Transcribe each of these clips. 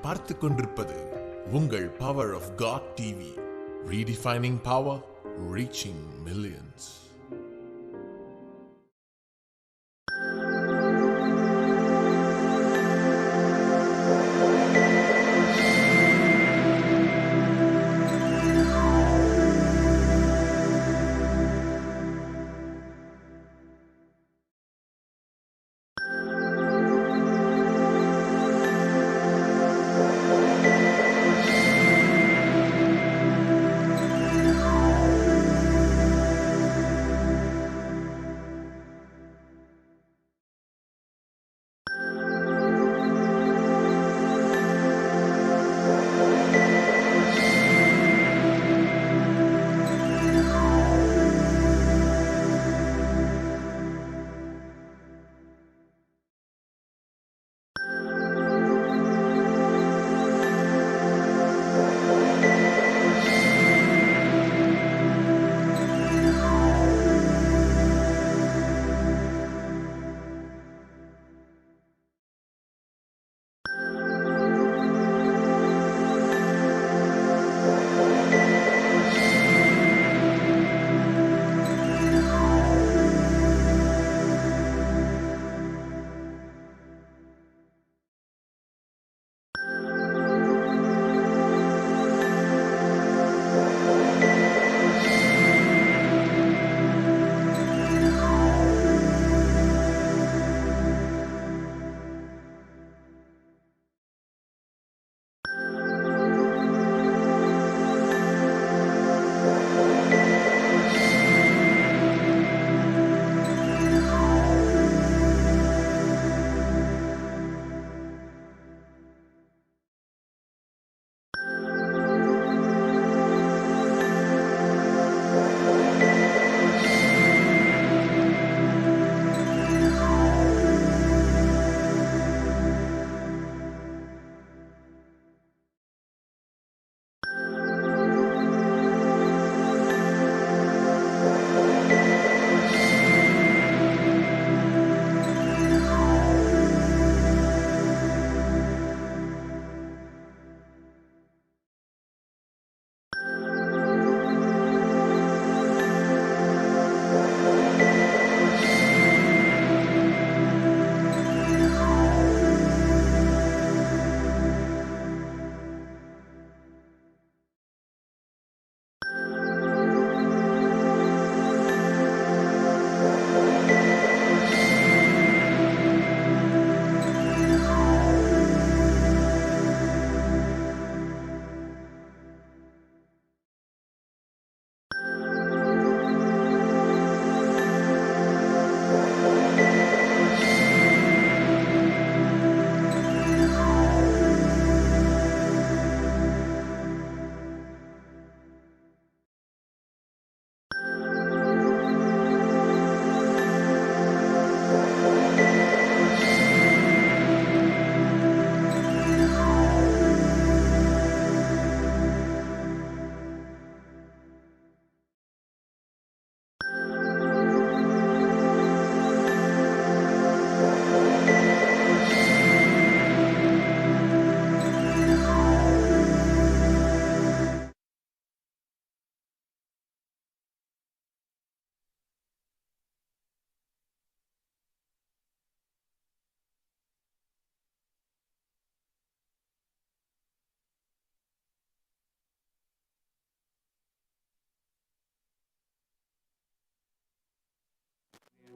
பார்த்து கொண்டிருப்பது உங்கள் power of God TV, redefining power, reaching millions.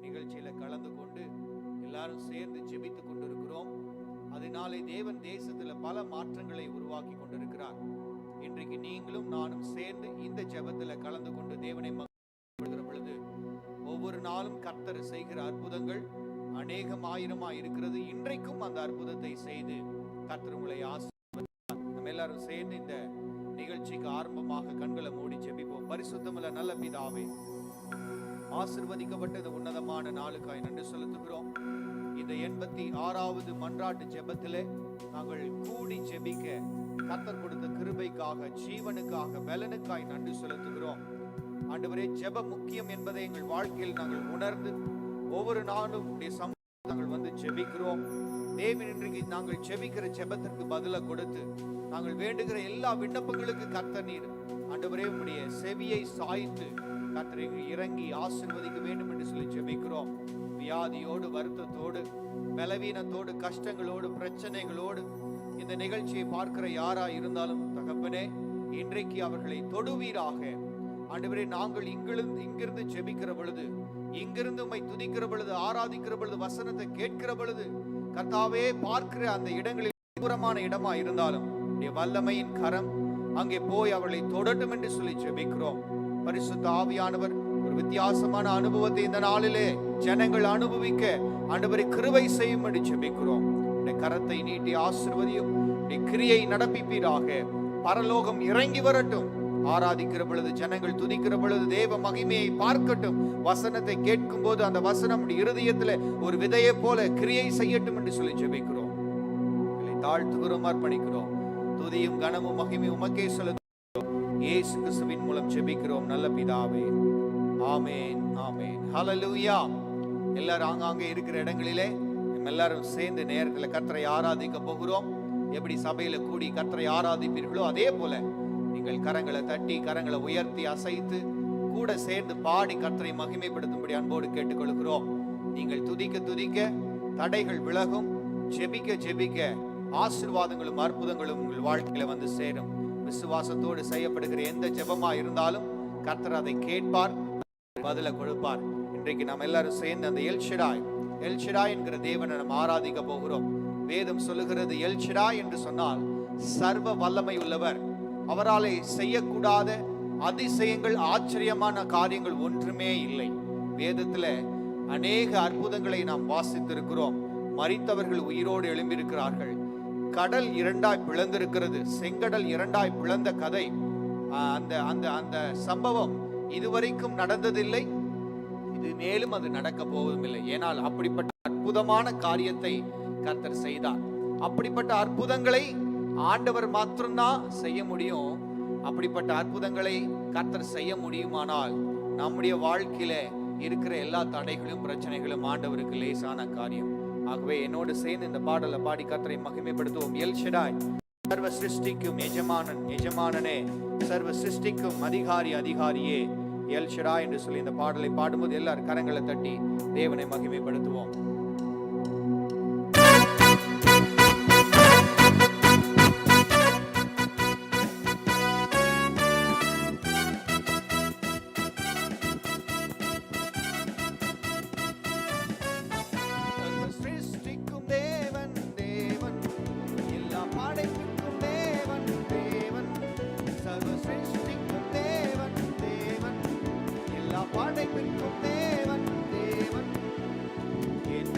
நிகழ்ச்சியில கலந்து கொண்டு எல்லாரும் சேர்ந்து ஜெபித்துக் கொண்டிருக்கிறோம். அதனாலே தேவன் தேசத்துல பல மாற்றங்களை உருவாக்கி கொண்டிருக்கிறார். இன்றைக்கு நீங்களும் நானும் சேர்ந்து இந்த ஜெபத்துல கலந்து கொண்டு தேவனை மகிமைப்படுத்துகிற பொழுது ஒவ்வொரு நாளும் கர்த்தர் செய்கிற அற்புதங்கள் அநேகம் ஆயிரமாய் இருக்கிறது. இன்றைக்கும் அந்த அற்புதத்தை செய்து கர்த்தர் உங்களை ஆசீர்வதிப்பார். நம்ம எல்லாரும் சேர்ந்து இந்த நிகழ்ச்சிக்கு ஆரம்பமாக கண்களை மூடி ஜெபிப்போம். பரிசுத்தமுள்ள நல்ல பிதாவே, ஆசீர்வதிக்கப்பட்ட இந்த உன்னதமான நாளுக்காய் நன்றி செலுத்துகிறோம். இந்த 86வது மன்றாட்டு ஜெபத்திலே நாங்கள் கூடி ஜெபிக்க கர்த்தர் கொடுத்த கிருபைக்காக, ஜீவனுக்காக, பலனுக்காய் நன்றி செலுத்துகிறோம். ஆண்டவரே, ஜெபம் முக்கியம் என்பதை எங்கள் வாழ்க்கையில் நாங்கள் உணர்ந்து ஒவ்வொரு நாளும் நாங்கள் வந்து ஜெபிக்கிறோம். தேவன் இன்றைக்கு நாங்கள் ஜெபிக்கிற ஜெபத்திற்கு பதில கொடுத்து நாங்கள் வேண்டுகிற எல்லா விண்ணப்பங்களுக்கு கர்த்தர் நீர் ஆண்டவரே உம்முடைய செவியை சாய்த்து கர்த்தரை இறங்கி ஆசீர்வதிக்க வேண்டும் என்று சொல்லி ஜெபிக்கிறோம். வியாதியோடு, வருத்தத்தோடு, பலவீனத்தோடு, கஷ்டங்களோடு, பிரச்சனைகளோடு இந்த நிகழ்ச்சியை பார்க்கிற யாரா இருந்தாலும் தகப்பனே, இன்றைக்கு அவர்களை தொடுவீராக. ஆண்டவரே, நாங்கள் இங்கிருந்து ஜெபிக்கிற பொழுது, இங்கிருந்து உம்மை துதிக்கிற பொழுது, ஆராதிக்கிற பொழுது, வசனத்தை கேட்கிற பொழுது கர்த்தாவே, பார்க்கிற அந்த இடங்களில் தூரமான இடமா இருந்தாலும் வல்லமையின் கரம் அங்கே போய் அவர்களை தொடட்டும் என்று சொல்லி ஜெபிக்கிறோம். பரிசுத்த ஆவியானவர் ஒரு வித்தியாசமான அனுபவத்தை இந்த நாளிலே ஜனங்கள் அனுபவிக்க ஆண்டவரை கிருபை செய்யும் என்று ஜெபிக்கிறோம். கரத்தை நீட்டி ஆசீர்வதியும், கிரியை நடப்பிப்பீராக. பரலோகம் இறங்கி வரட்டும். ஆராதிக்கிற பொழுது, ஜனங்கள் துதிக்கிற பொழுது தேவ மகிமையை பார்க்கட்டும். வசனத்தை கேட்கும் போது அந்த வசனம் இருதயத்தில் ஒரு விதையை போல கிரியை செய்யட்டும் என்று சொல்லி ஜெபிக்கிறோம். தாழ்த்துகிறோம், அர்ப்பணிக்கிறோம். துதியும் கனமும் மகிமையும் உமக்கே செலுத்துகிறோம். இயேசு கிறிஸ்துவின் மூலம் ஜெபிக்கிறோம் நல்ல பிதாவே. ஆமென், ஆமென். ஹல்லேலூயா. எல்லாரும் ஆங்காங்கே இருக்கிற இடங்களிலே எல்லாரும் சேர்ந்து நேரத்தில் கர்த்தரை ஆராதிக்க போகிறோம். எப்படி சபையில கூடி கர்த்தரை ஆராதிப்பீர்களோ அதே போல நீங்கள் கரங்களை தட்டி, கரங்களை உயர்த்தி, அசைத்து கூட சேர்ந்து பாடி கர்த்தரை மகிமைப்படுத்தும்படி அன்போடு கேட்டுக்கொள்கிறோம். நீங்கள் துதிக்க துதிக்க தடைகள் விலகும். ஜெபிக்க ஜெபிக்க ஆசீர்வாதங்களும் அற்புதங்களும் உங்கள் வாழ்க்கையில வந்து சேரும். விசுவாசத்தோடு செய்யப்படுகிற எந்த ஜெபமா இருந்தாலும் கர்த்தர் அதை கேட்பார், பதில கொடுப்பார். இன்றைக்கு நாம் எல்லாரும் சேர்ந்து அந்த எல்ஷடாய் என்கிற தேவனை நாம் ஆராதிக்க போகிறோம். வேதம் சொல்லுகிறது, எல்ஷடாய் என்று சொன்னால் சர்வ வல்லமை உள்ளவர். அவராலே செய்யக்கூடாத அதிசயங்கள், ஆச்சரியமான காரியங்கள் ஒன்றுமே இல்லை. வேதத்துல அநேக அற்புதங்களை நாம் வாசித்திருக்கிறோம். மரித்தவர்கள் உயிரோடு எழும்பியிருக்கிறார்கள். கடல் இரண்டாய் பிளந்திருக்கிறது. செங்கடல் இரண்டாய் பிளந்த கதை, அந்த அந்த அந்த சம்பவம் இதுவரைக்கும் நடந்ததில்லை. இது மேலும் அது நடக்க போவதும் இல்லை. ஏனால் அப்படிப்பட்ட அற்புதமான காரியத்தை கர்த்தர் செய்தார். அப்படிப்பட்ட அற்புதங்களை ஆண்டவர் மாத்திரம்தான் செய்ய முடியும். அப்படிப்பட்ட அற்புதங்களை கர்த்தர் செய்ய முடியுமானால் நம்முடைய வாழ்க்கையில இருக்கிற எல்லா தடைகளும் பிரச்சனைகளும் ஆண்டவருக்கு லேசான காரியம். ஆகவே என்னோடு சேர்ந்து இந்த பாடலை பாடி கர்த்தரை மகிமைப்படுத்துவோம். எல்ஷடாய், சர்வ சிருஷ்டிக்கும் எஜமானனே, சர்வ சிருஷ்டிக்கும் அதிகாரியே எல்ஷடாய் என்று சொல்லி இந்த பாடலை பாடும்போது எல்லாரும் கரங்களை தட்டி தேவனை மகிமைப்படுத்துவோம். படைப்பிற்கும் தேவன், என்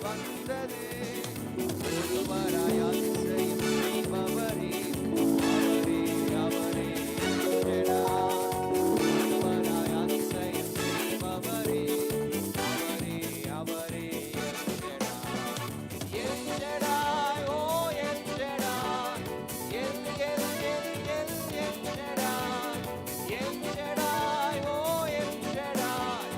வந்தது. ஒருவராய் அதிசயம் செய்பவரே, அவரே அவரே ஒருவராய் அதிசயம் செய்பவரே, அவரே எல் ஷடாய். ஓ El Shaddai, El El El El El Shaddai, El Shaddai. ஓ El Shaddai,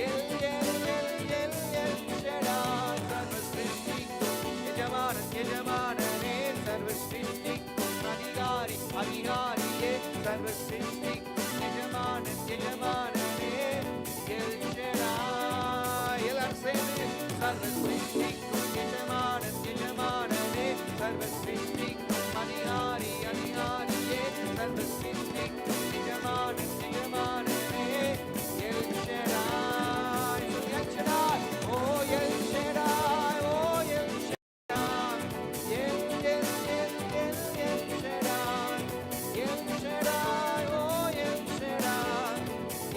El El El El El Shaddai. சர்வ சிருஷ்டிக்கும் எஜமானன் எஜமானனே, சர்வ சிருஷ்டிக்கும் அதிகாரி அதிகாரியே, சர்வ சிருஷ்டிக்கும் எஜமானன் எஜமானனே, எல் ஷடாய். எல்லாரும் சேர்ந்து சர்வ சிருஷ்டிக்கும் எஜமானன் எஜமானனே, சர்வ சிருஷ்டிக்கும் அதிகாரி அதிகாரியே, சர்வ சிருஷ்டிக்கும் எஜமானன் எஜமானனே, எல் ஷடாய். El Shaddai. ஓ எல் ஷடாய். ஓ El Shaddai. El El El El El Shaddai. El Shaddai. ஓ El Shaddai.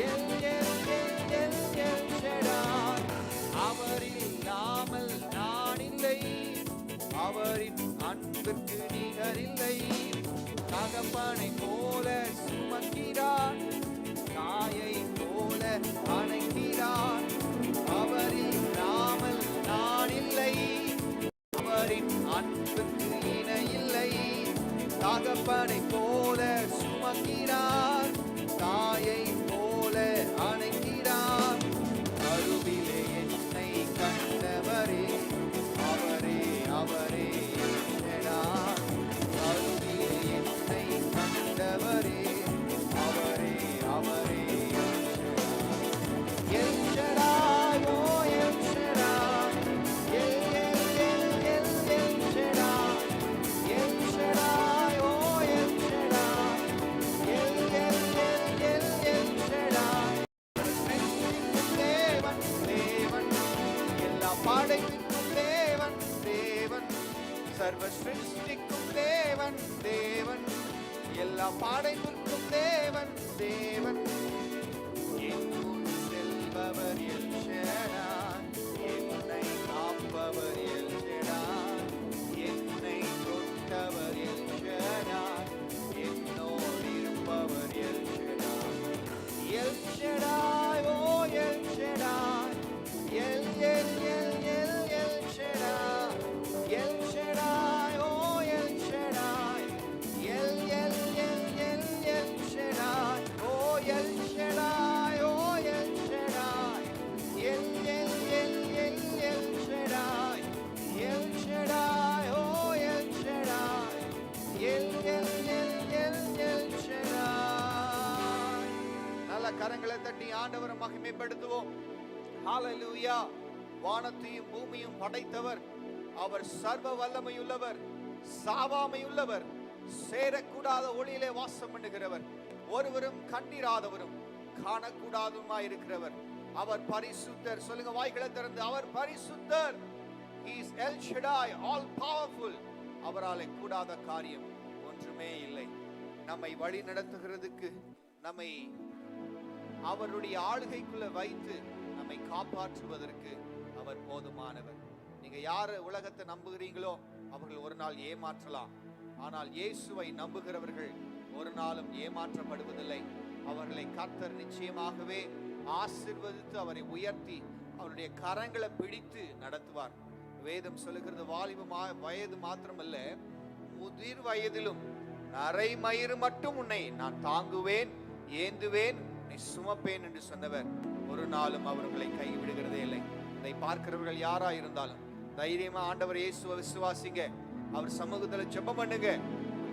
El El El El El Shaddai. அவரில்லாமல் நான் இல்லை, அவரின் அன்பிற்கு நிகரில்லை. தகப்பனை போல சுமக்கிறார், தாயை போல அணைக்கிறார். அவரில்லாமல் நான் இல்லை, அவரின் அன்புக்கு இணையில்லை. தகப்பனை போல சுமக்கிறார், தாயை போல அணைக்கிறார். கருவிலே என்னை கண்டவரே, அவரே அவரே என்கிறார். கருவிலே என்னை கண்டவரே, அவரே அவரே எல் ஷடாய். ஓ El Shaddai. El El El El El Shaddai. El Shaddai. ஓ El Shaddai. El El El El El Shaddai. சிருஷ்டிக்கும் தேவன் தேவன், எல்லா படைப்பிற்கும் தேவன் தேவன், சர்வ சிருஷ்டிக்கும் தேவன் தேவன், எல்லா படைப்பிற்கும் தேவன் தேவன். எங்கும் செல்பவர் எல் ஷடாய், என்னை காப்பவர் எல் ஷடாய், என்னை தொட்டவர் எல் ஷடாய், என்னோடு இருப்பவர் எல் ஷடாய். El Shaddai. ஓ El Shaddai. El El El El El Shaddai. El Shaddai. ஓ El Shaddai. El El El El El Shaddai. ஓ எல் ஷடாய். ஓ El Shaddai. El El El El El Shaddai. El Shaddai. ஓ El Shaddai. El El El El El Shaddai. நல்ல கரங்களை தட்டி ஆண்டவரை மகிமைப்படுத்துவோம். ஹalleluya. வானத்தையும் பூமியும் படைத்தவர், அவர் சர்வ வல்லமையுள்ளவர், சாவாமையுள்ளவர், சேரக்கூடாத ஒளியிலே வாசம் பண்ணுகிறவர், ஒருவரும் கண்டிராதவரும் காணக்கூடாதவருமாய் இருக்கிறவர். அவர் பரிசுத்தர். சொல்லுங்க வாய்களை திறந்து, அவர் பரிசுத்தர். He is El Shaddai, all powerful. அவராலே கூடாத காரியம் ஒன்றுமே இல்லை. நம்மை வழி நடத்துகிறதுக்கு, நம்மை அவருடைய ஆளுகைக்குள்ள வைத்து நம்மை காப்பாற்றுவதற்கு அவர் போதுமானவர். நீங்க யாரு உலகத்தை நம்புகிறீங்களோ அவர்கள் ஒரு நாள் ஏமாற்றலாம். ஆனால் இயேசுவை நம்புகிறவர்கள் ஒரு நாளும் ஏமாற்றப்படுவதில்லை. அவர்களை கர்த்தர் நிச்சயமாகவே ஆசீர்வதித்து அவரை உயர்த்தி அவருடைய கரங்களை பிடித்து நடத்துவார். வேதம் சொல்லுகிறது, வாலிப வயது மாத்திரமல்ல, முதிர் வயதிலும் நரைமயிறு மட்டும் உன்னை நான் தாங்குவேன், ஏந்துவேன், உன்னை சுமப்பேன் என்று சொன்னவர் ஒரு நாளும் அவர்களை கைவிடுகிறதே இல்லை. இதை பார்க்கிறவர்கள் யாரா இருந்தாலும் தைரியமா ஆண்டவர் இயேசுவை விசுவாசிங்க. அவர் சமூகத்துல ஜெபம் பண்ணுங்க.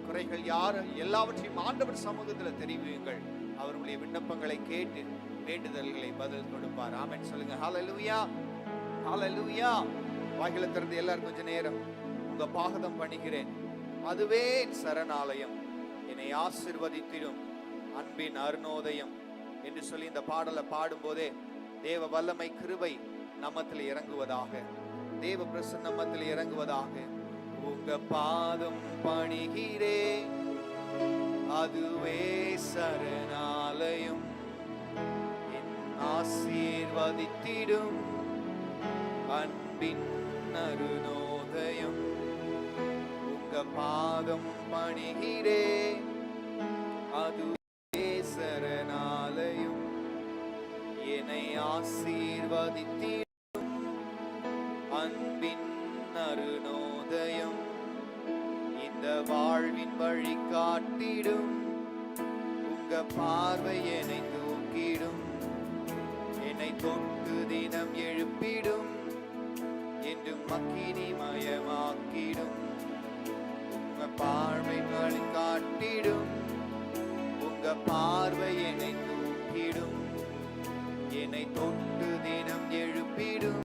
குறைகள் யார் எல்லாவற்றையும் ஆண்டவர் சமூகத்துல தெரிவியுங்கள். அவருடைய விண்ணப்பங்களை கேட்டு வேண்டுதல்களை பதில் கொடுப்பார். ஆமென் சொல்லுங்க. ஹalleluya, ஹalleluya. வாய்களை திறந்து எல்லாரும் கொஞ்ச நேரம் உங்க பாகதம் பண்ணுகிறேன், அதுவே சரணாலயம், என்னை ஆசீர்வதித்திடும் அன்பின் அருணோதயம் என்று சொல்லி இந்த பாடலை பாடும்போதே தேவ வல்லமை கிருபை நம்மத்தில் இறங்குவதாக, தேவ பிரசன்னம் நம்மத்தில் இறங்குவதாக. உங்க பாதம் பணிகிறேன், அதுவே சரணாலயம், என் ஆசீர்வதித்திடும் அன்பின் அருணோதயம் உங்க பாதம் பணிகிறே அதுவே சரணாலயம் என்னை ஆசீர்வதித்தீரும் அன்பின் அருணோதயம் இந்த வாழ்வின் வழி காட்டிடும் உங்க பார்வை என்னை தூக்கிடும் என்னை தொட்டு தினம் எழுப்பிடும் என்று மக்கினி மயமாக்கிடும் உங்க பார்வை வழி காட்டிடும் உங்க பார்வை என்னை தூக்கிடும் என்னை தொட்டு தினம் எழுப்பிடும்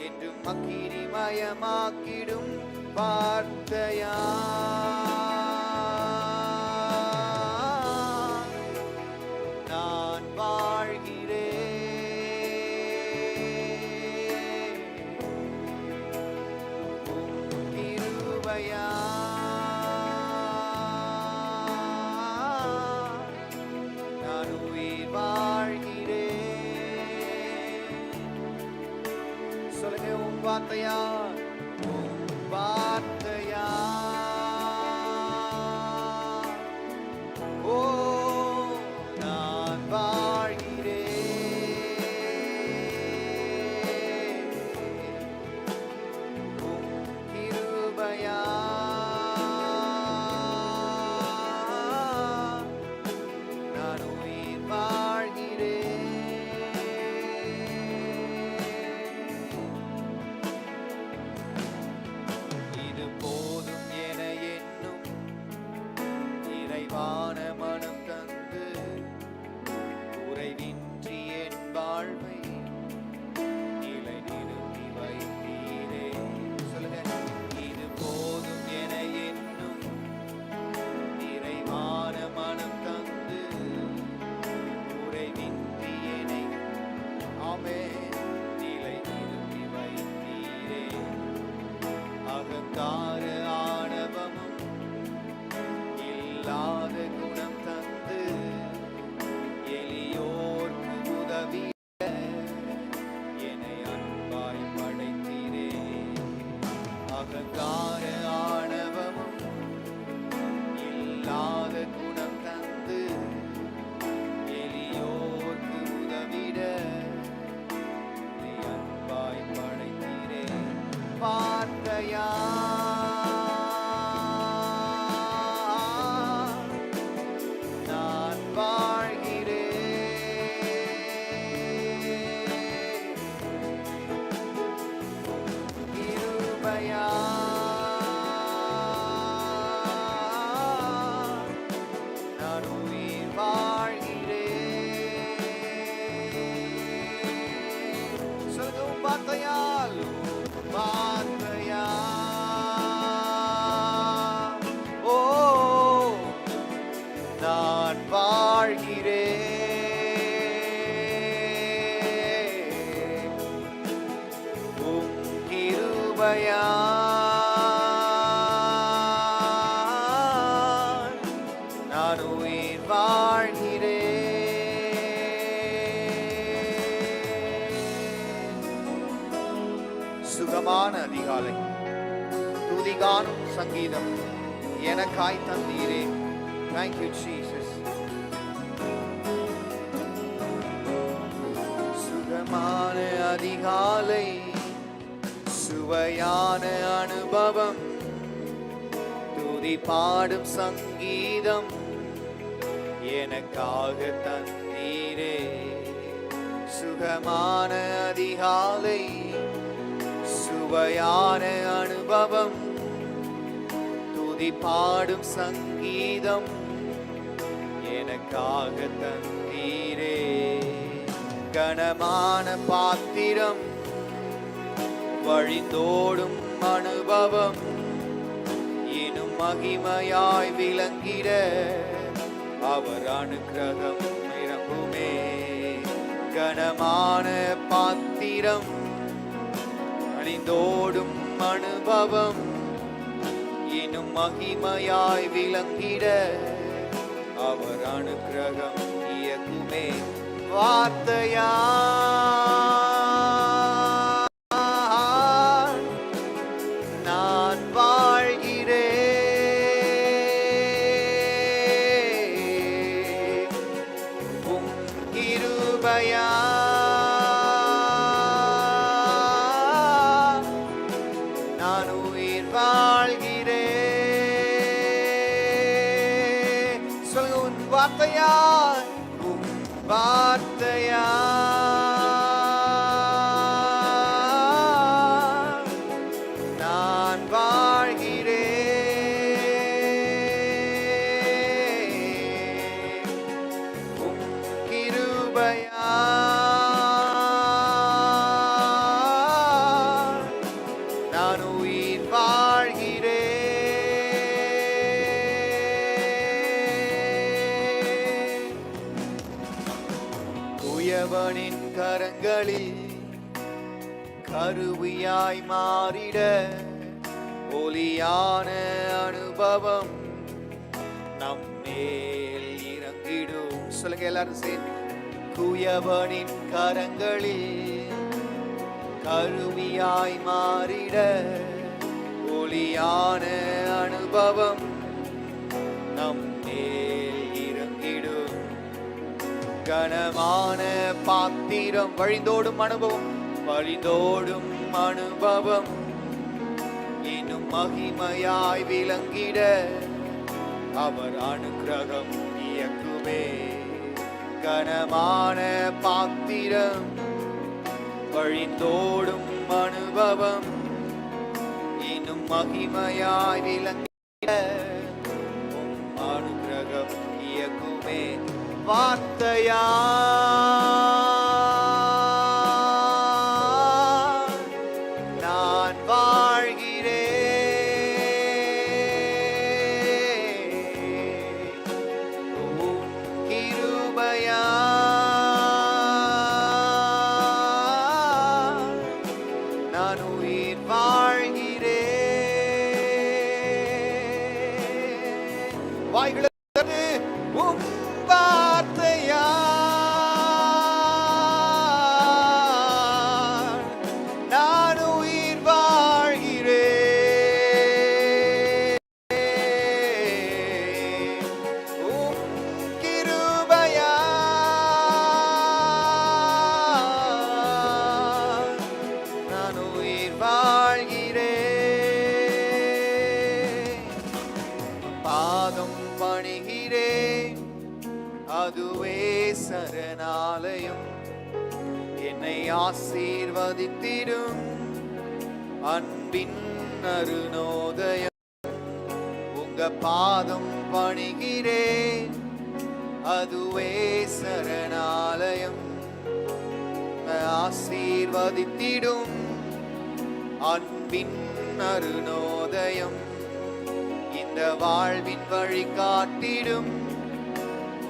என்று மக்கினி மயமாக்கிடும் வார்த்தையா நான் வாழ்கிறேன் உம் கிருபையா நான் உயிர் வாழ்கிறேன் சொல்லுங்க உம் வார்த்தையா வார்த்தையா ஓ நான் வாழ்கிறேன் உம் கிருபையா நான் உயிர் வாழ்கிறேன் இது போதும் என எண்ணும் நிறைவான மனம் தந்து குறைவின்றி என் வாழ்வை நிலை நிறுத்தி வைத்தீரே சொல்லுங்க இது போதும் என எண்ணும் நிறைவான மனம் தந்து குறைவின்றி என்னை ஆமென் நிலை நிறுத்தி வைத்தீரே அகங்கார ஆணவமும் இல்லாத குணம் தந்து எளியோர்க்கு உதவிட என்னை அன்பாய் படைத்தீரே அகங்கார ஆணவமும் இல்லாத குணம் தந்து எளியோர்க்கு உதவிட என்னை அன்பாய் படைத்தீரே வார்த்தையா நான் வாழ்கிறேன் கிருபையா நான் உயிர் வாழ்கிறேன் சொல்லும் வார்த்தையால் வார்த்தையா ஓ நான் வாழ்கிறேன் உம் கிருபையா நான் உயிர் வாழ்கிறேன் சுகமான அதிகாலை துதிகானும் சங்கீதம் எனக்காய் தந்தீரே Thank you, Jesus. சுகமான அதிகாலை சுவையான அனுபவம் துதி பாடும் சங்கீதம் எனக்காக தந்தீரே சுகமான அதிகாலை சுவையான அனுபவம் துதி பாடும் சங்கீதம் எனக்காக தந்தீரே கனமான பாத்திரம் வழிந்தோடும் அனுபவம் இன்னும் மகிமையாய் விளங்கிட அவர் அனுக்கிரகம் நிரம்புமே கனமான பாத்திரம் வழிந்தோடும் அனுபவம் இன்னும் மகிமையாய் விளங்கிட அவர் அனுக்கிரகம் இயக்குமே வார்த்தையா வார்த்தையால் நான் வாழ்கிறேன். உம் கிருபையால் நான் உயிர் வாழ்கிறேன். குயவனின் கரங்களில் கருவியாய் மாறிட ஒலியான அனுபவம் நம்மேல் இறங்கிடும். சொல்லுங்க எல்லாரும் சேர்ந்து. குயவனின் கரங்களில் கருவியாய் மாறிட ஒலியான அனுபவம் நம்மேல் இறங்கிடும். கனமான பாத்திரம் வழிந்தோடும் அனுபவம், வழிந்தோடும் அனுபவம் இன்னும் மகிமையாய் விளங்கிட அவர் அனுக்கிரகம் இயக்குமே. கனமான பாத்திரம் வழிந்தோடும் அனுபவம் இன்னும் மகிமையாய் விளங்கிட உம் அனுக்கிரகம் இயக்குமே. வார்த்தையால் நான் வாழ்கிறேன். உம் கிருபையால் நான் உயிர் வாழ்கிறேன். வாய்களை திறந்து உம் வார்த்தையால் நான் உயிர் வாழ்கிறேன். உம் கிருபையால் நான் உயிர் வாழ்கிறேன். பாதம் பணிகிறேன், அதுவே சரணாலயம். என்னை ஆசீர்வதித்திடும் அன்பின் அருணோதயம். உங்க பாதம் பணிகிறேன், அதுவே சரணாலயம். ஆசீர்வதித்திடும் அன்பின் அருணோதயம். இந்த வாழ்வின் வழி காட்டிடும்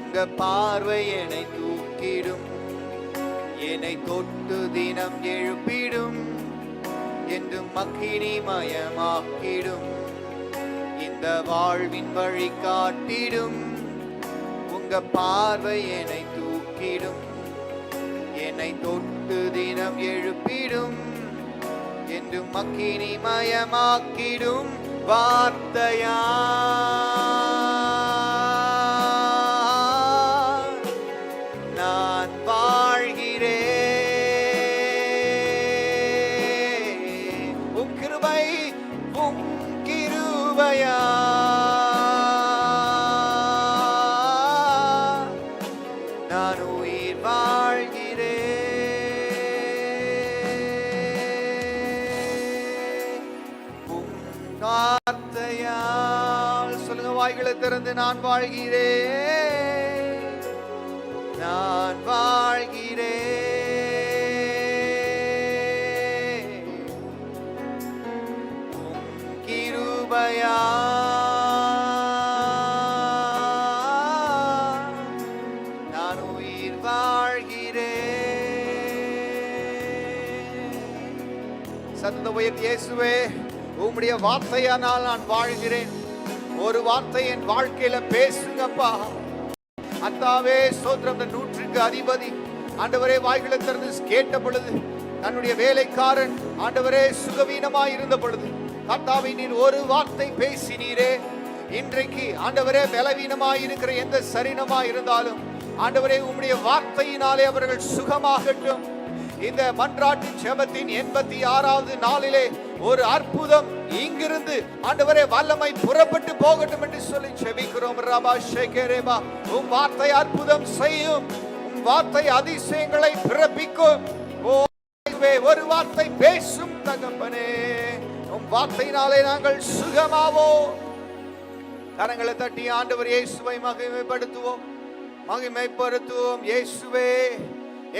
உங்க பார்வை என்னை தூக்கிடும். என்னை தொட்டு தினம் எழுப்பிடும், என்று மக்கினி மயமாக்கிடும். இந்த வாழ்வின் வழி காட்டிடும் உங்க பார்வை என்னை தூக்கிடும். என்னை தொட்டு தினம் எழுப்பிடும், என்று மக்கினி மயமாக்கிடும். வார்த்தையால் நான் வாழ்கிறேன். உம் கிருபை உம் கிருபையால் நான் உயிர் வாழ்கிறேன். உம் வார்த்தையால் சொல்லுங்க, வாய்களை திறந்து நான் வாழ்கிறேன். நான் வாழ்கிறேன். உம் கிருபையால் நான் உயிர் வாழ்கிறேன். சத்தத்தை உயர்த்தி, இயேசுவே உம்முடைய வார்த்தையானால் நான் வாழ்கிறேன். ஒரு வார்த்தை என் வாழ்க்கையில பேசுங்கப்பா. அத்தாவே சோத்திரம். இந்த 100க்கு அதிபதி ஆண்டவரே வாய்களை திறந்து கேட்ட பொழுது, தன்னுடைய வேலைக்காரன் ஆண்டவரே சுகவீனமாய் இருந்த பொழுது, கர்த்தாவே நீர் ஒரு வார்த்தை பேசினீரே. இன்றைக்கு ஆண்டவரே பலவீனமாய் இருக்கிற எந்த சரீரமாய் இருந்தாலும் ஆண்டவரே உம்முடைய வார்த்தையினாலே அவர்கள் சுகமாகட்டும். இந்த மன்றாட்டு ஜெபத்தின் 86வது நாளிலே ஒரு அற்புதம் இங்கிருந்து ஆண்டவரே வல்லமை புறப்பட்டு போகட்டும் என்று சொல்லி ஜெபிக்கிறோம். ரபா ஷேகரேபா, உம் வார்த்தை அற்புதம் செய்யும், உம் வார்த்தை அதிசயங்களை பிறப்பிக்கும். ஓ ஒரு வார்த்தை பேசும் தகப்பனே, உம் வார்த்தையினாலே நாங்கள் சுகமாவோம். கரங்களை தட்டி ஆண்டவர் இயேசுவை மகிமைப்படுத்துவோம், மகிமைப்படுத்துவோம். இயேசுவே,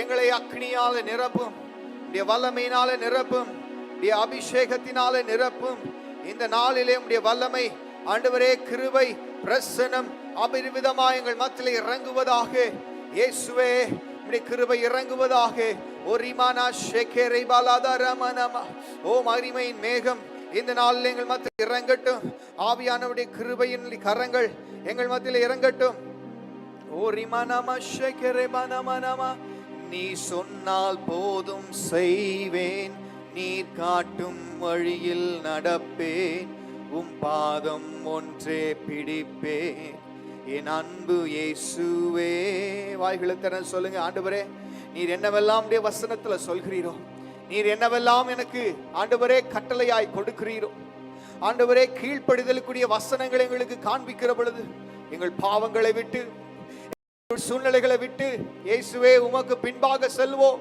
எங்களை அக்னியால நிரப்பும், உடைய வல்லமையினால நிரப்பும், உடைய அபிஷேகத்தினால நிரப்பும். இந்த நாளிலே உடைய வல்லமை ஆண்டவரே, கிருபை பிரசன்னம் அபரிவிதமா எங்கள் மத்தியில் இறங்குவதாக. இயேசுவே, உடைய கிருபை இறங்குவதாக. ஓ ரிமானா ஷேகேரை பாலாதாரமனமா, ஓ மகிமையின் மேகம் இந்த நாளில் எங்கள் மத்தியில் இறங்கட்டும். ஆவியானவருடைய கிருபையின் கரங்கள் எங்கள் மத்தியில் இறங்கட்டும். ஓ ரிமானாமா ஷேகேரை பானமனமா, நீ சொன்னால் போதும் செய்வேன், நீர் காட்டும் வழியில் நடப்பேன், உம் பாதம் ஒன்றே பிடிப்பேன், என் அன்பு இயேசுவே. வாய்களை திறந்து சொல்லுங்க, ஆண்டவரே நீர் என்னவெல்லாம் உடைய வசனத்துல சொல்கிறீரோ, நீர் என்னவெல்லாம் எனக்கு ஆண்டவரே கட்டளையாய் கொடுக்கிறீரோ, ஆண்டவரே கீழ்ப்படிதலுக்குரிய வசனங்களை எங்களுக்கு காண்பிக்கிற பொழுது எங்கள் பாவங்களை விட்டு சூழ்நிலைகளை விட்டு இயேசுவே உமக்கு பின்பாக செல்வோம்.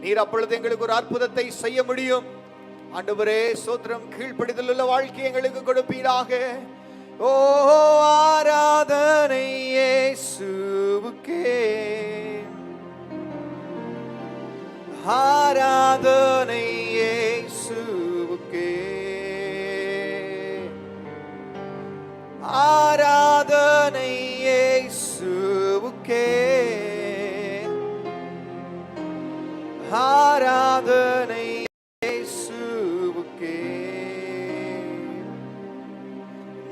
நீர் அப்பொழுது எங்களுக்கு ஒரு அற்புதத்தை செய்ய முடியும். ஆண்டவரே சோத்திரம், கீழ்ப்படிதல் உள்ள வாழ்க்கை எங்களுக்கு கொடுப்பீராக. ஓ ஆராதனை இயேசுவுக்கே, ஆராதனை இயேசுவுக்கே, ஆராதனை இயேசுவுக்கே, ஆராதனை இயேசுவுக்கே.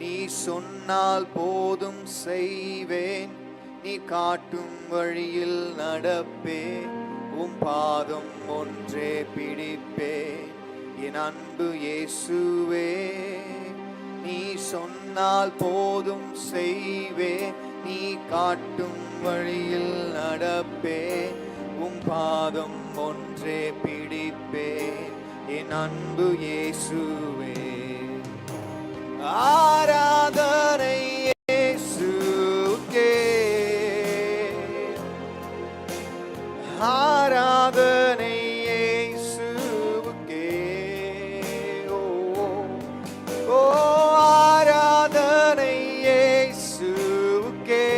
நீ சொன்னால் போதும் செய்வேன், நீ காட்டும் வழியில் நடப்பேன், உம் பாதம் ஒன்றே பிடிப்பேன், என் அன்பு இயேசுவே. நீ சொன்னால் போதும் செய்வேன், நீ காட்டும் வழியில் நடப்பேன், உம் பாதம் ஒன்றே பிடிப்பேன், என் அன்பு இயேசுவே. ஆராதனை இயேசுக்கே, ஆராதனை இயேசுவுக்கே. ஓ ஓ ஆராதனை இயேசுவுக்கே,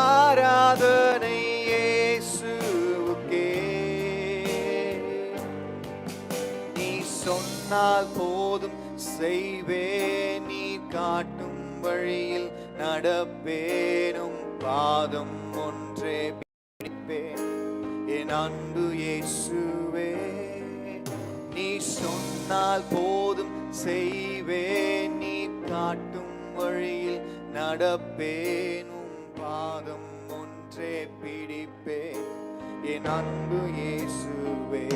ஆராதனை இயேசுவுக்கே. நீ சொன்னால் போதும் செய்வேன், நீ காட்டும் வழியில் நடப்பேனும், பாதம் ஒன்றே பிடிப்பேன், என் அன்பு இயேசுவே. நீ சொன்னால் போதும் செய்வேன், நீ காட்டும் வழியில் நடப்பேன், பாதம் ஒன்றே பிடிப்பேன், என் அன்பு இயேசுவே.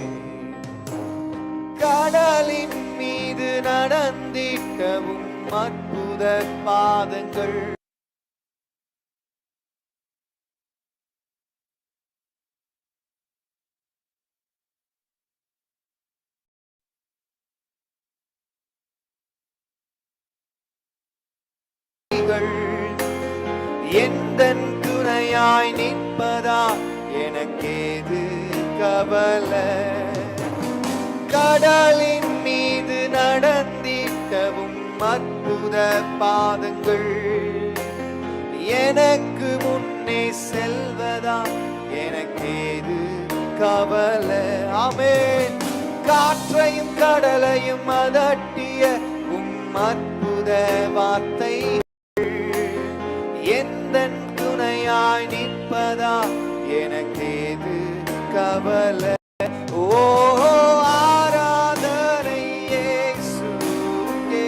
கடலின் மீது நடந்திட்டவும் அற்புத பாதங்கள், எந்தன் துணையாய் நிற்பதா எனக்கேது கவலை. கடலின் மீது நடந்திட்டவும் அற்புத பாதங்கள், எனக்கு முன்னே செல்வதா எனக்கேது கவலை. ஆமென். காற்றையும் கடலையும் அதட்டிய உம் அற்புத வார்த்தை, எந்தன் துணையாய் நிற்பதா எனக்கேது கவலை. ஓ ஆராதனை இயேசுவுக்கே,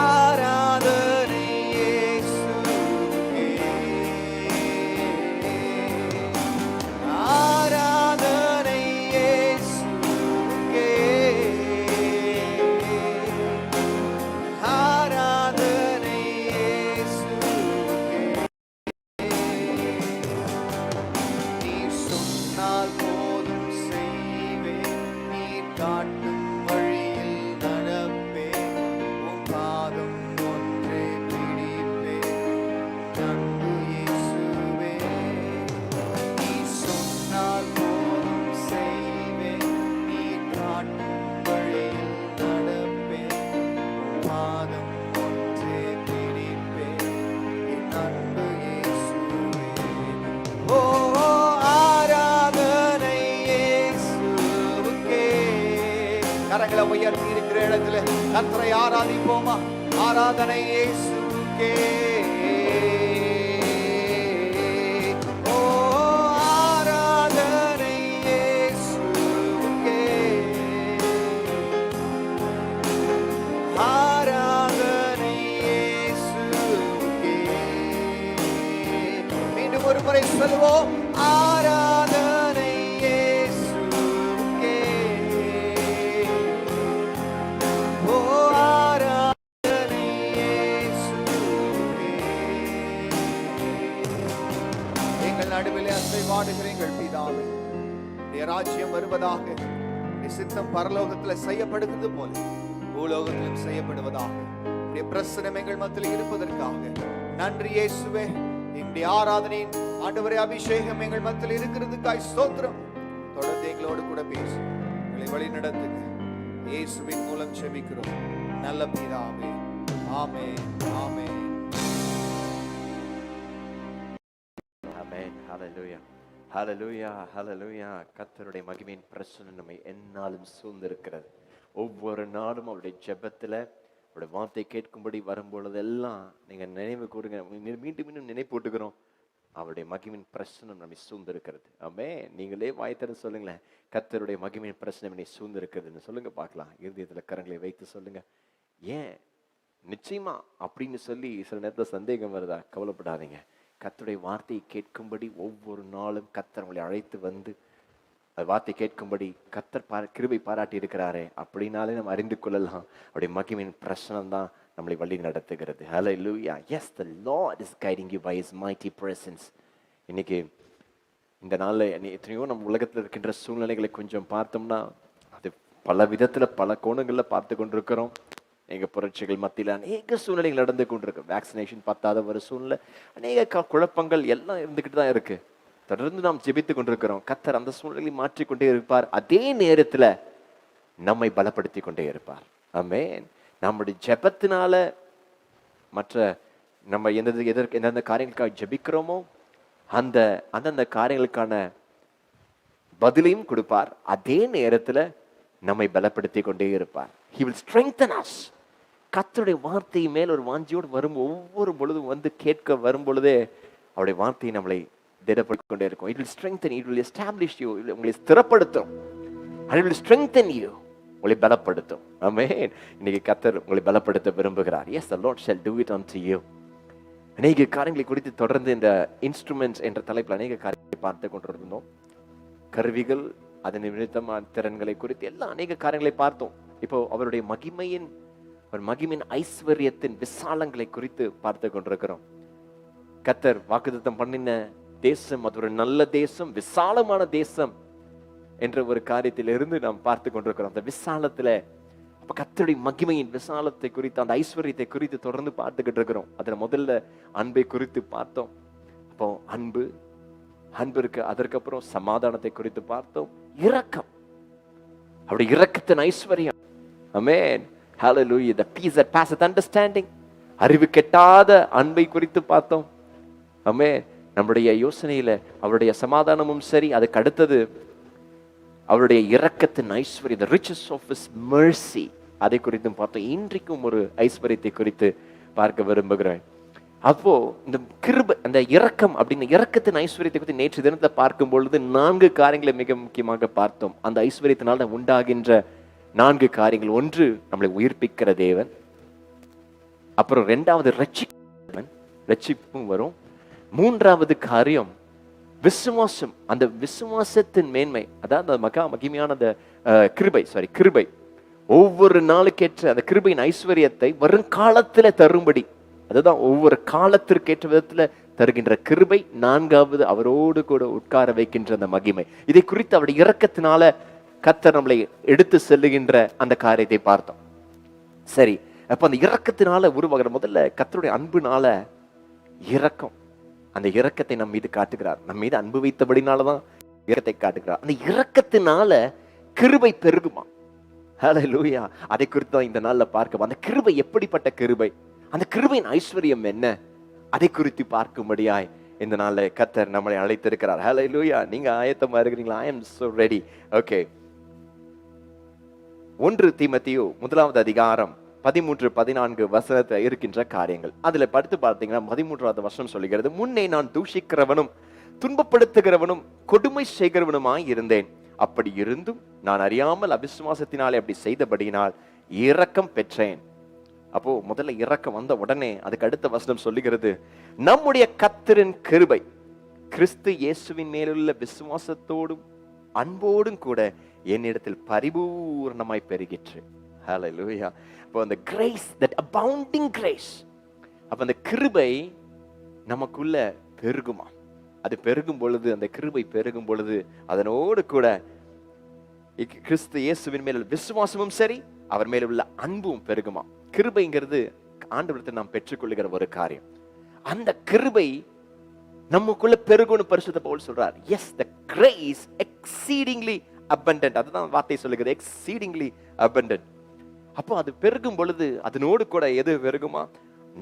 ஆராதனை இயேசுவுக்கே, ஆராதனை இயேசுவுக்கே, ஆராதனை இயேசுவுக்கே. கரங்களை உயர்த்தி இருக்கிற இடத்துல கர்த்தரை ஆராதிப்போமா? ஆராதனை இயேசுவுக்கே. ஓ ஆராதனை இயேசுவுக்கே. ஆராதனை இயேசுவுக்கே. மீண்டும் ஒரு முறை சொல்லுவோம். ஆராதனை இயேசுவுக்கே. ஓ ஆராதனை இயேசுவுக்கே. எங்கள் நடுவில் அசைவாடுகிற எங்கள் பிதாவே, உம்முடைய ராஜ்யம் வருவதாக, உம்முடைய சித்தம் பரலோகத்தில் செய்யப்படுகிறது போல பூலோகத்திலும் செய்யப்படுவதாக. உம்முடைய பிரசன்னம் எங்கள் மத்தியில் இருப்பதற்காக நன்றி இயேசுவே. எங்களுடைய ஆராதனையின் ஆண்டவரே அபிஷேகம் எங்கள் மத்தியில் இருக்கிறதுக்காய் ஸ்தோத்திரம். தொடர்ந்து எங்களோடு கூட பேசு, எங்களை வழி நடத்துங்க. இயேசுவின் மூலம் செபிக்கிறோம் நல்ல பிதாவே. ஆமென், ஆமென். ஆமென். ஹல்லேலூயா, ஹல்லேலூயா, ஹல்லேலூயா. கர்த்தருடைய மகிமையின் பிரசன்னம் நம்மை எந்நாளும் சூழ்ந்திருக்கிறது. ஒவ்வொரு நாளும் அவருடைய ஜெபத்துல அவருடைய வார்த்தை கேட்கும்படி வரும்பொழுதெல்லாம் நீங்க நினைவு கூறுங்க. மீண்டும் மீண்டும் நினைப்பூட்டுக்கிறோம். அவருடைய மகிமையின் பிரசன்னம் நம்மை சூழ்ந்திருக்கிறது. ஆமென். நீங்களே வாய்த்தர சொல்லுங்களேன், கர்த்தருடைய மகிமையின் பிரசன்னம் என்னை சூழ்ந்திருக்கிறதுன்னு சொல்லுங்க பார்க்கலாம். இருதயத்துல கரங்களை வைத்து சொல்லுங்க. ஏன் நிச்சயமா அப்படின்னு சொல்லி சில நேரத்துல சந்தேகம் வருதா? கவலைப்படாதீங்க. கர்த்தருடைய வார்த்தையை கேட்கும்படி ஒவ்வொரு நாளும் கர்த்தர் உங்களை அழைத்து வந்து வார்த்தை கேட்கும்படி கர்த்தர் கிருபை பாராட்டி இருக்கிறாரே அப்படின்னாலே நம்ம அறிந்து கொள்ளலாம். அவருடைய மகிமையின் பிரசனம் தான் நம்மளை வழி நடத்துகிறது. ஹல்லேலூயா. Yes, the Lord is guiding you by his mighty presence. இன்னைக்கு இந்த நாள்ல எத்தனையோ நம்ம உலகத்தில் இருக்கின்ற சூழ்நிலைகளை கொஞ்சம் பார்த்தோம்னா அது பல விதத்துல பல கோணங்கள்ல பார்த்து கொண்டிருக்கிறோம். எங்க புரட்சிகள் மத்தியில் அநேக சூழ்நிலைகள் நடந்து கொண்டிருக்கு. வேக்சினேஷன் பத்தாத ஒரு சூழ்நிலை, அநேக குழப்பங்கள் எல்லாம் இருந்துகிட்டு தான் இருக்கு. தொடர்ந்து நாம் ஜெபித்து கொண்டிருக்கிறோம். கர்த்தர் அந்த சூழ்நிலையை மாற்றிக்கொண்டே இருப்பார். அதே நேரத்துல நம்மை பலப்படுத்தி கொண்டே இருப்பார். ஆமென். நம்முடைய ஜெபத்தினால மற்ற நம்ம எந்தெந்த காரியங்களுக்காக ஜெபிக்கிறோமோ அந்தந்த காரியங்களுக்கான பதிலையும் கொடுப்பார். அதே நேரத்துல நம்மை பலப்படுத்தி கொண்டே இருப்பார். He will strengthen us. கர்த்தருடைய வார்த்தை மேல் ஒரு வாஞ்சியோடு வரும் ஒவ்வொரு பொழுதும் வந்து கேட்க வரும் பொழுதே அவருடைய வார்த்தை நம்மளை திடப்படுத்திக் கொண்டே இருக்கும். It will strengthen you, it will establish you. உங்களை ஸ்திரப்படுத்தும். And it will strengthen you. உங்களை பலப்படுத்தும். ஆமென். இன்னைக்கு கர்த்தர் உங்களை பலப்படுத்த விரும்புகிறார். Yes, the Lord shall do it unto you. அநேக காரியங்களை குறித்து தொடர்ந்து இந்த இன்ஸ்ட்ருமெண்ட்ஸ் என்ற தலைப்பில் அநேக காரியங்களை பார்த்து கொண்டிருந்தோம். கருவிகள், அதன் நிமித்தமான திறன்களை குறித்து எல்லாம் அநேக காரியங்களை பார்த்தோம். இப்போ அவருடைய மகிமையின் ஐஸ்வர்யத்தின் விசாலங்களை குறித்து பார்த்து கொண்டிருக்கிறோம். கர்த்தர் வாக்குத்தத்தம் பண்ணின தேசம் அது ஒரு நல்ல தேசம், விசாலமான தேசம் என்ற ஒரு காரியத்திலிருந்து நாம் பார்த்து கொண்டிருக்கிறோம். அந்த விசாலத்துல அப்ப கர்த்தருடைய மகிமையின் விசாலத்தை குறித்து, அந்த ஐஸ்வர்யத்தை குறித்து தொடர்ந்து பார்த்துக்கிட்டு இருக்கிறோம். அதுல முதல்ல அன்பை குறித்து பார்த்தோம். அப்போ அன்பு இருக்கு. அதற்கப்புறம் சமாதானத்தை குறித்து பார்த்தோம். இரக்கம், அவருடைய இரக்கத்தின் ஐஸ்வர்யம். ஆமென். ஹல்லேலூயா. The peace that passeth understanding. அறிவு கெட்டாத அன்பை குறித்து பார்த்தோம். ஆமென். நம்முடைய யோசனையில அவருடைய சமாதானமும் சரி, அதுக்கு அடுத்தது அவருடைய இரக்கத்தின் ஐஸ்வர்யம், the riches of his mercy, அதை குறித்தும் பார்த்தோம். இன்றைக்கும் ஒரு ஐஸ்வர்யத்தை குறித்து பார்க்க விரும்புகிறேன். அப்போ இந்த கிருபை, அந்த இரக்கம் அப்படின்னு இரக்கத்தின் ஐஸ்வர்யத்தை குறித்து நேற்று தினத்துல பார்க்கும் பொழுது 4 காரியங்களை மிக முக்கியமாக பார்த்தோம். அந்த ஐஸ்வர்யத்தினால உண்டாகின்ற 4 காரியங்கள். ஒன்று, நம்மளை உயிர்ப்பிக்கிற தேவன். அப்புறம் 2வது ரட்சிப்பும் வரும். 3வது காரியம் விசுவாசம். அந்த விசுவாசத்தின் மேன்மை, அதாவது மகா மகிமையான அந்த கிருபை ஒவ்வொரு நாளுக்கேற்ற அந்த கிருபையின் ஐஸ்வர்யத்தை வருங்காலத்துல தரும்படி, அதுதான் ஒவ்வொரு காலத்திற்கேற்ற விதத்துல தருகின்ற கிருபை. 4வது அவரோடு கூட உட்கார வைக்கின்ற அந்த மகிமை. இதை குறித்து அவருடைய இரக்கத்தினால கர்த்தர் நம்மளை எடுத்து செல்லுகின்ற அந்த காரியத்தை பார்த்தோம். சரி, அப்ப அந்த இரக்கத்தினால உருவாகிற முதல்ல கர்த்தருடைய அன்புனால இரக்கம், அந்த இரக்கத்தை நம் மீது காட்டுகிறார். நம் மீது அன்பு வைத்தபடினாலதான் இரக்கத்தை காட்டுகிறார். அந்த இரக்கத்தினால கிருபை பெருகுமா? ஹல்லேலூயா. அதை குறித்து தான் இந்த நாள்ல பார்க்க. அந்த கிருபை எப்படிப்பட்ட கிருபை, அந்த கிருபையின் ஐஸ்வர்யம் என்ன, அதை குறித்து பார்க்கும்படியாய் இந்த நாள்ல கர்த்தர் நம்மளை அழைத்திருக்கிறார். ஹல்லேலூயா. நீங்க ஆயத்தமா இருக்கிறீங்களா? I am so ready. Okay. 1 தீமோத்தேயு 1வது அதிகாரம் 13-14 வசனத்துல இருக்கின்ற காரியங்கள். அதுல படித்து பார்த்தீங்கன்னா 13வது வசனம் சொல்லுகிறது, முன்னே நான் தூஷிக்கிறவனும் துன்பப்படுத்துகிறவனும் கொடுமை செய்கிறவனுமாய் இருந்தேன். அப்படி இருந்தும் நான் அறியாமல் அவிசுவாசத்தினாலே அப்படி செய்தபடியினால் இரக்கம் பெற்றேன். அப்போ முதல்ல இரக்கம் வந்த உடனே அதுக்கு அடுத்த வசனம் சொல்லுகிறது, நம்முடைய கர்த்தரின் கிருபை கிறிஸ்து இயேசுவின் மேலுள்ள விசுவாசத்தோடும் அன்போடும் கூட என்னிடத்தில் பரிபூர்ணமாய் பெருகிற்று. ஹல்லேலூயா. அப்போ அந்த கிரேஸ், தட் அபவுண்டிங் கிரேஸ், அப்ப அந்த கிருபை நமக்குள்ள பெருகுமா? அது பெருகும் பொழுது, அந்த கிருபை பெருகும் பொழுது அதனோடு கூட கிறிஸ்து இயேசுவின் மேல் விசுவாசமும் சரி, அவர் மேல உள்ள அன்பும் பெருகுமா? கிருபைங்கிறது ஆண்டவரிடத்தில் நாம் பெற்றுக்கொள்ளுகிற ஒரு காரியம். அந்த கிருபை நமக்குள்ள பெருகும்னு பரிசுத்த பவுல் சொல்றார். Yes, the grace exceedingly abundant. அதுதான் வார்த்தை சொல்லுகிறது, exceedingly abundant. அப்போ அது பெருகும் பொழுது அதனோடு கூட எது பெருகுமா?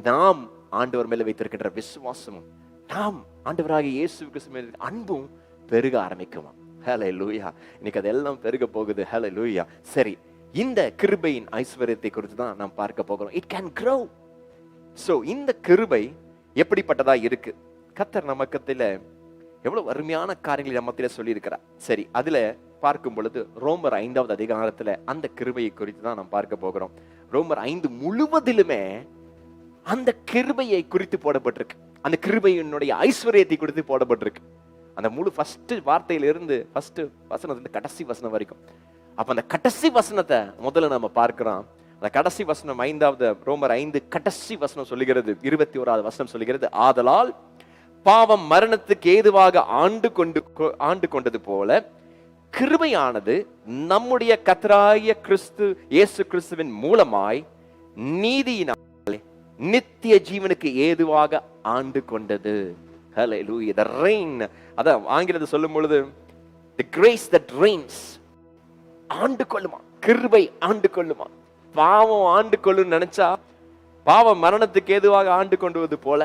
நாம் ஆண்டவர் மேல வைத்திருக்கின்ற விசுவாசமும், நாம் ஆண்டவராகிய இயேசு கிறிஸ்து மேல அன்பும் பெருக ஆரம்பிக்குமா? ஹல்லேலூயா. இன்னைக்கு அதெல்லாம் பெருக போகுது. ஹல்லேலூயா. சரி, இந்த கிருபையின் ஐஸ்வர்யத்தை குறித்து தான் நாம் பார்க்க போகிறோம். It can grow. So இந்த கிருபை எப்படிப்பட்டதா இருக்கு? கர்த்தர் நமக்கத்தில எவ்வளவு அருமையான காரியங்களை நம்மத்தில சொல்லி இருக்கிறார். சரி, அதுல பார்க்கும் பொழுது ரோமர் 5வது அதிகாரத்துல அந்த கிருபையை குறித்து தான் நாம் பார்க்க போகிறோம். ரோமர் 5 முழுவதிலுமே அந்த கிருபையை குறித்து போடப்பட்டிருக்கு. அந்த கிருபையினுடைய ஐஸ்வர்யத்தை குறித்து போடப்பட்டிருக்கு. அந்த முழு ஃபர்ஸ்ட் வார்த்தையில இருந்து ஃபர்ஸ்ட் வசனத்துல கடைசி வசனம் வரைக்கும். அப்ப அந்த கடைசி வசனத்தை முதல்ல நம்ம பார்க்கிறோம். அந்த கடைசி வசனம் 5வது ரோமர் 5 கடைசி வசனம் சொல்லுகிறது, 21வது வசனம் சொல்லுகிறது, ஆதலால் பாவம் மரணத்துக்கு ஏதுவாக ஆண்டு கொண்டது போல கிருபையானது நம்முடைய கர்த்தராகிய கிறிஸ்து இயேசு கிறிஸ்துவின் மூலமாய் நீதியினாலே நித்திய ஜீவனுக்கு ஏதுவாக ஆண்டு கொண்டது. ஹல்லேலூயா. the reign, அத ஆங்கிலத்தில் சொல்லும் பொழுது the grace that reigns, ஆண்டு கொள்ளுமா? கிருபை ஆண்டு கொள்ளுமா? பாவம் ஆண்டு கொள்ளுன்னு நினைச்சா பாவம் மரணத்துக்கு ஏதுவாக ஆண்டு கொண்டுவது போல,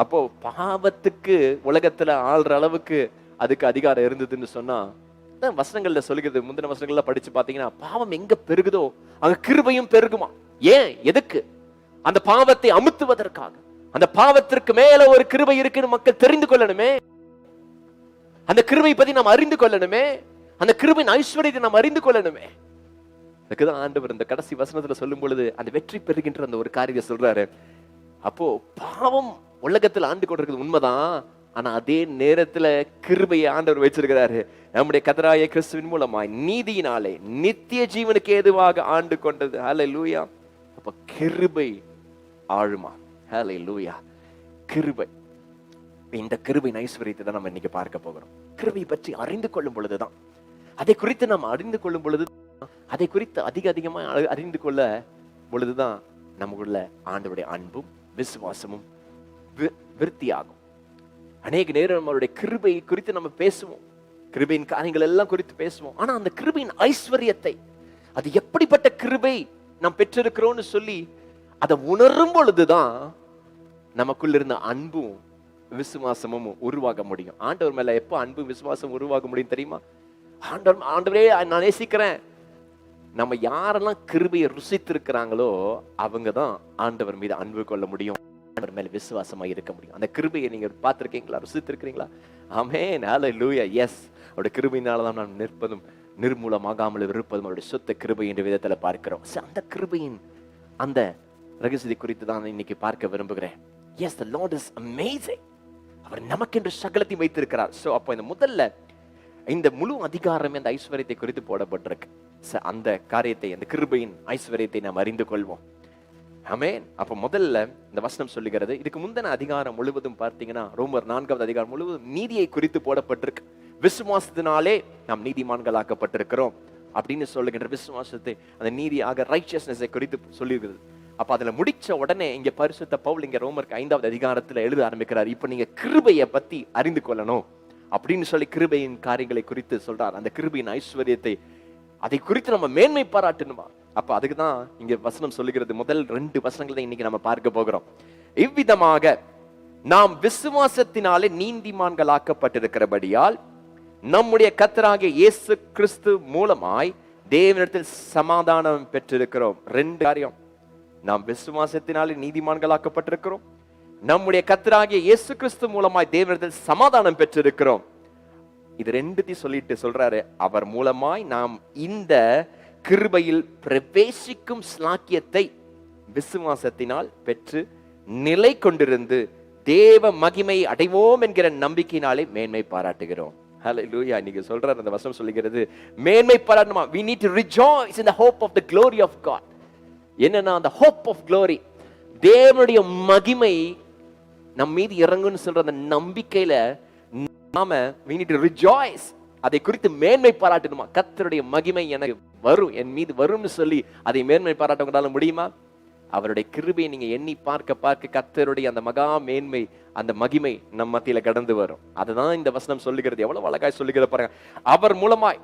அப்போ பாவத்துக்கு உலகத்துல ஆள்ற அளவுக்கு அதுக்கு அதிகாரம் இருந்ததுன்னு சொன்னா, வசனங்கள்ல சொல்லுகிறது, முந்தின வசனங்கள்ல படிச்சு பாத்தீங்கன்னா, பாவம் எங்க பெருகுதோ அங்க கிருபையும் பெருகுமா? ஏன்? எதுக்கு? அந்த பாவத்தை அமுத்துவதற்காக. அந்த பாவத்திற்கு மேல ஒரு கிருபை இருக்குன்னு மக்கள் தெரிந்து கொள்ளணுமே. அந்த கிருபை பத்தி நாம் அறிந்து கொள்ளணுமே. அந்த கிருபையின் ஐஸ்வர்யத்தை நாம் அறிந்து கொள்ளணுமே. அதுக்குதான் ஆண்டவர் இந்த கடைசி வசனத்துல சொல்லும் பொழுது அந்த வெற்றி பெறுகின்ற அந்த ஒரு காரியத்தை சொல்றாரு. அப்போ பாவம் உலகத்துல ஆண்டு கொண்டிருக்கிறது உண்மைதான். ஆனா அதே நேரத்துல கிருபையை ஆண்டவர் வச்சிருக்கிறாரு. நம்முடைய கர்த்தராகிய கிறிஸ்துவின் மூலமாய் நீதியினாலே நித்திய ஜீவனுக்கு ஏதுவாக ஆண்டு கொண்டது. ஹல்லேலூயா. அப்ப கிருபை ஆழுமா? ஹல்லேலூயா. கிருபை, இந்த கிருபையின் ஐஸ்வர்யத்தை தான் நம்ம இன்னைக்கு பார்க்க போகிறோம். கிருபை பற்றி அறிந்து கொள்ளும் பொழுதுதான், அதை குறித்து நாம் அறிந்து கொள்ளும் பொழுது, அதை குறித்து அதிகமா அறிந்து கொள்ள பொழுதுதான் நமக்குள்ள ஆண்டவருடைய அன்பும் விசுவாசமும் விருத்தியாகும். அநேக நேரம் நம்மளுடைய கிருபை குறித்து நம்ம பேசுவோம், கிருபையின் காரியங்கள் எல்லாம் குறித்து பேசுவோம். ஆனா அந்த கிருபையின் ஐஸ்வர்யத்தை, அது எப்படிப்பட்ட கிருபை நாம் பெற்றிருக்கிறோம்னு சொல்லி அதை உணரும் பொழுதுதான் நமக்குள்ள இருந்த அன்பும் விசுவாசமும் உருவாக முடியும். ஆண்டவர் மேல எப்போ அன்பு விசுவாசம் உருவாக முடியும் தெரியுமா? ஆண்டவரே நான் நேசிக்கிறேன். நம்ம யாரெல்லாம் கிருபையை ருசித்திருக்கிறாங்களோ அவங்க தான் ஆண்டவர் மீது அன்பு கொள்ள முடியும், ஆண்டவர் மேல விசுவாசமா இருக்க முடியும். அந்த கிருபையை நீங்க பார்த்திருக்கீங்களா? ருசித்திருக்கிறீங்களா? ஆமென். ஹல்லேலூயா. எஸ், அவருடைய கிருபையினாலதான் நாம் நிற்பதும் நிர்மூலமாகாமல் இருப்பதும் அவருடைய சொத்த கிருபை என்ற விதத்துல பார்க்கிறோம். அந்த கிருபையின் அந்த ரகசியத்தை குறித்து தான் இன்னைக்கு பார்க்க விரும்புகிறேன். Yes, the Lord is amazing. அவர் நமக்கென்று சகலத்தையும் வைத்திருக்கிறார். சோ அப்போ இந்த முதல்ல இந்த முழு அதிகாரமே அந்த ஐஸ்வர்யத்தை குறித்து போடப்பட்டிருக்கு. அந்த காரியத்தை, அந்த கிருபையின் ஐஸ்வர்யத்தை நாம் அறிந்து கொள்வோம். ஆமென். அப்ப முதல்ல இந்த வசனம் சொல்லுகிறது, இதுக்கு முந்தின அதிகாரம் முழுவதும் பார்த்தீங்கன்னா ரோமர் 4வது அதிகாரம் முழுவதும் நீதியை குறித்து போடப்பட்டிருக்கு. விசுவாசத்தினாலே நாம் நீதிமான்களாக்கப்பட்டிருக்கிறோம் அப்படின்னு சொல்லுகின்ற விசுவாசத்தை, அந்த நீதியாக ரைச்சியஸ்னஸை குறித்து சொல்லியிருக்கிறது. அப்ப அதுல முடிச்ச உடனே இங்க பரிசுத்த பவுல் இங்க ரோமருக்கு 5வது அதிகாரத்துல எழுத ஆரம்பிக்கிறார். இப்ப நீங்க கிருபையை பத்தி அறிந்து கொள்ளணும் அப்படின்னு சொல்லி கிருபையின் காரியங்களை குறித்து சொல்றார். அந்த கிருபையின் ஐஸ்வர்யத்தை, அதை குறித்து நம்ம மேன்மை பாராட்டணுமா? அப்ப அதுக்கு தான் இங்க வசனம் சொல்லுகிறது. முதல் 2 வசனங்களை தான் இன்னைக்கு நம்ம பார்க்க போகிறோம். இவ்விதமாக நாம் விசுவாசத்தினாலே நீதிமான்களாக்கப்பட்டிருக்கிறபடியால் நம்முடைய கர்த்தராகிய இயேசு கிறிஸ்து மூலமாய் தேவனிடத்தில் சமாதானம் பெற்றிருக்கிறோம். 2 காரியம். நாம் விசுவாசத்தினாலே நீதிமான்களாக்கப்பட்டிருக்கிறோம். நம்முடைய கர்த்தராகிய இயேசு கிறிஸ்து மூலமாய் தேவனிடத்தில் சமாதானம் பெற்றிருக்கிறோம். இது 2 சொல்லிட்டு சொல்றாரு, அவர் மூலமாய் நாம் இந்த கிருபையில் பிரவேசிக்கும் ஸ்லாக்கியத்தை விசுவாசத்தினால் பெற்று நிலை கொண்டிருந்து தேவ மகிமை அடைவோம் என்கிற நம்பிக்கையினாலே மேன்மை பாராட்டுகிறோம். ஹல்லேலூயா. நீங்க சொல்ற அந்த வசனம் சொல்லுகிறது, மேன்மை பாராட்டணுமா? we need to rejoice in the hope of the glory of God. என்னன்னா அந்த hope of glory, தேவனுடைய மகிமை நம் மீது இறங்குன்னு சொல்ற அந்த நம்பிக்கையில நாம we need to rejoice. அதை குறித்து மேன்மை பாராட்டணுமா? கர்த்தருடைய மகிமை எனக்கு வரும், என் மீது வரும்னு சொல்லி அதை மேன்மை பாராட்ட உங்களால முடியுமா? அவருடைய கிருபையை நீங்க எண்ணி பார்க்க பார்க்க கர்த்தருடைய அந்த மகா மேன்மை, அந்த மகிமை நம் மத்தியில கடந்து வரும். அதுதான் இந்த வசனம் சொல்லுகிறது. எவ்வளவு அழகாய் சொல்லுகிற பாருங்க. அவர் மூலமாய்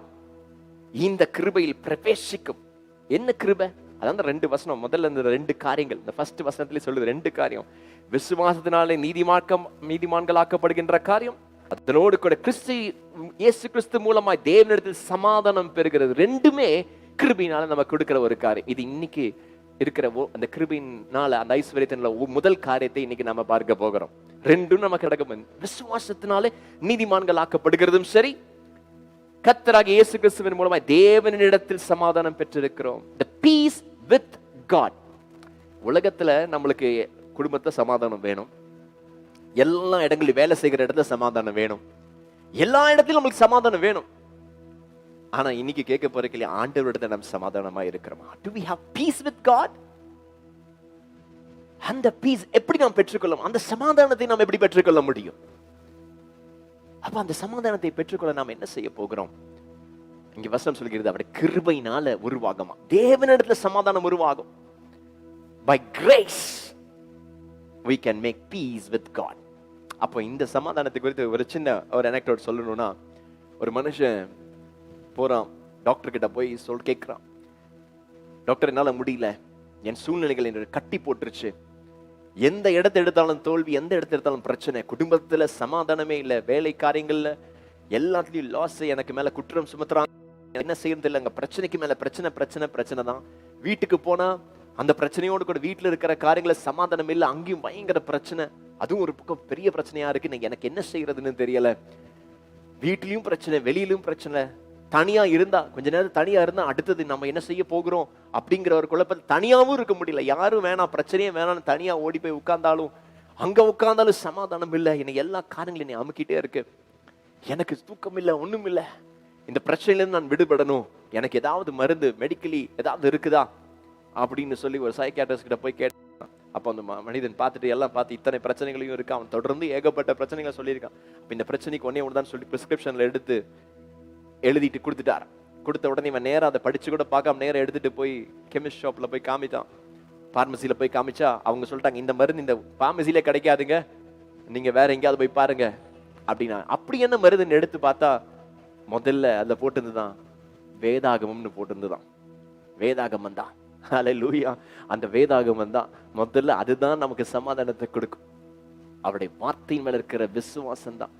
இந்த கிருபையில் பிரவேசிக்கும். என்ன கிருபை? அதான் 2 வசனம். முதல்ல இந்த 2 காரியங்கள், இந்த ஃபர்ஸ்ட் வசனத்திலே சொல்லுது 2 காரியம். விசுவாசத்தினாலே நீதிமான்களாக்கப்படுகின்ற காரியம், அதனோடு கூட இயேசு கிறிஸ்து மூலமாய் தேவனிடத்தில் சமாதானம் பெறுகிறது. 2மே கிருபையினால நமக்கு கொடுக்கிற ஒரு காரியம். இது இன்னைக்கு இருக்கிற அந்த கிருபையினால, அந்த ஐஸ்வர்யத்தினால முதல் காரியத்தை இன்னைக்கு நாம பார்க்க போகிறோம். 2ம் நமக்கு நடக்கும். விசுவாசத்தினாலே நீதிமான்கள் ஆக்கப்படுகிறதும் சரி, கர்த்தராகிய இயேசு கிறிஸ்துவின் மூலமாய் தேவனிடத்தில் சமாதானம் பெற்றிருக்கிறோம். the peace with God. உலகத்துல நம்மளுக்கு குடும்பத்துல சமாதானம் வேணும், எல்லா இடங்களிலும் வேலை செய்கிற இடத்துல சமாதானம் வேணும், எல்லா இடத்திலும் நம்மளுக்கு சமாதானம் வேணும். ஆனா இன்னைக்கு கேட்க போற கேள்வி, ஆண்டவரிடத்துல நம்ம சமாதானமா இருக்கிறோமா? do we have peace with God? அந்த பீஸ் எப்படி நாம் பெற்றுக்கொள்ளும்? அந்த சமாதானத்தை நாம் எப்படி பெற்றுக்கொள்ள முடியும்? அப்ப அந்த சமாதானத்தை பெற்றுக்கொள்ள நாம் என்ன செய்ய போகிறோம்? இங்க வசனம் சொல்கிறது, அவருடைய கிருபையினால உருவாகுமா? தேவனிடத்துல சமாதானம் உருவாகும். by grace we can make peace with God. அப்போ இந்த சமாதானத்தை குறித்து ஒரு சின்ன anecdote சொல்லணும்னா, ஒரு மனுஷன் போறான், டாக்டர் கிட்ட போய் கேட்கிறான், டாக்டர் என்னால முடியல, என் சூழ்நிலைகள் என்னை கட்டி போட்டுருச்சு, எந்த இடத்தை எடுத்தாலும் தோல்வி, எந்த இடத்தை எடுத்தாலும் பிரச்சனை, குடும்பத்துல சமாதானமே இல்லை, வேலை காரியங்கள்ல எல்லாத்துலயும் லாஸ், எனக்கு மேல குற்றம் சுமத்துறாங்க, என்ன செய்யறது இல்லை, அங்க பிரச்சனைக்கு மேல பிரச்சனை பிரச்சனை பிரச்சனை தான். வீட்டுக்கு போனா அந்த பிரச்சனையோடு கூட வீட்டுல இருக்கிற காரியங்கள சமாதானம் இல்லை, அங்கேயும் பயங்கர பிரச்சனை, அதுவும் ஒரு பக்கம் பெரிய பிரச்சனையா இருக்கு, எனக்கு என்ன செய்யறதுன்னு தெரியல. வீட்லயும் பிரச்சனை, வெளியிலும் பிரச்சனை, தனியா இருந்தா கொஞ்ச நேரம் தனியா இருந்தா அடுத்தது நம்ம என்ன செய்ய போகிறோம் அப்படிங்கிற ஒரு குழப்பம். தனியாவும் இருக்க முடியல, யாரும் வேணாம், பிரச்சனையே வேணாம், தனியா ஓடி போய் உட்கார்ந்தாலும் அங்க உட்கார்ந்தாலும் சமாதானம் இல்லை, எனக்கு எல்லா காரியங்களும் என்னை அமுக்கிட்டே இருக்கு, எனக்கு தூக்கம் இல்லை, ஒண்ணும் இல்லை, இந்த பிரச்சனையில இருந்து நான் விடுபடணும், எனக்கு ஏதாவது மருந்து மெடிக்கலி ஏதாவது இருக்குதா அப்படின்னு சொல்லி ஒரு சைக்கியாட்ரிஸ்ட் கிட்ட போய் கேட்டான். அப்போ அந்த மனிதன் பார்த்துட்டு எல்லாம் பார்த்து இத்தனை பிரச்சனைகளையும் இருக்கு, அவன் தொடர்ந்து ஏகப்பட்ட பிரச்சனைகளை சொல்லியிருக்கான். அப்ப இந்த பிரச்சனைக்கு ஒன்னே ஒன்று தான் சொல்லி பிரிஸ்கிரிப்ஷன்ல எடுத்து எழுதிட்டு கொடுத்துட்டார். கொடுத்த உடனே இவன் நேரம் அதை படிச்சு கூட பார்க்காம நேரம் எடுத்துட்டு போய் கெமிஸ்ட் ஷாப்ல போய் காமிச்சான், பார்மசியில போய் காமிச்சா அவங்க சொல்லிட்டாங்க, இந்த மருந்து இந்த பார்மசியில கிடைக்காதுங்க, நீங்க வேற எங்கேயாவது போய் பாருங்க அப்படின்னா. அப்படி என்ன மருந்துன்னு எடுத்து பார்த்தா முதல்ல அதுல போட்டிருந்துதான் வேதாகமம்னு போட்டிருந்துதான். வேதாகமம் தான், ஹல்லேலூயா. அந்த வேதாகமம் தான் முதல்ல, அதுதான் நமக்கு சமாதானத்தை கொடுக்கும். அவருடைய வார்த்தையின் மேல இருக்கிற விசுவாசம் தான்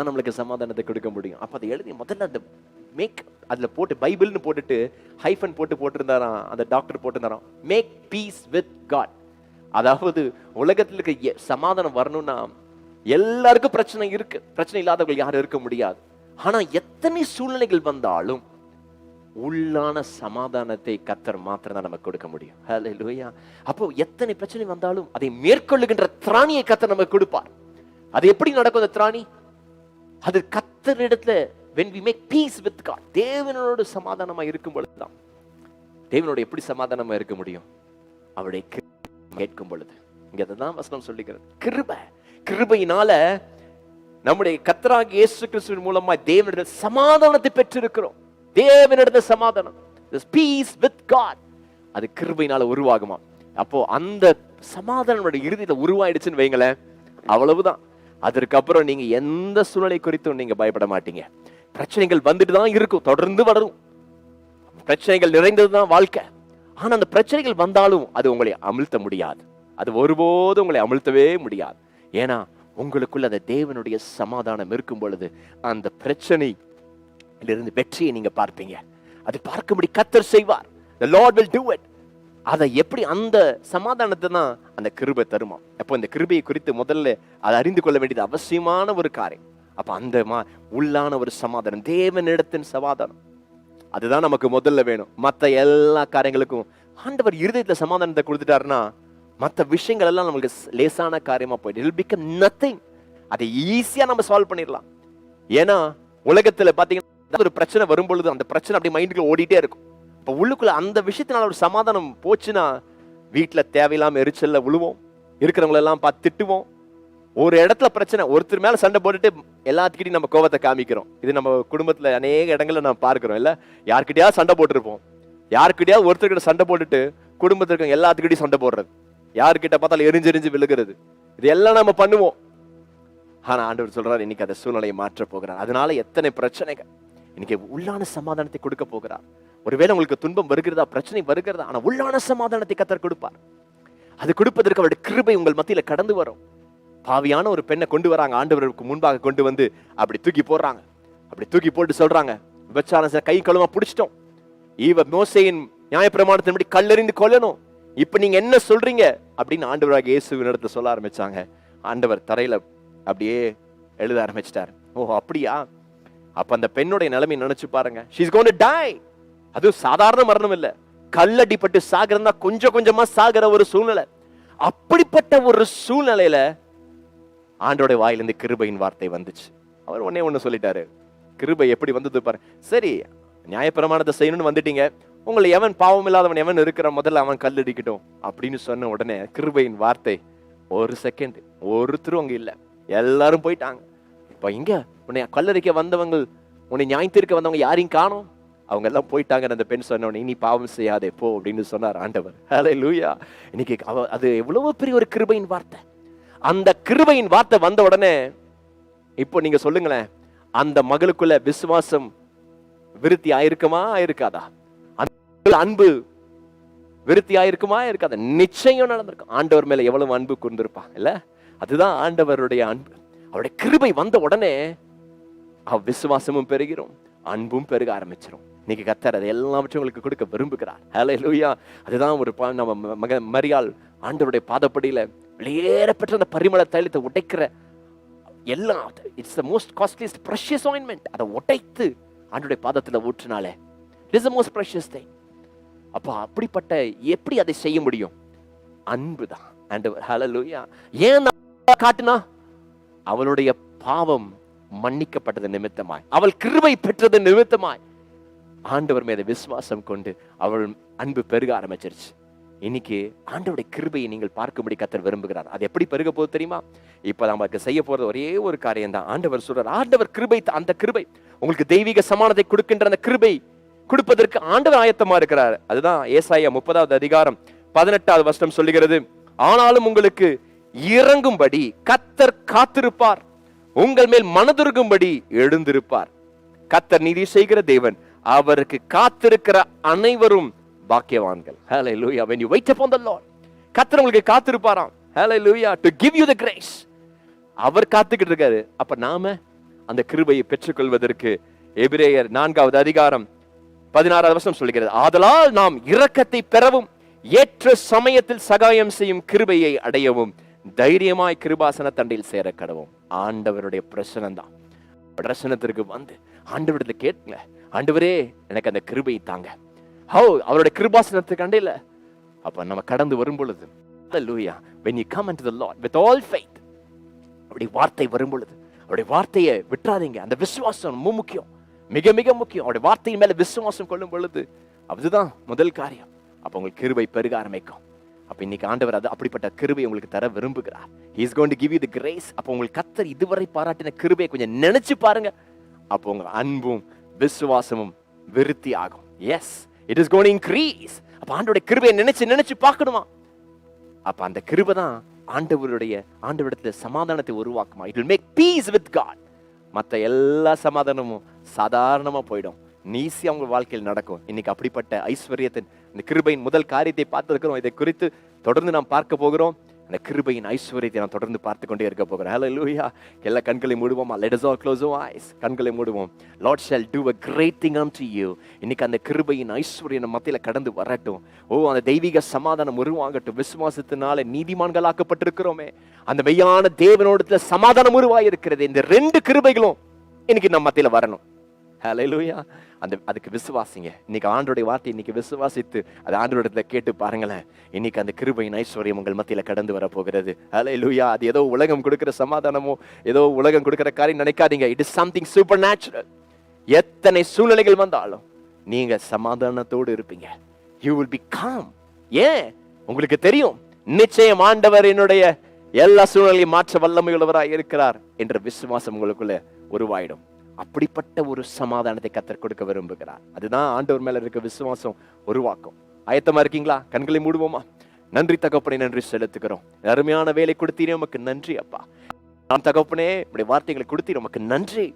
நம்மளுக்கு சமாதானத்தை கொடுக்க முடியும். அப்ப அதை எழுதி முதல்ல அந்த மேக் அதுல போட்டு பைபிள்னு போட்டுட்டு ஹைஃபன் போட்டிருந்தாராம், அந்த டாக்டர் போட்டிருந்தாராம், மேக் பீஸ் வித் காட். அதாவது உலகத்துல இருக்க சமாதானம் வரணும்னா எல்லாருக்கும் பிரச்சனை இருக்கு, பிரச்சனை இல்லாதவர்கள் யாரும் இருக்க முடியாது. ஆனா எத்தனை சூழ்நிலைகள் வந்தாலும் உள்ளான சமாதானத்தை கர்த்தர் மாத்திரம் தான் நமக்கு கொடுக்க முடியும். ஹல்லேலூயா. அப்போ எத்தனை பிரச்சனை வந்தாலும் அதை மேற்கொள்ளுகின்ற திராணியை கர்த்தர் நமக்கு கொடுப்பார். அது எப்படி நடக்கும் அந்த திராணி? அது கர்த்தரிடத்துல when we make peace with God, தேவனோடு சமாதானமா இருக்கும் பொழுதுதான். தேவனோடு எப்படி சமாதானமா இருக்க முடியும்? அவருடைய கேட்கும் பொழுது. இங்க அதான் வசனம் சொல்லுகிறது, கிருபை. கிருபையினால நம்முடைய கர்த்தராகிய இயேசு கிறிஸ்துவின் மூலமா தேவனிடத்தில் சமாதானத்தை பெற்றிருக்கிறோம். தேவனிடத்தில் சமாதானம், this peace with God, அது கிருபையினால உருவாகுமா? அப்போ அந்த சமாதானம் இறுதியில உருவாயிடுச்சுன்னு வைங்களேன், அவ்வளவுதான். அதற்கப்புறம் நீங்க எந்த சூழ்நிலை குறித்தும் நீங்க பயப்பட மாட்டீங்க. பிரச்சனைகள் வந்துட்டு தான் இருக்கும், தொடர்ந்து வளரும், பிரச்சனைகள் நிறைந்ததுதான் வாழ்க்கை. ஆனா அந்த பிரச்சனைகள் வந்தாலும் அது உங்களை அமிழ்த்த முடியாது, அது ஒருபோதும் உங்களை அமிழ்த்தவே முடியாது. ஏன்னா உங்களுக்குள்ள அந்த தேவனுடைய சமாதானம் இருக்கும் பொழுது அந்த பிரச்சனை இருந்து வெற்றியை நீங்க பார்ப்பீங்க. அதை பார்க்கும்படி கர்த்தர் செய்வார். The Lord will do it. அதை எப்படி அந்த சமாதானத்தை தான் அந்த கிருபை தருமா. அப்போ இந்த கிருபையை குறித்து முதல்ல அதை அறிந்து கொள்ள வேண்டியது அவசியமான ஒரு காரியம். அப்ப அந்த உள்ளான ஒரு சமாதானம், தேவனிடத்தின் சமாதானம், அதுதான் நமக்கு முதல்ல வேணும். மற்ற எல்லா காரியங்களுக்கும் ஆண்டவர் இருதயத்துல சமாதானத்தை கொடுத்துட்டாருன்னா மற்ற விஷயங்கள் எல்லாம் நமக்கு லேசான காரியமா போயிட்டு it will become nothing. அதை ஈஸியா நம்ம சால்வ் பண்ணிடலாம். ஏன்னா உலகத்துல பாத்தீங்கன்னா ஒரு பிரச்சனை வரும்பொழுது அந்த பிரச்சனை அப்படி மைண்டுக்குள்ள ஓடிட்டே இருக்கும். இப்ப உள்ளுக்குள்ள அந்த விஷயத்தினால ஒரு சமாதானம் போச்சுன்னா வீட்டுல தேவையில்லாம எரிச்சல்ல விழுவோம், இருக்கிறவங்களை எல்லாம் பார்த்து திட்டுவோம். ஒரு இடத்துல பிரச்சனை, ஒருத்தர் மேல சண்டை போட்டுட்டு எல்லாத்துக்கிட்டையும் நம்ம கோபத்தை காமிக்கிறோம். இது நம்ம குடும்பத்துல அநேக இடங்கள்ல நம்ம பார்க்கிறோம். இல்ல, யாருக்கிட்டையாவது சண்டை போட்டுருப்போம், யாருக்கிட்டையாவது ஒருத்தர்கிட்ட சண்டை போட்டுட்டு குடும்பத்திற்கு எல்லாத்துக்கிட்டையும் சண்டை போடுறது, யாருக்கிட்ட பார்த்தாலும் எரிஞ்செறிஞ்சு விழுகிறது, இது எல்லாம் நம்ம பண்ணுவோம். ஆனா ஆண்டவர் சொல்றாரு இன்னைக்கு அந்த சூழ்நிலையை மாற்ற போகிறார். அதனால எத்தனை பிரச்சனைகள், இன்னைக்கு உள்ளான சமாதானத்தை கொடுக்க போகிறார். ஒருவேளை உங்களுக்கு துன்பம் வருகிறதா, பிரச்சனை வருகிறதா, ஆனா உள்ளான சமாதானத்தை கர்த்தர் கொடுப்பார். அது கொடுப்பதற்கு அவருடைய கிருபை உங்கள் மத்தியில கடந்து வரும். பாவியான ஒரு பெண்ணை கொண்டு வராங்க, ஆண்டவருக்கு முன்பாக கொண்டு வந்து அப்படி தூக்கி போடுறாங்க. அப்படி தூக்கி போட்டு சொல்றாங்க, விபச்சாரம் கை கழுவா பிடிச்சிட்டோம், இவ மோசேயின் நியாயப்பிரமாணத்தின்படி கல்லெறிந்து கொல்லணும், இப்ப நீங்க என்ன சொல்றீங்க அப்படின்னு ஆண்டவராக இயேசுவின் இடத்துல சொல்ல ஆரம்பிச்சாங்க. ஆண்டவர் தரையில அப்படியே எழுத ஆரம்பிச்சிட்டார். ஓ அப்படியா? அப்ப அந்த பெண்ணுடைய நிலைமை நினைச்சு பாருங்க. she is going to die. அது சாதாரண மரணம் இல்ல, கல்லடிப்பட்டு சாகிறதா கொஞ்சம் கொஞ்சமா சாகிற ஒரு சூழ்நிலை. அப்படிப்பட்ட ஒரு சூழ்நிலையில ஆண்டவருடைய வாயிலிருந்து கிருபையின் வார்த்தை வந்துச்சு. அவர் ஒண்ணு சொல்லிட்டாரு, கிருபை எப்படி வந்தது பாரு. சரி, நியாயப்பிரமாணத்தை செய்யணும்னு வந்துட்டீங்க, உங்களை எவன் பாவம் இல்லாதவன் எவன் இருக்கிற முதல்ல அவன் கல்லடிக்கட்டும் அப்படின்னு சொன்ன உடனே கிருபையின் வார்த்தை, ஒரு செகண்ட் ஒருத்தரும் அங்க இல்ல, எல்லாரும் போயிட்டாங்க. இப்ப இங்க உன்னை கல்லடிக்க வந்தவங்க, உன்னை நியாயத்திற்கு வந்தவங்க யாரையும் காணோம், அவங்க எல்லாம் போயிட்டாங்க. அந்த பெண் சொன்ன உடனே, நீ பாவம் செய்யாதே போ அப்படின்னு சொன்னார் ஆண்டவர். ஹல்லேலூயா. இன்னைக்கு அது எவ்வளவு பெரிய ஒரு கிருபையின் வார்த்தை. அந்த கிருபையின் வார்த்தை வந்த உடனே இப்போ நீங்க சொல்லுங்களேன், அந்த மகளுக்குள்ள விசுவாசம் விருத்தி ஆயிருக்குமா இருக்காதா? அந்த அன்பு விருத்தி ஆயிருக்குமா இருக்காதா? நிச்சயம் நடந்திருக்கும். ஆண்டவர் மேல எவ்வளவு அன்பு கொண்டிருப்பாங்க இல்ல? அதுதான் ஆண்டவருடைய அன்பு. அவருடைய கிருபை வந்த உடனே விசுவாசமும் பெருகிறோம், அன்பும் பெருக ஆரம்பிச்சிடும். இன்னைக்கு கர்த்தர் அதை எல்லாவற்றையும் உங்களுக்கு கொடுக்க விரும்புகிறார். ஹல்லேலூயா. அதுதான் ஒரு நம்ம மரியாள் ஆண்டவருடைய பாதப்படியில வெளியேறப்பட்ட அந்த பரிமள தைலத்தை உடைக்கிற எல்லாம், it's the most costliest precious ointment. அதை உடைத்து ஆண்டவருடைய பாதத்துல ஊற்றினாலே it is the most precious thing. அப்ப அப்படிப்பட்ட எப்படி அதை செய்ய முடியும்? அன்புதான் ஆண்டவர். ஹல்லேலூயா. ஏன் காட்டுனா? அவளுடைய பாவம் மன்னிக்கப்பட்டது நிமித்தமாய், அவள் கிருபை பெற்றது நிமித்தமாய் ஆண்டவர் மீது விசுவாசம் கொண்டு அவள் அன்பு பெருக ஆரம்பிச்சிருச்சு. இன்னைக்கு ஆண்டவருடைய கிருபையை நீங்கள் பார்க்கும்படி கர்த்தர் விரும்புகிறார். அது எப்படி பெருக போகுது தெரியுமா? இப்ப நமக்கு செய்ய போறது ஒரே ஒரு காரியம் தான். ஆண்டவர் சொல்றார், ஆண்டவர் கிருபை, அந்த கிருபை உங்களுக்கு தெய்வீக சமானத்தை கொடுக்கின்ற அந்த கிருபை கொடுப்பதற்கு ஆண்டவர் ஆயத்தமா இருக்கிறார். அதுதான் ஏசாயா 30வது அதிகாரம் 18வது வசனம் சொல்லுகிறது, ஆனாலும் உங்களுக்கு இறங்கும்படி கர்த்தர் காத்திருப்பார், உங்கள் மேல் மனதுருகும்படி எழுந்திருப்பார். கர்த்தர் நீதி செய்கிற தேவன், அவருக்கு காத்திருக்கிற அனைவரும் பாக்கியவான்கள். ஹல்லேலூயா. when you wait upon the Lord, கர்த்தர் உங்களுக்கு காத்திருப்பாராம். ஹல்லேலூயா. to give you the grace. அவர் காத்துக்கிட்டு இருக்காரு. அப்ப நாம அந்த கிருபையை பெற்றுக்கொள்வதற்கு எபிரேயர் 4வது அதிகாரம் 16வது வசனம் சொல்கிறது, ஆதலால் நாம் இரக்கத்தை பெறவும் ஏற்ற சமயத்தில் சகாயம் செய்யும் கிருபையை அடையவும் தைரியமாய் கிருபாசன தண்டையில் சேர கடவும். ஆண்டவருடைய பிரசனம் தான். பிரசனத்திற்கு வந்து ஆண்டவரிடத்துல கேட்குங்க, ஆண்டவரே எனக்கு அந்த கிருபையை தாங்க. அவருடைய கிருபாசனத்துக்கு அண்டையில அப்ப நம்ம கடந்து வரும் பொழுது, ஹல்லேலூயா, when you come into the Lord with all faith, அவருடைய வார்த்தை வரும் பொழுது அவருடைய வார்த்தையை விட்டுறாதீங்க. அந்த விசுவாசம் ரொம்ப முக்கியம், மிக மிக முக்கியம். அவருடைய வார்த்தையின் மேல விசுவாசம் கொள்ளும் பொழுது அதுதான் முதல் காரியம். அப்ப உங்களுக்கு கிருபை பெருக ஆரம்பிக்கும். அப்ப இன்னைக்கு ஆண்டவர் அது அப்படிப்பட்ட கிருபை உங்களுக்கு தர விரும்புகிறார். He is going to give you the grace. அப்ப உங்களுக்கு கர்த்தர் இதுவரை பாராட்டின கிருபையை கொஞ்சம் நினைச்சு பாருங்க. அப்ப உங்க அன்பும் விசுவாசமும் விருத்தி ஆகும். Yes, it is going to increase. அப்ப ஆண்டவருடைய கிருபையை நினைச்சு பார்க்கணுமா? அப்ப அந்த கிருபை தான் ஆண்டவரிடத்துல சமாதானத்தை உருவாக்குமா. it will make peace with God. மற்ற எல்லா சமாதானமும் சாதாரணமா போயிடும், நீசியா உங்க வாழ்க்கையில் நடக்கும். இன்னைக்கு அப்படிப்பட்ட ஐஸ்வர்யத்தின் இந்த கிருபையின் முதல் காரியத்தை பார்த்திருக்கிறோம். இதை குறித்து தொடர்ந்து நாம் பார்க்க போகிறோம். அந்த கிருபையின் ஐஸ்வர்யத்தை நான் தொடர்ந்து பார்த்து கொண்டே இருக்க போகிறேன். ஹல்லேலூயா. எல்லா கண்களை மூடுவோமா? Let us all close our eyes. கண்களை மூடுவோம். Lord shall do a great thing unto you. இன்னைக்கு அந்த கிருபையின் ஐஸ்வர்யம் நம்ம மத்தியில கடந்து வரட்டும். அந்த தெய்வீக சமாதானம் உருவாகட்டும். விசுவாசத்தினால நீதிமான்களாக்கப்பட்டிருக்கிறோமே, அந்த மெய்யான தேவனோடத்துல சமாதானம் உருவாயிருக்கிறது. இந்த 2 கிருபைகளும் இன்னைக்கு நம்ம மத்தியில வரணும். ஹல்லேலூயா. அதுக்கு விசுவாசிங்க. இன்னைக்கு ஆண்டவருடைய வார்த்தை இன்னைக்கு விசுவாசித்து அது ஆண்டவரிடத்துல கேட்டு பாருங்களேன். இன்னைக்கு அந்த கிருபையின் ஐஸ்வர்யம் உங்கள் மத்தியில கடந்து வர போகிறது. ஹல்லேலூயா. அது ஏதோ உலகம் கொடுக்கிற சமாதானமோ, ஏதோ உலகம் கொடுக்கிற காரியம் நினைக்காதீங்க. It is something super natural. எத்தனை சூழ்நிலைகள் வந்தாலும் நீங்க சமாதானத்தோடு இருப்பீங்க. You will be com. ஏன்? உங்களுக்கு தெரியும், நிச்சயம் ஆண்டவர் என்னுடைய எல்லா சூழ்நிலையும் மாற்ற வல்லமையுள்ளவராய் இருக்கிறார் என்ற விசுவாசம் உங்களுக்குள்ள உருவாயிடும். அப்படிப்பட்ட ஒரு சமாதானத்தை கர்த்தர் கொடுக்க விரும்புகிறார். அதுதான் ஆண்டவர் மேல இருக்க விசுவாசம் உருவாக்கும். ஆயத்தமா இருக்கீங்களா? கண்களை மூடுவோமா? நன்றி தகப்பனே, நன்றி செலுத்துகிறோம். அருமையான வேலை கொடுத்தீரே, உமக்கு நன்றி அப்பா. நாம் தகப்பனே உடைய வார்த்தைகளை கொடுத்தீரே, உமக்கு நன்றி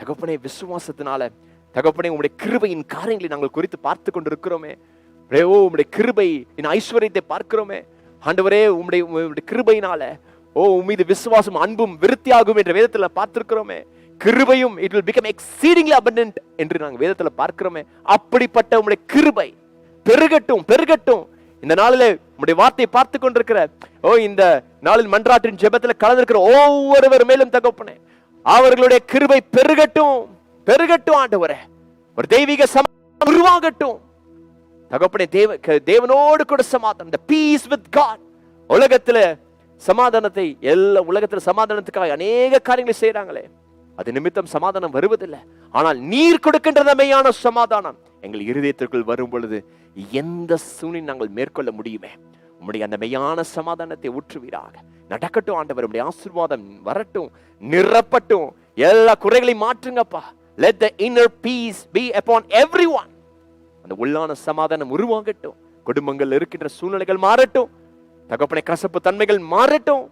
தகப்பனே. விசுவாசத்தினால தகப்பனே உங்களுடைய கிருபையின் காரியங்களை நாங்கள் குறித்து பார்த்து கொண்டிருக்கிறோமே. உம்முடைய கிருபை ஐஸ்வர்யத்தை பார்க்கிறோமே ஆண்டவரே. உம்முடைய கிருபையினால உம்மீது விசுவாசம் அன்பும் விருத்தியாகும் என்ற வேதத்துல பார்த்திருக்கிறோமே. கிருபையும் it will become exceedingly abundant என்று நாங்கள் வேதத்துல பார்க்கிறோமே. அப்படிப்பட்ட உம்முடைய கிருபை பெருகட்டும், பெருகட்டும். இந்த நாளிலே உம்முடைய வார்த்தையை பார்த்து கொண்டிருக்கிற இந்த நாளில் மன்றாட்டின் ஜெபத்துல கலந்திருக்கிற ஒவ்வொருவர் மேலும் தகப்பனே அவர்களுடைய கிருபை பெருகட்டும், பெருகட்டும் ஆண்டவரே. ஒரு தெய்வீக சமாதானம் உருவாகட்டும் தகப்பனே. தேவனோடு கூட சமாதானம், the peace with God. உலகத்துல சமாதானத்தை, எல்லா உலகத்துல சமாதானத்துக்காக அநேக காரியங்களை செய்யறாங்களே, அது நிமித்தம் சமாதானம் வருவதில்லை. ஆனால் நீர் கொடுக்கின்ற மெய்யான சமாதானம் எங்கள் இருதயத்திற்குள் வரும் பொழுது எந்த சூழ்நிலை நாங்கள் மேற்கொள்ள முடியுமே. உம்முடைய அந்த மெய்யான சமாதானத்தை ஊற்றுவீராக. நடக்கட்டும் ஆண்டவர். உம்முடைய ஆசீர்வாதம் வரட்டும், நிரப்பட்டும். எல்லா குறைகளையும் மாற்றுங்கப்பா. Let the inner peace be upon everyone. அந்த உள்ளான சமாதானம் உருவாகட்டும். குடும்பங்கள் இருக்கின்ற சூழ்நிலைகள் மாறட்டும் தகப்பனே. கசப்பு தன்மைகள் மாறட்டும்.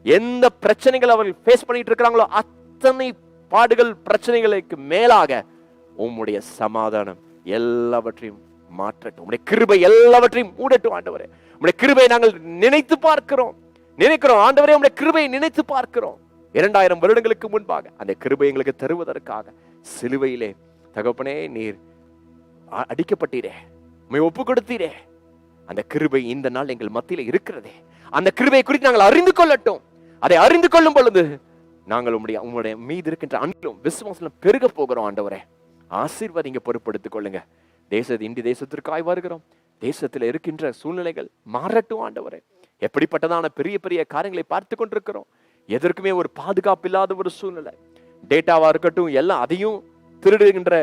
எந்த பிரச்சனைகள் அவர்கள் ஃபேஸ் பண்ணிட்டு இருக்கிறாங்களோ அத்தனை பாடுகள் பிரச்சனைகளுக்கு மேலாக உம்முடைய சமாதானம் எல்லாவற்றையும் மாற்றட்டும். உம்முடைய கிருபை எல்லாவற்றையும் மூடட்டும் ஆண்டவரே. உம்முடைய கிருபையை நாங்கள் நினைத்து பார்க்கிறோம் ஆண்டவரே. உம்முடைய கிருபையை நினைத்து பார்க்கிறோம். 2000 வருடங்களுக்கு முன்பாக அந்த கிருபை எங்களுக்கு தருவதற்காக சிலுவையிலே தகப்பனே நீர் அடிக்கப்பட்டீரே, உம்மை ஒப்பு கொடுத்தீரே. அந்த கிருபை இந்த நாள் எங்கள் மத்தியில இருக்கிறதே. அந்த கிருபையை குறித்து நாங்கள் அறிந்து கொள்ளட்டும். அதை அறிந்து கொள்ளும் பொழுது நாங்கள் உம்முடைய மீது இருக்கின்ற அன்பிலும் விசுவாசத்திலும் பெருக போகிறோம் ஆண்டவரே. ஆசீர்வாதிங்க, பொறுப்படுத்திக் கொள்ளுங்க. இந்திய தேசத்திற்காய் வருகிறோம். தேசத்தில் இருக்கின்ற சூழ்நிலைகள் மாறட்டும் ஆண்டவரே. எப்படிப்பட்டதான பெரிய பெரிய காரியங்களை பார்த்து கொண்டிருக்கிறோம். எதற்குமே ஒரு பாதுகாப்பு இல்லாத ஒரு சூழ்நிலை. டேட்டாவா இருக்கட்டும், எல்லாம் அதையும் திருடுகின்ற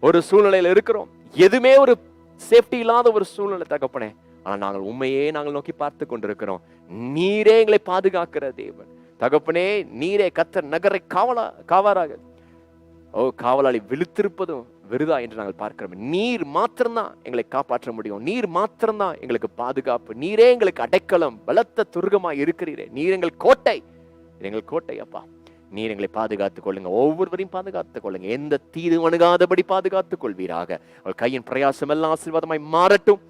ஒரு சூழ்நிலையில இருக்கிறோம். எதுவுமே ஒரு சேஃப்டி இல்லாத ஒரு சூழ்நிலை தகப்பனே. ஆனா நாங்கள் உண்மையே நாங்கள் நோக்கி பார்த்து கொண்டிருக்கிறோம். நீரே எங்களை பாதுகாக்கிற தேவன் தகப்பனே. நீரே கர்த்தர் நகரை காவலாக காவலாளி விழுத்திருப்பதும் விருதா என்று நாங்கள் பார்க்கிறோம். நீர் மாத்திரம்தான் எங்களை காப்பாற்ற முடியும். நீர் மாத்திரம்தான் எங்களுக்கு பாதுகாப்பு. நீரே எங்களுக்கு அடைக்கலம், பலத்த துர்கமா இருக்கிறீரே. நீர் எங்கள் கோட்டை, எங்கள் கோட்டை அப்பா. நீர் எங்களை பாதுகாத்துக் கொள்ளுங்க. ஒவ்வொருவரையும் பாதுகாத்துக் கொள்ளுங்க. எந்த தீது அணுகாதபடி பாதுகாத்துக் கொள்வீராக. அவள் கையின் பிரயாசம் எல்லாம் ஆசீர்வாதமாய் மாறட்டும்.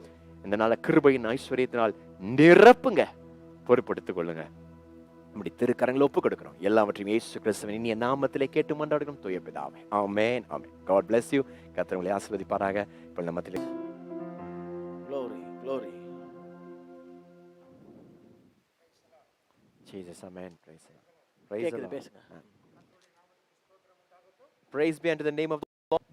இந்த நாள கிருபையின் ஐஸ்வர்யத்தினால் நிரப்புங்க, பொறுப்படுத்திக் கொள்ளுங்க. நம்முடைய திருக்கரங்களை ஒப்பு கொடுக்கிறோம். எல்லாவற்றையும் இயேசு கிறிஸ்துவின் இனிய நாமத்திலே கேட்டு மன்றாடுகிறோம் தூய பிதாவே. ஆமென், ஆமென். God bless you. கர்த்தர் உங்களை ஆசீர்வதிப்பாராக. இப்போ நம்மத்திலே glory, glory. Jesus, amen. Praise him. Praise the Lord. Praise be unto the name of the Lord.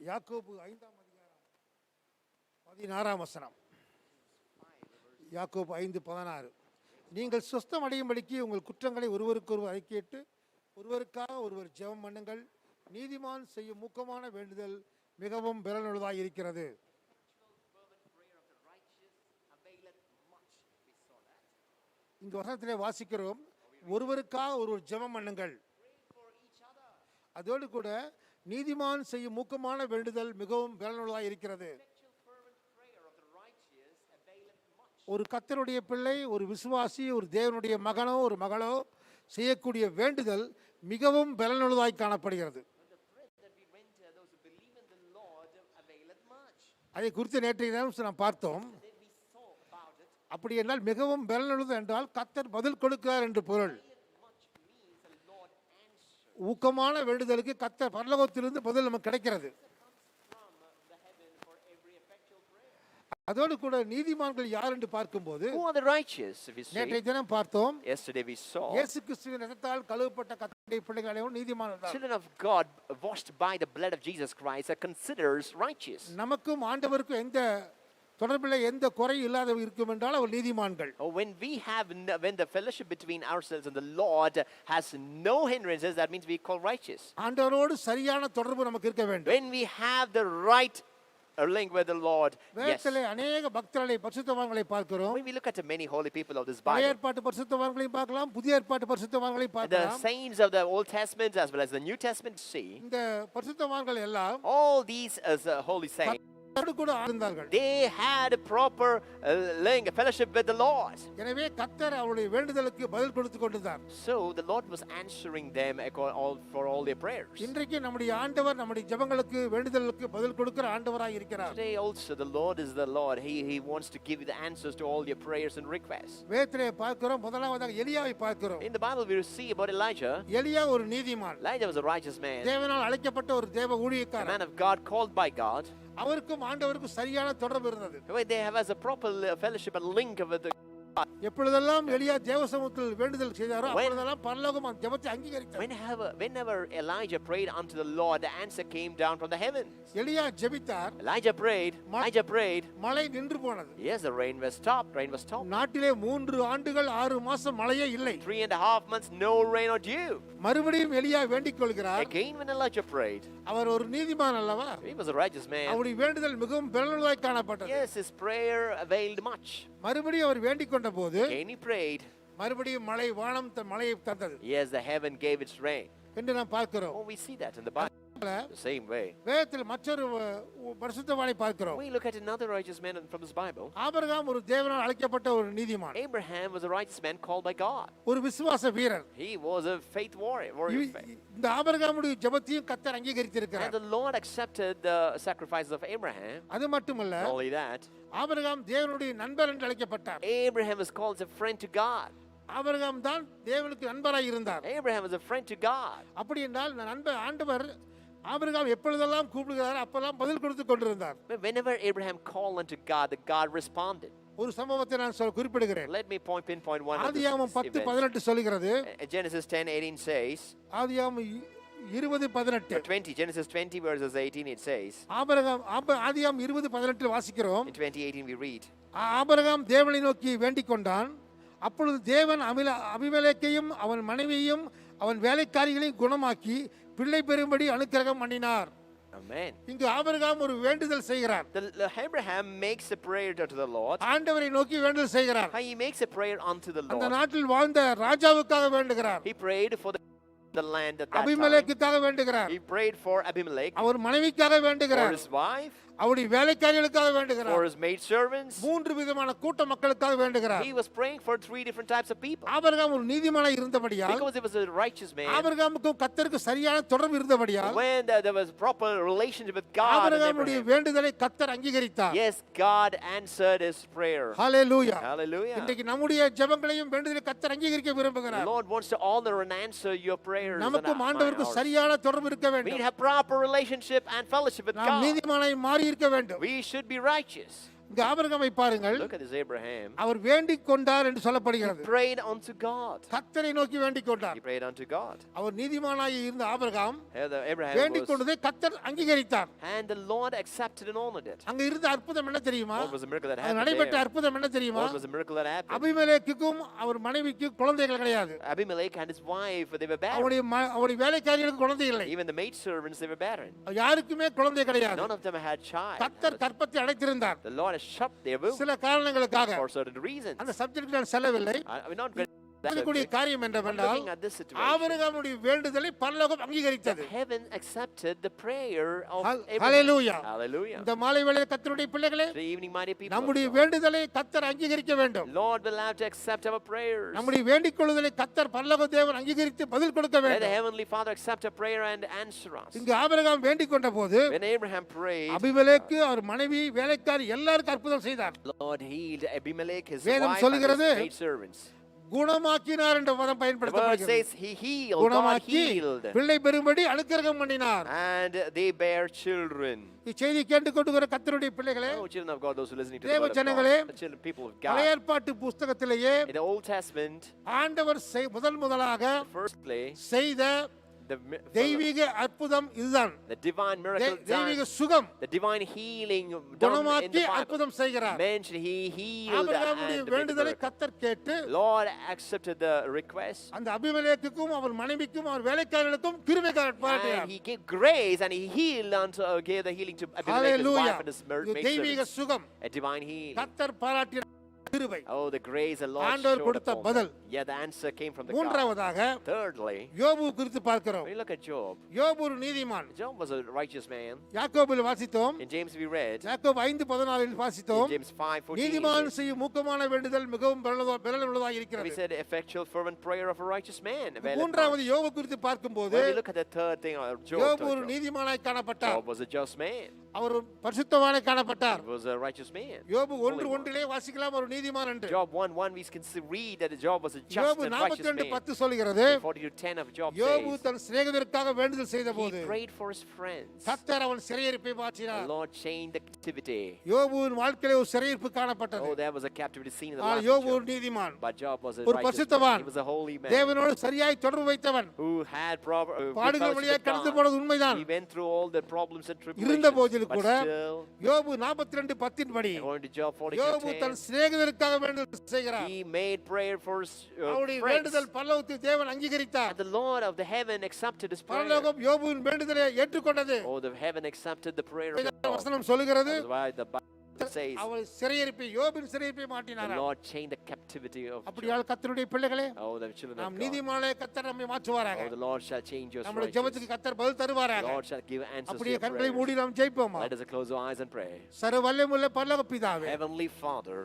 யாக்கோபு 5ஆம் அதிகாரம் 16ஆம் வசனம். யாக்கோபு 5:16. நீங்கள் சுஸ்தம் அடையும்படிக்கு உங்கள் குற்றங்களை ஒருவருக்கொருவர் அறிக்கையிட்டு ஒருவருக்காக ஒருவர் ஜெபம் பண்ணுங்கள். நீதிமான் செய்யும் மூக்கமான வேண்டுதல் மிகவும் பலனுள்ளதாக இருக்கிறது. இந்த வசனத்திலே வாசிக்கிறோம், ஒருவருக்காக ஒருவர் ஜெபம் பண்ணுங்கள். அதோடு கூட நீதிமான் செய்யும் மூக்கமான வேண்டுதல் மிகவும் பலனுள்ளதாக இருக்கிறது. ஒரு கர்த்தருடைய பிள்ளை, ஒரு விசுவாசி, ஒரு தேவனுடைய மகனோ ஒரு மகளோ செய்யக்கூடிய வேண்டுதல் மிகவும் பலனுள்ளதாய் காணப்படுகிறது. அதை குறித்து நேற்றைய தினம் நாம் பார்த்தோம். அப்படி என்றால் மிகவும் பலனுள்ளது என்றால் கர்த்தர் பதில் கொடுக்கிறார் என்று பொருள். ஊக்கமான வேண்டுதலுக்கு கர்த்தர் பரலோகத்திலிருந்து பதில் நமக்கு கிடைக்கிறது. அதோடு கூட நீதிமான்கள் யார் என்று பார்க்கும்போது Who are the righteous? If we see, நேற்றைய தினம் பார்த்தோம். yesterday we saw இயேசு கிறிஸ்துவின் இரத்தத்தால் கழுவப்பட்ட கர்த்தருடைய பிள்ளைகள் அனைவரும் நீதிமான்கள். children of God washed by the blood of Jesus Christ are considered righteous. நமக்கும் ஆண்டவருக்கும் எந்த தொடர்பில் எந்த குறை இல்லாத இருக்கும் என்றால் அவர் நீதிமான்கள். When the fellowship between ourselves and the Lord has no hindrances, that means we call righteous. ஆண்டவரோடு சரியான தொடர்பு நமக்கு இருக்க வேண்டும். When we have the right link with the Lord, yes. வேதத்திலே अनेक பக்தர்களை பரிசுத்தவான்களை பார்க்கிறோம். When we look at the many holy people of this பழைய Bible, ஏற்பாட்டு பரிசுத்தவான்களையும் பார்க்கலாம், புதிய ஏற்பாட்டு பரிசுத்தவான்களையும் the பார்க்கலாம். saints of the Old Testament as well as the New Testament, see இந்த பரிசுத்தவான்கள் எல்லாம் all these as holy saints, கர்த்தரோடு கூட இருந்தார்கள். they had a proper link, a fellowship with the Lord. எனவே கர்த்தர் அவருடைய வேண்டுதலுக்கு பதில் கொடுத்து கொண்டிருந்தார். So the Lord was answering them for all their prayers. இன்றைக்கு நம்முடைய ஆண்டவர் நம்முடைய ஜெபங்களுக்கு வேண்டுதலுக்கு பதில் கொடுக்கிற ஆண்டவராய் இருக்கிறார். Today also the Lord is the Lord. He wants to give you the answers to all your prayers and requests. வேதத்திலே பார்க்கிறோம், முதலாவதாக எலியாவை பார்க்கிறோம். In the Bible we see about Elijah. எலியா ஒரு நீதிமான். Elijah was a righteous man, தேவனால் அழைக்கப்பட்ட ஒரு தேவ a ஊழியக்காரர். man of God called by God. அவருக்கும் ஆண்டவருக்கும் சரியான தொடர்பு இருந்தது. They have as a proper fellowship and link with the எப்பொழுதெல்லாம் எலியா தேவசமூகத்தில் வேண்டுதல் செய்தாரோ அப்பொழுதெல்லாம் பரலோகம் அந்த ஜெபத்தை அங்கீகரித்தது. Whenever Elijah prayed unto the Lord, the answer came down from the heavens. எலியா ஜெபித்தார், Elijah prayed. மழை நின்று போனது. Yes, the rain was stopped. நாட்டிலே 3 ஆண்டுகள் 6 மாசம் மழையே இல்லை. 3.5 months, no rain or dew. மறுபடியும் எலியா வேண்டிக் கொள்கிறார். Again when Elijah prayed, அவர் ஒரு நீதிமான் அல்லவா? he was a righteous man. அவருடைய வேண்டுதல் மிகவும் பலனுள்ளதாய் காணப்பட்டது. Yes, his prayer availed much. மறுபடியும் அவர் வேண்டிக் கொண்ட போது Again he prayed. மறுபடியும் மழை வானம் மழையை தந்தது Yes, the heaven gave its rain. என்று நாம் பார்க்கிறோம். Oh, we see that in the Bible. The same way. வேதத்தில் மற்றொரு பரிசுத்தவானை பார்க்கிறோம். We look at another righteous man from this Bible. Abraham ஒரு தேவனால் அழைக்கப்பட்ட ஒரு நீதிமான். Abraham was a righteous man called by God. ஒரு விசுவாச வீரர். He was a faith warrior. இந்த ஆபிரகாமுடைய ஜெபத்தையும் கர்த்தர் அங்கீகரித்திருக்கிறார். And the Lord accepted the sacrifices of Abraham. அது மட்டுமல்ல, Not only that, ஆபிரகாம் தேவனுடைய நண்பர் என்று அழைக்கப்பட்டார். Abraham was called as a friend to God. Abraham தான் தேவனுக்கு நண்பராய் இருந்தார். Abraham was a friend to God. அப்படி என்றால் நண்பர் ஆண்டவர் ஆபிரகாம் எப்பொழுதெல்லாம் கூப்பிடுகிறார் அப்பெல்லாம் பதில் கொடுத்து கொண்டிருந்தார். Whenever Abraham called unto God, the God responded. ஒரு சம்பவத்தை நான் குறிப்பிடுகிறேன். Let me pinpoint one of ஆதியாகமம் these events. 10:18 சொல்கிறது. Genesis 10:18 says. ஆதியாகமம் 20:18. Genesis 20 verses 18 it says. ஆதியாகமம் 20:18 வாசிக்கிறோம். In 20:18 we read. ஆபிரகாம் தேவனை நோக்கி வேண்டிக் கொண்டான். அப்பொழுது தேவன் அபிமெலேக்கையும் அவன் மனைவியையும் அவன் வேலைக்காரிகளையும் குணமாக்கி பிள்ளை பெறும்படி அனுக்கிரகம் பண்ணினார். Amen. இங்கு ஆபிரகாம் ஒரு வேண்டுதல் செய்கிறார். Abraham makes a prayer to the Lord. ஆண்டவரை நோக்கி வேண்டுதல் செய்கிறார். He makes a prayer unto the Lord. அந்த நாட்டில் வாழ்ந்த ராஜாவுக்காக வேண்டுகிறார். He prayed for the land at that time. அபிமெலேக்குக்காக வேண்டுகிறார். He prayed for Abimelech. அவர் மனைவிக்காக வேண்டுகிறார். For his wife. அவருடைய வேலைக்காரிகளுக்காக வேண்டுகிறார். For his maid servants. 3 விதமான கூட்ட மக்களுக்காக வேண்டுகிறார். He was praying for 3 different types of people. Abraham ஒரு நீதிமானாய் இருந்தபடியால், because he was a righteous man, ஆபிரகாமுக்கும் கர்த்தருக்கு சரியான தொடர்பு இருந்தபடியால், when there was proper relationship with God, ஆபிரகாமுடைய வேண்டுதலை கர்த்தர் அங்கீகரித்தார். Yes, God answered his prayer. Hallelujah. Hallelujah. இன்றைக்கு நம்முடைய ஜெபங்களையும் வேண்டுதலை கர்த்தர் அங்கீகரிக்க விரும்புகிறார். The Lord wants to honor and answer your prayers. நமக்கும் ஆண்டவருக்கும் சரியான தொடர்பு இருக்க வேண்டும். We have proper relationship and fellowship with God. நாம் நீதிமானாய் மாறி இருக்க வேண்டும். We should be righteous. இங்க ஆபிரகாமை பாருங்கள். Look at this Abraham. அவர் வேண்டிக் கொண்டார் என்று சொல்லப்படுகிறது. He prayed unto God. கர்த்தரை நோக்கி வேண்டிக் கொண்டார். He prayed unto God. அவர் நீதிமானாய் இருந்த ஆபிரகாம் Abraham வேண்டிக் கொண்டதை கர்த்தர் அங்கீகரித்தார். And the Lord accepted and honored it. அங்க இருந்த அற்புதம் என்ன தெரியுமா? What was the miracle that அங்க happened நடைபெற்ற there? அற்புதம் என்ன தெரியுமா? What was the miracle that happened? அபிமெலேக்குக்கும் அவர் மனைவிக்கும் குழந்தைகள் கிடையாது. Abimelech and his wife, they were barren. அவருடைய வேலைக்காரிகளுக்கு குழந்தை இல்லை. Even the maid servants, they were barren. யாருக்குமே குழந்தை கிடையாது. None of them had child. கர்த்தர் கற்பத்தை அடைத்திருந்தார். The Lord has shut their womb சில காரணங்களுக்காக. for certain reasons. அந்த சப்ஜெக்ட் நான் செல்லவில்லை. We're not going கூடிய காரியம் என்னவென்றால் looking at this situation, ஆபிரகாமுடைய வேண்டுதலை பரலோகம் அங்கீகரித்தது. heaven accepted the prayer of Abraham. Hallelujah. Hallelujah. இந்த மாலை வேளையில் கர்த்தருடைய பிள்ளைகளே, The evening, mighty people, நம்முடைய of God, வேண்டுதலை கர்த்தர் அங்கீகரிக்க வேண்டும். Lord will have to accept our prayers. நம்முடைய வேண்டிக் கொள்ளுதலை கர்த்தர் பரலோக தேவன் அங்கீகரித்து பதில் கொடுக்க Let the வேண்டும். heavenly Father accept our prayer and answer us. இங்கு ஆபிரகாம் வேண்டிக் கொண்ட போது When Abraham prayed, அபிமெலேக்கு அவர் மனைவி வேலைக்காரி எல்லாருக்கும் அற்புதம் செய்தார். Lord healed Abimelech, his வேதம் wife, and சொல்கிறது, his maid servants. குணமாக்கினார் என்ற பதம் The word பயன்படுத்தப்படுகிறது. says he healed, God குணமாக்கி healed, பிள்ளை பெறும்படி அனுக்கிரகம் பண்ணினார். and they bear children. இச்செய்தி கேட்டுக்கொண்டுகிற கர்த்தருடைய பிள்ளைகளே, Oh, children of God, those who are listening to the தேவ word of God, Janangale, the children, people of பழைய God. ஏற்பாட்டு புஸ்தகத்திலேயே In the Old Testament, ஆண்டவர் முதலாக firstly, செய்த தெய்வீக அற்புதம் இதுதான். the divine miracle, தெய்வீக சுகம், the divine healing done in குணமாக்கி the Bible. அற்புதம் செய்கிறார். Mentioned he healed ஆபிரகாமுடைய and made the வேண்டுதலை miracle. கர்த்தர் கேட்டு Lord accepted the request. அந்த அபிமெலேக்குக்கும் அவர் மனைவிக்கும் அவர் வேலைக்காரர்களுக்கும் கிருபை And பாராட்டினார். he gave grace and he healed unto gave the healing to Abimelech, his hallelujah. wife and his maid தெய்வீக servants. சுகம், A divine healing. கர்த்தர் பாராட்டின கிருபை. Oh, the grace the Lord ஆண்டவர் showed கொடுத்த upon பதில். them. Yeah, the answer came from the God. மூன்றாவதாக Thirdly, யோபு குறித்து பார்க்கிறோம். when you look at Job, யோபு ஒரு நீதிமான். Job was a righteous man. யாக்கோபில் வாசித்தோம். In James we read, யாக்கோபு 5:14 in வாசித்தோம். James 5:14, நீதிமான் செய்யும் மூக்கமான வேண்டுதல் மிகவும் பலனுள்ளதாக we இருக்கிறது. said effectual fervent prayer of a righteous man. மூன்றாவது யோபு குறித்து பார்க்கும்போது When we look at the third thing, Job, யோபு ஒரு நீதிமானாய் காணப்பட்டார். Job was a just man. அவர் ஒரு பரிசுத்தவானாய் காணப்பட்டார். He was a righteous man. யோபு Holy one. 1:1 வாசிக்கலாம் ஒரு நீதிமான் என்று. Job 1:1 we can read that Job was a just யோபு and righteous man. 42:10 சொல்கிறது, 42:10 of Job யோபு says, தன் சிநேகிதருக்காக வேண்டுதல் he செய்தபோது prayed for his friends. கர்த்தர் அவன் சிறையிருப்பை The மாற்றினார். Lord changed the captivity. யோபுவின் வாழ்க்கையிலே ஒரு சிறையிருப்பு காணப்பட்டது. Oh, there was a captivity scene in the ஆனால் life யோபு of ஒரு Job. நீதிமான், But Job was a ஒரு righteous man. பரிசுத்தவான், He was a holy man தேவனோடு சரியாய் தொடர்பு வைத்தவன். who had பாடுகள் fellowship வழியாக with கடந்து God. போனது உண்மைதான். He went through all the problems and இருந்த tribulations. போதிலும் But கூட still, யோபு 42:10 படி according to Job யோபு தன் 42:10, சிநேகிதருக்காக வேண்டுதல் செய்கிறார். he made prayer for his அவருடைய friends. வேண்டுதல் பரலோகத்தில் தேவன் அங்கீகரித்தார். And the Lord of the heaven accepted his prayer. பரலோகம் யோபுவின் வேண்டுதலை ஏற்றுக்கொண்டது. Oh, the heaven accepted the prayer of God. வசனம் சொல்கிறது, That's why the Bible says அவர் சிறையிருப்பை யோபின் சிறையிருப்பை the மாற்றினார். Lord changed the captivity of Job. அப்படியால் கர்த்தருடைய பிள்ளைகளே, Oh, the children நாம் of God. நீதிமானே கர்த்தர் நம்மை மாற்றுவாராக. Oh, the Lord shall change your நம்முடைய righteous. ஜெபத்துக்கு கர்த்தர் பதில் The தருவாராக. Lord shall give answers to அப்படியே your கண்களை prayers. மூடி நாம் ஜெயிப்போமா? Let us close our eyes and pray. சர்வ வல்லமையுள்ள பரலோக பிதாவே, Heavenly Father,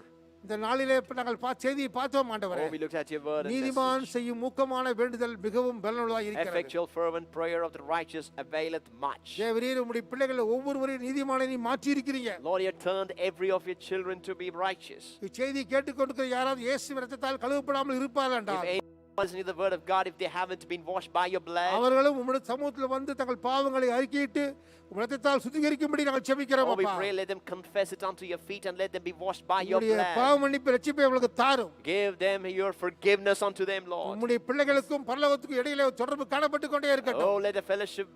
இந்த நாளிலே நாங்கள் செய்தியை பார்த்தோம் ஆண்டவரே. oh, we looked at your word and நீதிமான் message. செய்யும் மூக்கமான வேண்டுதல் மிகவும் பலனுள்ளதாக இருக்கிறது. Effectual fervent prayer of the righteous availeth much. தேவரீர் உம்முடைய பிள்ளைகளை ஒவ்வொருவரையும் நீதிமானை நீ மாற்றி இருக்கிறீங்க. Lord, you turned every of your children to be righteous. இச்செய்தி கேட்டுக்கொண்டிருக்கிற யாராவது இயேசு இரத்தத்தால் கழுவப்படாமல் இருப்பார்கள் If என்றால் anyone listening to the word of God, if they haven't been washed by your blood, அவர்களும் உம்முடைய சமூகத்தில் வந்து தங்கள் பாவங்களை அறிக்கையிட்டு இரத்தத்தால் சுத்திகரிக்கும்படி நாங்கள் ஜெபிக்கிறோம் oh, we அப்பா. pray, let them confess it unto your feet and let them be washed by your உம்முடைய பாவ blood. மன்னிப்பு இரட்சிப்பை அவர்களுக்கு தாரும். Give them your forgiveness unto them, Lord. உம்முடைய பிள்ளைகளுக்கும் பரலோகத்துக்கும் இடையிலே ஒரு தொடர்பு காணப்பட்டு கொண்டே இருக்கட்டும். Oh, let the fellowship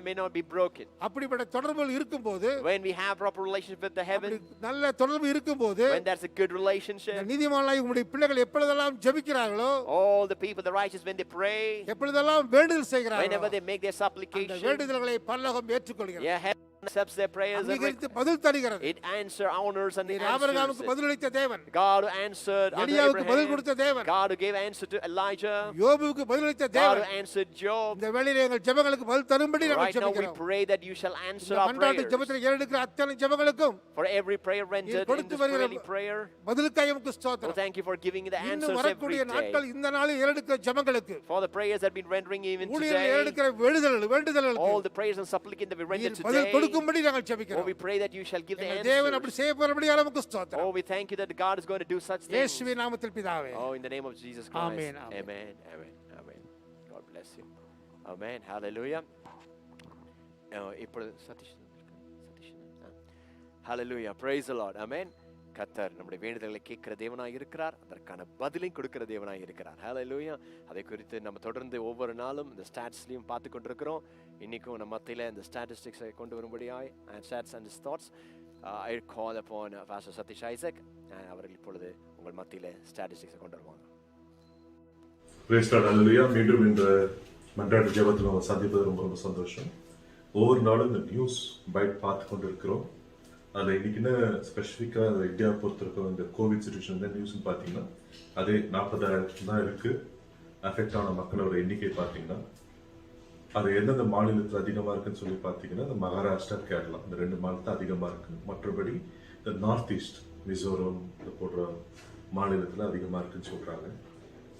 may not be broken. அப்படிப்பட்ட தொடர்புகள் இருக்கும்போது, When we have proper relationship with the heaven, நல்ல தொடர்பு இருக்கும்போது, when there's a good இந்த relationship, நீதிமானாய் உம்முடைய பிள்ளைகள் எப்பொழுதெல்லாம் ஜெபிக்கிறார்களோ, all the people, the righteous, when they pray, எப்பொழுதெல்லாம் வேண்டுதல் செய்கிறார்களோ, whenever they make their அந்த supplication, வேண்டுதல்களை பரலோகம் ஏற்றுக்கொள்கிறது. yeah, heaven accepts their prayers and அங்கீகரித்து பதில் தருகிறது. it answers, honors and நீர் answers ஆபிரகாமுக்கு it. பதிலளித்த தேவன், God who answered unto எலியாவுக்கு பதில் Abraham, கொடுத்த தேவன், God who gave answer to Elijah, யோபுவுக்கு பதிலளித்த God தேவன், who answered Job. இந்த வேளையிலே எங்கள் ஜெபங்களுக்கு பதில் தரும்படி நாங்கள் Right now we ஜெபிக்கிறோம். pray that you shall answer இந்த our மன்றாட்டு prayers. ஜெபத்தில் ஏறெடுக்கிற அத்தனை ஜெபங்களுக்கும் For every prayer rendered in கொடுத்து this வருகிற daily prayer, பதிலுக்காய் உமக்கு oh, ஸ்தோத்திரம். thank you for giving the இன்னும் answers every வரக்கூடிய day. நாட்கள் இந்த நாளில் ஏறெடுக்கிற ஜெபங்களுக்கு, For the prayers that have been rendering even ஊழியர்கள் today, ஏறெடுக்கிற வேண்டுதல்களுக்கு all the prayers and supplication that we rendered நீர் பதில் today, கொடுக்கும்படி நாங்கள் oh, ஜெபிக்கிறோம். we pray that you shall give the எங்கள் தேவன் அப்படி answers. செய்ய போறபடியால் உமக்கு ஸ்தோத்திரம். Oh, we thank you that God is going to do such things. இயேசுவின் நாமத்தில் பிதாவே. Oh, in the name of Jesus Christ. Amen, amen. Amen. Amen. Amen. God bless you. Amen. Hallelujah. இப்பொழுது Satish Hallelujah. Praise the Lord. Amen. கர்த்தர் நம்முடைய வேண்டுதல்களை கேட்கிற தேவனாய் இருக்கிறார், அதற்கான பதிலையும் கொடுக்கிற தேவனாய் இருக்கிறார். Hallelujah. அதை குறித்து நம்ம தொடர்ந்து ஒவ்வொரு நாளும் இந்த ஸ்டாட்ஸ்லையும் பார்த்து கொண்டிருக்கிறோம். இன்னைக்கும் நம்ம மத்தியில இந்த ஸ்டாட்டிஸ்டிக்ஸை கொண்டு வரும்படியாய் stats and his thoughts I call upon Pastor Satish Isaac. அவர்கள் இப்பொழுது உங்கள் மத்தியில ஸ்டாட்டிஸ்டிக்ஸை கொண்டு வருவாங்க. Praise God. Hallelujah. மீண்டும் இந்த மன்றாட்டு ஜெபத்தில் நம்ம சந்திப்பது ரொம்ப ரொம்ப சந்தோஷம். ஒவ்வொரு நாளும் இந்த நியூஸ் பைட் பார்த்து கொண்டு இருக்கிறோம். அதில் இன்னைக்கு என்ன ஸ்பெசிஃபிக்காக இந்தியா பொறுத்திருக்கோம் இந்த கோவிட் சுச்சுவேஷன் தான் நியூஸ்ன்னு பார்த்தீங்கன்னா அதே 40,000 தான் இருக்கு. அஃபெக்ட் ஆன மக்களோட எண்ணிக்கை பார்த்தீங்கன்னா அது எந்தெந்த மாநிலத்தில் அதிகமாக இருக்குன்னு சொல்லி பார்த்தீங்கன்னா இந்த மகாராஷ்டிரா, கேரளா இந்த 2 மாநிலத்தில் அதிகமாக இருக்கு. மற்றபடி இந்த நார்த் ஈஸ்ட், மிசோரம் போன்ற மாநிலத்தில் அதிகமாக இருக்குன்னு சொல்றாங்க.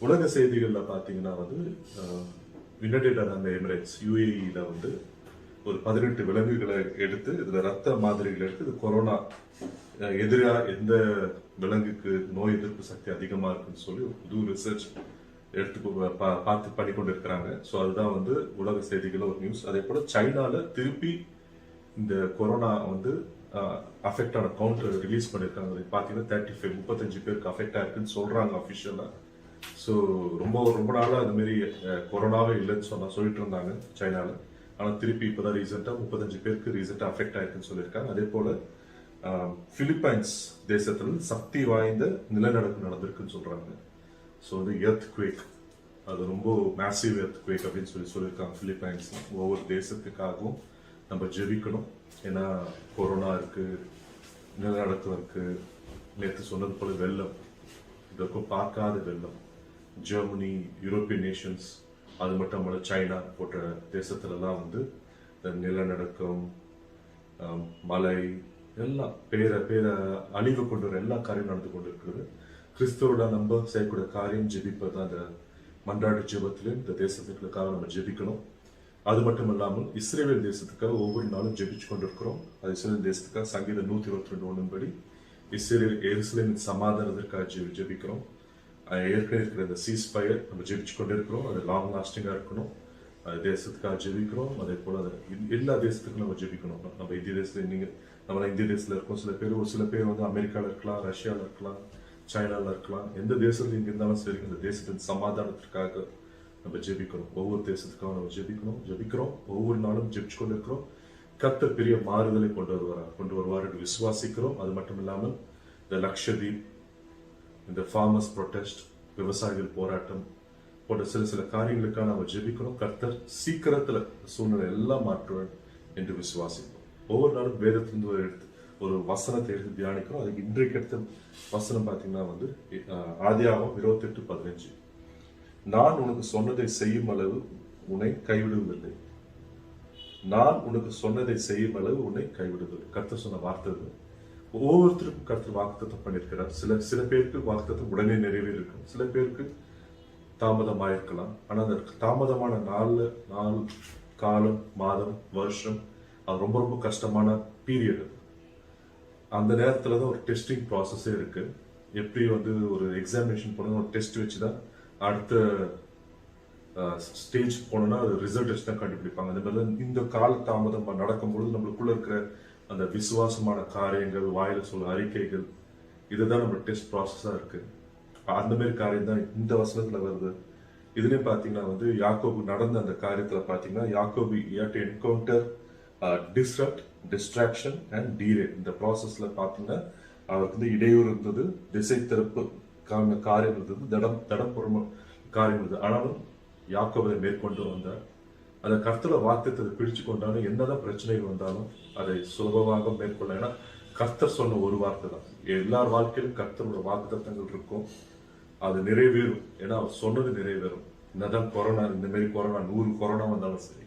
உலக செய்திகளில் பார்த்தீங்கன்னா வந்து யுனைடெட் அரபு எமிரேட்ஸ் UAE வந்து ஒரு 18 விலங்குகளை எடுத்து இதுல ரத்த மாதிரிகள் எடுத்து இது கொரோனா எதிராக எந்த விலங்குக்கு நோய் எதிர்ப்பு சக்தி அதிகமா இருக்குன்னு சொல்லி ஒரு புது ரிசர்ச் எடுத்து பார்த்து பண்ணி கொண்டு இருக்கிறாங்க. ஸோ அதுதான் வந்து உலக செய்திகள் ஒரு நியூஸ். அதே போல சைனால திருப்பி இந்த கொரோனா வந்து அஃபெக்ட் ஆன கவுண்டர் ரிலீஸ் பண்ணிருக்காங்க. பாத்தீங்கன்னா 35 பேருக்கு அஃபெக்ட் ஆயிருக்குன்னு சொல்றாங்க அஃபிஷியலா. ஸோ ரொம்ப நாளா அந்த மாதிரி கொரோனாவே இல்லைன்னு சொல்லிட்டு இருந்தாங்க சைனால. ஆனா திருப்பி இப்பதான் ரீசெண்டா 35 பேருக்கு ரீசெண்டா அஃபெக்ட் ஆயிருக்குன்னு சொல்லியிருக்காங்க. அதே போல பிலிப்பைன்ஸ் தேசத்துல சக்தி வாய்ந்த நிலநடுக்கம் நடந்திருக்குன்னு சொல்றாங்க. ஸோ வந்து எர்த் குவேக், அது ரொம்ப மேசிவ் எர்த் குவேக் அப்படின்னு சொல்லியிருக்காங்க பிலிப்பைன்ஸ். ஒவ்வொரு தேசத்துக்காகவும் நம்ம ஜெபிக்கணும். ஏன்னா கொரோனா இருக்கு, நிலநடுக்கம் இருக்கு, நேற்று சொன்னது போல வெள்ளம், இதற்கும் பார்க்காத வெள்ளம். ஜெர்மனி, யூரோப்பியன் நேஷன்ஸ், அது மட்டும் இல்லாமல் சைனா போன்ற தேசத்துலலாம் வந்து நிலநடுக்கம், மழை எல்லாம் பேர அழிவு கொண்டு வர எல்லா காரியம் நடந்து கொண்டு இருக்கிறது. கிறிஸ்துவோட நம்ம செய்யக்கூடிய காரியம் ஜெபிப்பது தான். அந்த மன்றாட்டு ஜெபத்திலும் இந்த தேசத்துக்காக நம்ம ஜெபிக்கணும். அது மட்டும் இல்லாமல் இஸ்ரேல் தேசத்துக்காக ஒவ்வொரு நாளும் ஜெபிச்சு கொண்டிருக்கிறோம். அது இஸ்ரேல் தேசத்துக்காக சங்கீதம் 122 படி எருசலேமின் சமாதானத்திற்காக ஜெபிக்கிறோம். ஏற்கனவே இருக்கிற இந்த சீஸ்ஃபயர் நம்ம ஜெபிச்சு கொண்டு இருக்கிறோம். அது லாங் லாஸ்டிங்கா இருக்கணும். அது தேசத்துக்காக ஜெபிக்கிறோம். அதே போல எல்லா தேசத்துக்கும் நம்ம ஜெபிக்கணும். நம்ம இந்திய தேசத்துல நம்ம இந்திய தேசத்துல இருக்கோம். ஒரு சில பேர் வந்து அமெரிக்கால இருக்கலாம், ரஷ்யால இருக்கலாம், சைனால இருக்கலாம். எந்த தேசத்துல இங்க இருந்தாலும் சரி, இந்த தேசத்தின் சமாதானத்திற்காக நம்ம ஜெபிக்கணும். ஒவ்வொரு தேசத்துக்காக நம்ம ஜெபிக்கிறோம். ஒவ்வொரு நாளும் ஜெபிச்சு கொண்டு இருக்கிறோம். கர்த்தர் பெரிய மாறுதலை கொண்டு வருவார் என்று விசுவாசிக்கிறோம். அது மட்டும் இல்லாமல் இந்த லக்ஷதீப், இந்த ஃபார்மர்ஸ் ப்ரொடெஸ்ட், விவசாயிகள் போராட்டம் போன்ற சில காரியங்களுக்காக நம்ம ஜெபிக்கணும். கர்த்தர் சீக்கிரத்துல சூழ்நிலை எல்லாம் மாற்றுவார் என்று விசுவாசிக்கிறோம். ஒவ்வொரு நாளும் வேதத்திலிருந்து ஒரு வசனத்தை எடுத்து தியானிக்கிறோம். அதுக்கு இன்றைக்கு எடுத்த வசனம் பார்த்தீங்கன்னா வந்து ஆதியாகமம் 28:15. நான் உனக்கு சொன்னதை செய்யும் அளவு உன்னை கைவிடுவதில்லை. நான் உனக்கு சொன்னதை செய்யும் அளவு உன்னை கைவிடுவதில்லை. கர்த்தர் சொன்ன வார்த்தை. ஒவ்வொருத்தருக்கும் கர்த்தர் வாக்குத்தத்தம் பண்ணியிருக்கிறார். சில பேருக்கு வாக்குத்தத்தம் உடனே நிறைவேறிருக்கும், சில பேருக்கு தாமதமாயிருக்கலாம். ஆனா அந்த தாமதமான நாள், காலம், மாதம், வருஷம், அது ரொம்ப கஷ்டமான பீரியட். அந்த நேரத்துல தான் ஒரு டெஸ்டிங் ப்ராசஸே இருக்கு. எப்படி வந்து ஒரு எக்ஸாமினேஷன் போனோம்னா ஒரு டெஸ்ட் வச்சுதான் அடுத்த ஸ்டேஜ் போனோம்னா அது ரிசல்ட் வச்சு தான் கண்டுபிடிப்பாங்க. அந்த மாதிரி இந்த கால தாமதம் நடக்கும்பொழுது நம்மளுக்குள்ள இருக்கிற அந்த விசுவாசமான காரியங்கள், வாயில சொல்ல அறிக்கைகள், இதுதான் நம்ம டெஸ்ட் ப்ராசஸா இருக்கு. அந்த மாதிரி காரியம் தான் இந்த வசனத்துல வருது. இதுலயும் பாத்தீங்கன்னா வந்து யாக்கோபு நடந்த அந்த காரியத்துல பாத்தீங்கன்னா யாக்கோபு encounter disrupt, distraction and delay. இந்த ப்ராசஸ்ல பாத்தீங்கன்னா அவருக்கு வந்து இடையூறு இருந்தது, திசை திருப்பு காரியம் இருந்தது, தடப்புறம காரியம் இருந்தது. ஆனாலும் யாக்கோபை மேற்கொண்டு வந்தார். அந்த கர்த்தர வாக்குத்தத்தை பிடிச்சு கொண்டாலும் என்னதான் பிரச்சனைகள் வந்தாலும் அதை சுலபமாக மேற்கொள்ள. ஏன்னா கர்த்தர் சொன்ன ஒரு வார்த்தை தான். எல்லார் வாழ்க்கையிலும் கர்த்தரோட வாக்குத்தத்தங்கள் இருக்கும், அது நிறைவேறும். ஏன்னா அவர் சொன்னது நிறைவேறும். என்னதான் கொரோனா, இந்த மாதிரி கொரோனா 100 கொரோனா வந்தாலும் சரி,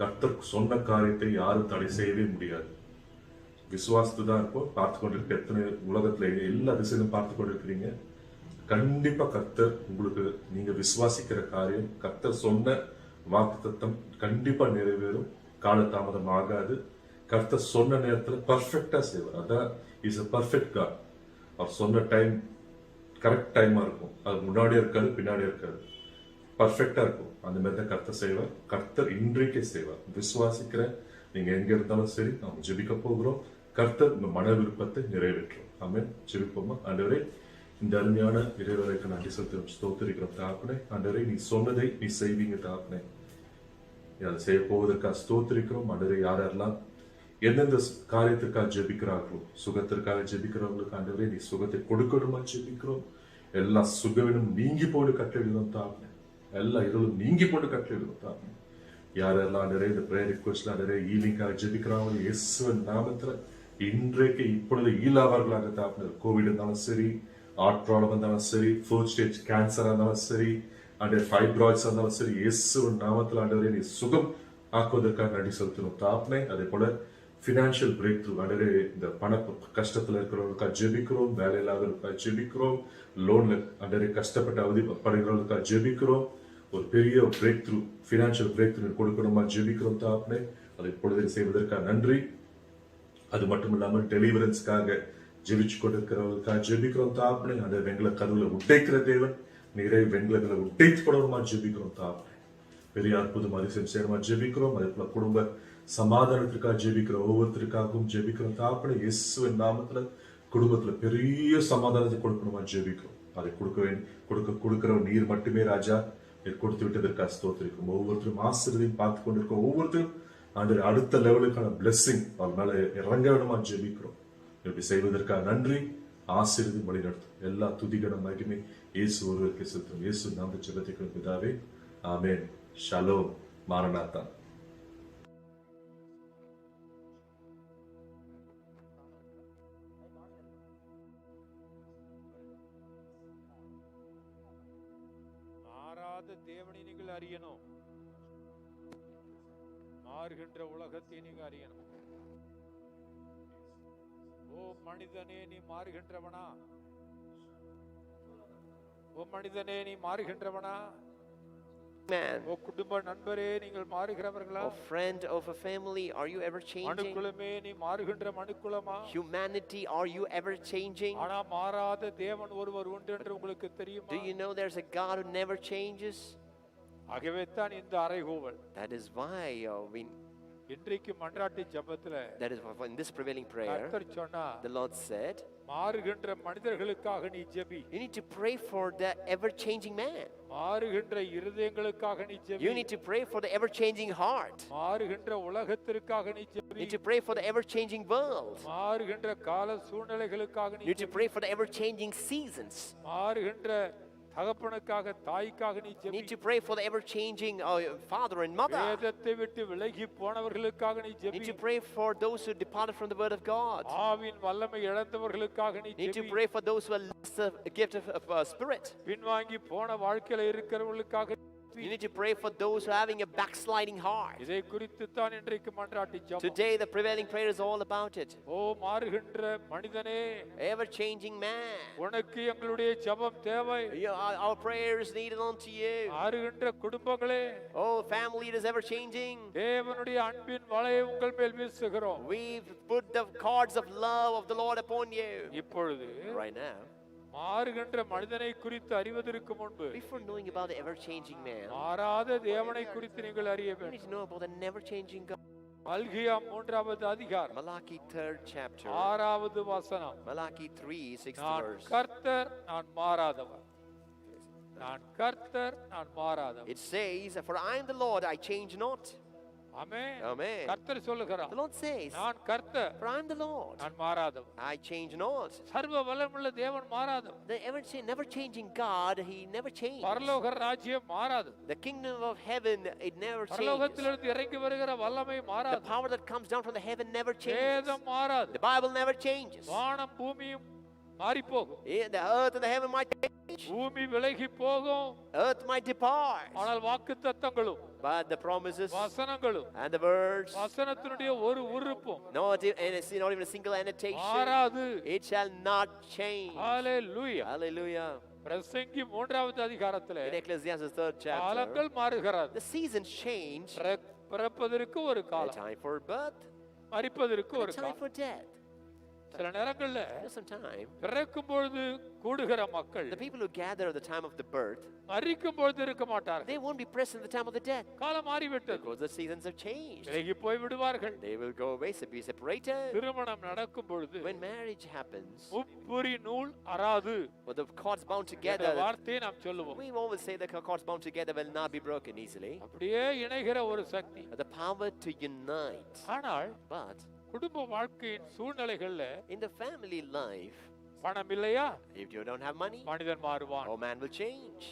கர்த்தர் சொன்ன காரியத்தை யாரும் தடை செய்யவே முடியாது. விசுவாசத்து தான் இருக்கும். பார்த்து கொண்டிருக்க எத்தனை உலகத்துல எல்லா திசையிலும் பார்த்து கொண்டிருக்கிறீங்க. கண்டிப்பா கர்த்தர் உங்களுக்கு, நீங்க விசுவாசிக்கிற காரியம், கர்த்தர் சொன்ன வாக்குத்தத்தம் கண்டிப்பா நிறைவேறும். காலதாமதம் ஆகாது. கர்த்தர் சொன்ன நேரத்துல பர்ஃபெக்டா செய்வார். அதான் இஸ் a perfect God. அவர் சொன்ன டைம் கரெக்ட் டைமா இருக்கும். அது முன்னாடியே இருக்காது, பின்னாடியே இருக்காது, பர்ஃபெக்டா இருக்கும். அந்த மாதிரி தான் கர்த்தர் செய்வார். கர்த்தர் இன்றைக்கே செய்வார். விசுவாசிக்கிற நீங்க எங்க இருந்தாலும் சரி, நாம் ஜெபிக்க போகிறோம். கர்த்தர் இந்த மன விருப்பத்தை நிறைவேற்றும். ஆமென். ஜெபிப்போமா. ஆண்டவரே, இந்த அருமையான இறைவரைக்கு நன்றி செலுத்துகிறோம், ஸ்தோத்திரிக்கிறோம் தகப்பனே. ஆண்டவரே, நீ சொன்னதை நீ செய்வீங்க தகப்பனே. அதை செய்ய போவதற்காக ஸ்தோத்திரிக்கிறோம். ஆண்டவரே, யாரெல்லாம் எந்தெந்த காரியத்திற்காக ஜெபிக்கிறார்களோ, சுகத்திற்காக ஜெபிக்கிறவங்களுக்கு ஆண்டவரே நீ சுகத்தை கொடுக்கணுமா ஜெபிக்கிறோம். எல்லா சுகவினும் நீங்கி போட்டு கட்டளிடுவோம் தாப்பனே. எல்லா இருளும் நீங்கி போட்டு கட்டளிடுவோம் தாப்பனே. யாரெல்லாம் நிறைய இந்த பிரேயர் ரிக்வெஸ்ட்ல நிறைய ஈலிங்காக ஜெபிக்கிறாங்களோ, இயேசுவின் நாமத்துல இன்றைக்கு இப்பொழுது ஈலாவார்களாக தாப்பனர். கோவிட் இருந்தாலும் சரி, ஹார்ட் ப்ராப்ளம் இருந்தாலும் சரி, ஃபோர்த் ஸ்டேஜ் கேன்சர் இருந்தாலும் சரி, அந்த ஃபைப்ராய்ட்ஸ் இருந்தாலும் சரி, இயேசுவின் நாமத்தில் ஆண்டவரே நீ சுகம் ஆக்குவதற்காக நன்றி செலுத்தணும் தாப்னே. அதே போல ஃபினான்ஷியல் பிரேக் த்ரூ ஆண்டவரே, இந்த பண கஷ்டத்துல இருக்கிறவங்களுக்காக ஜெபிக்கிறோம், வேலை இல்லாதவர்களுக்காக ஜெபிக்கிறோம், லோன்ல ஆண்டவரே கஷ்டப்பட்டு அவதிப்படுகிறவர்களுக்காக ஜெபிக்கிறோம். ஒரு பெரிய break through, financial break through கொடுக்கணுமா ஜெபிக்கிறோம் தாப்னே. அதை இப்பொழுது செய்வதற்காக நன்றி. அது மட்டும் இல்லாமல் டெலிவரன்ஸ்க்காக ஜெபிச்சு கொண்டிருக்கிறவர்களுக்காக ஜெபிக்கிறோம் தாப்னே. அந்த வெங்கல கருவில உடைக்கிற தேவன், நிறைய வெங்கலங்களை உடைத்து போடணுமா ஜெபிக்கிறோம் தாப்னே. பெரிய அற்புதம் அதிசயம் செய்யணுமா ஜெபிக்கிறோம். அதே போல குடும்ப சமாதானத்திற்காக ஜெபிக்கிற ஒவ்வொருத்தருக்காகவும் ஜெபிக்கிறோம் தாப்னே. இயேசுவின் நாமத்துல குடும்பத்துல பெரிய சமாதானத்தை கொடுக்கணுமா ஜெபிக்கிறோம். அதை கொடுக்கிறவன் நீர் மட்டுமே ராஜா. கொடுத்து விட்டதற்காக ஸ்தோத்திரிக்கும். ஒவ்வொருத்தரும் ஆசீர்வதியும் பார்த்து கொண்டிருக்கோம். ஒவ்வொருத்தரும் அடுத்த லெவலுக்கான பிளெஸிங் அவர் மேல இறங்க வேணுமா ஜெபிக்கிறோம். இப்படி செய்வதற்காக நன்றி. ஆசீர்வதி வழிநடத்தும். எல்லா துதிகன மகிமை இயேசு ஒருவருக்கு செலுத்தும். இயேசு நாம ஜெபத்தை பிதாவே, ஆமென். ஷலோம். மாரநாதா. மாறாத தேவனை நீங்கள் அறியணும். மாறுகின்ற உலகத்தை நீங்க அறியணும். ஓ மனிதனே, நீ மாறுகின்றவனா? ஓ மனிதனே, நீ மாறுகின்றவனா? Man. ஓ குடும்ப நண்பரே, நீங்கள் மாறுகிறவர்களா? Oh friend of a family, are you ever changing? மனுக்குலமே, நீ மாறுகின்ற மனுக்குலமா? Humanity, are you ever changing? ஆனா மாறாத தேவன் ஒருவர் உண்டு என்று உங்களுக்கு தெரியுமா? Do you know there's a God who never changes? ஆகவே தான் இந்த அறைகூவல். That is why இன்றைக்கு மன்றாட்டு ஜெபத்துல, that is why in this prevailing prayer, கர்த்தர் சொன்னார், the Lord said, மாறுகின்ற மனிதர்களுக்காக நீ JP. you need to pray for the ever-changing man. மாறுகின்ற இருதயங்களுக்காக நீ JP. You need to pray for the ever-changing heart. மாறுகின்ற உலகத்திற்காக நீ You ஜெபி. need to pray for the ever-changing world. மாறுகின்ற கால சூழ்நிலைகளுக்காக You நீ need to ஜெபி. pray for the ever-changing seasons. மாறுகின்ற தகப்பனுக்காக தாய்க்காக நீ You ஜெபி. need to pray for the ever-changing father and mother. வேதத்தை விட்டு விலகி போனவர்களுக்காக நீ You ஜெபி. need to pray for those who departed from the word of God. ஆவியின் வல்லமை இழந்தவர்களுக்காக நீ You need to ஜெபி. pray for those who are lost the gift of spirit. பின்வாங்கி போன வாழ்க்கையில இருக்கிறவர்களுக்காக You need to pray for those who are having a backsliding heart. இதை குறித்து தான் இன்றைக்கு மன்றாட்டு ஜெபம். Today the prevailing prayer is all about it. ஓ மாறுகின்ற மனிதனே, Ever-changing man. உனக்கு எங்களுடைய ஜெபம் தேவை. Our prayer is needed unto you. மாறுகின்ற குடும்பங்களே, Oh, family that is ever-changing. தேவனுடைய அன்பின் வலையை உங்கள் மேல் வீசுகிறோம். We've put the cords of love of the Lord upon you. இப்பொழுது Right now, மாறுகின்ற மனிதனை குறித்து அறிவதற்கு முன்பு before knowing about the ever-changing man, மாறாத தேவனை குறித்து நீங்கள் அறிய you need வேண்டும். to know about the never-changing God. மல்கியா 3வது அதிகாரம் Malachi 3rd chapter. 6வது வசனம். Malachi 3:6 நான் verse. கர்த்தர், நான் மாறாதவர். நான் கர்த்தர், நான் மாறாதவர். It says, "For I am the Lord, I change not." Amen. Amen. கர்த்தர் சொல்லுகிறார், The Lord says, நான் கர்த்தர், "For I am the Lord, நான் மாறாதவர். I change not." சர்வ வல்லமையுள்ள தேவன் மாறாதவர். The never-changing God, He never changes. பரலோக ராஜ்யம் மாறாது. The kingdom of heaven, it never changes. பரலோகத்திலிருந்து இறங்கி வருகிற வல்லமை The மாறாது. power that comes down from the heaven never changes. வேதம் மாறாது. The Bible never changes. வானம் பூமியும் மாறி போகும். The earth and the heaven might change. பூமி விலகி போகும். Earth might depart. ஆனால் வாக்குத்தத்தங்களும் But the promises வசனங்களும் and the words, வசனத்தினுடைய ஒரு உறுப்பும் not even a single annotation, மாறாது. it shall not change. Hallelujah. Hallelujah. பிரசங்கி 3வது அதிகாரத்திலே In Ecclesiastes 3rd chapter, காலங்கள் மாறுகிறது. the seasons change. பிறப்பதற்கு ஒரு A காலம், time for birth, மரிப்பதற்கு a ஒரு time காலம். for death. சில நேரங்கள்ல Some time. பிறக்கும் பொழுது கூடுகிற மக்கள் The people who gather at the time of the birth, மரிக்கும் பொழுது இருக்க மாட்டார்கள். they won't be present at the time of the death காலம் மாறிவிட்டது. because the seasons have changed. விலகி போய் விடுவார்கள். They will go away, be separated. திருமணம் நடக்கும் பொழுது When marriage happens, முப்புரி நூல் அறாது with the cords bound என்ற together, வார்த்தையை நாம் சொல்லுவோம். we always say the cords bound together will not be broken easily. அப்படியே இணைகிற ஒரு சக்தி. The power to unite. ஆனால் But குடும்ப வாழ்க்கையின் சூழ்நிலைகள்ல in the family life, பணம் இல்லையா, if you don't have money, மனிதன் மாறுவான். oh, man will change.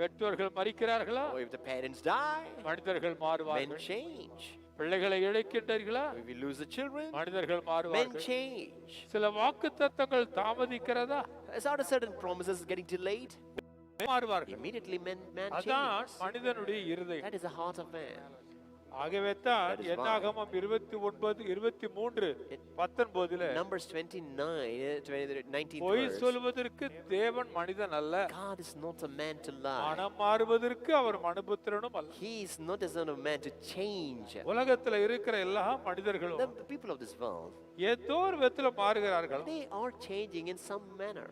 பெற்றோர்கள் மரிக்கிறார்களா? Or if the parents die, மனிதர்கள் men மாறுவார்கள். change. பிள்ளைகளை இழக்கின்றீர்களா? If we lose the children, மனிதர்கள் men மாறுவார்கள். change. சில வாக்குத்தத்தங்கள் தாமதிக்கிறதா? As are certain promises getting delayed, மாறுவார்கள். immediately man அதான் changes. மனிதனுடைய இருதயம். That is the heart of man. ஆகவே தான் That is why. என்னாகமம் 29:23-19 Numbers 19 பொய் verse. சொல்வதற்கு தேவன் மனிதன் அல்ல, God is not a man to lie. மனம் மாறுவதற்கு அவர் மனுபுத்திரனும் அல்ல. He is not a son of man to change. உலகத்துல இருக்கிற எல்லா மனிதர்களும் The people of this world, ஏதோ ஒரு விதத்துல மாறுகிறார்கள். they are changing in some manner.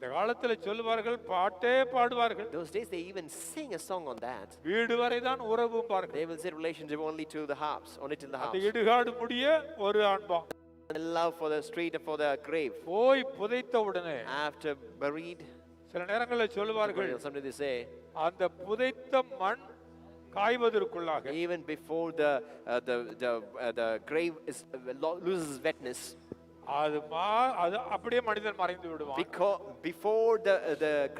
இந்த காலத்துல சொல்லுவார்கள், பாட்டே பாடுவார்கள், Those days they even sing a song on that. வீடு வரைதான் உறவும் பார்கள். They will say relationship only to the house, only till the அந்த house. இடுகாடு முடிய ஒரு அன்பம். And love for the street and for the grave. போய் புதைத்த உடனே After buried, சில நேரங்களில் சொல்லுவார்கள், sometimes they say, அந்த புதைத்த மண் காய்வதற்குள்ளாக even before the grave is loses wetness, அது அப்படியே மனிதன் மறைந்து விடுவான். because before the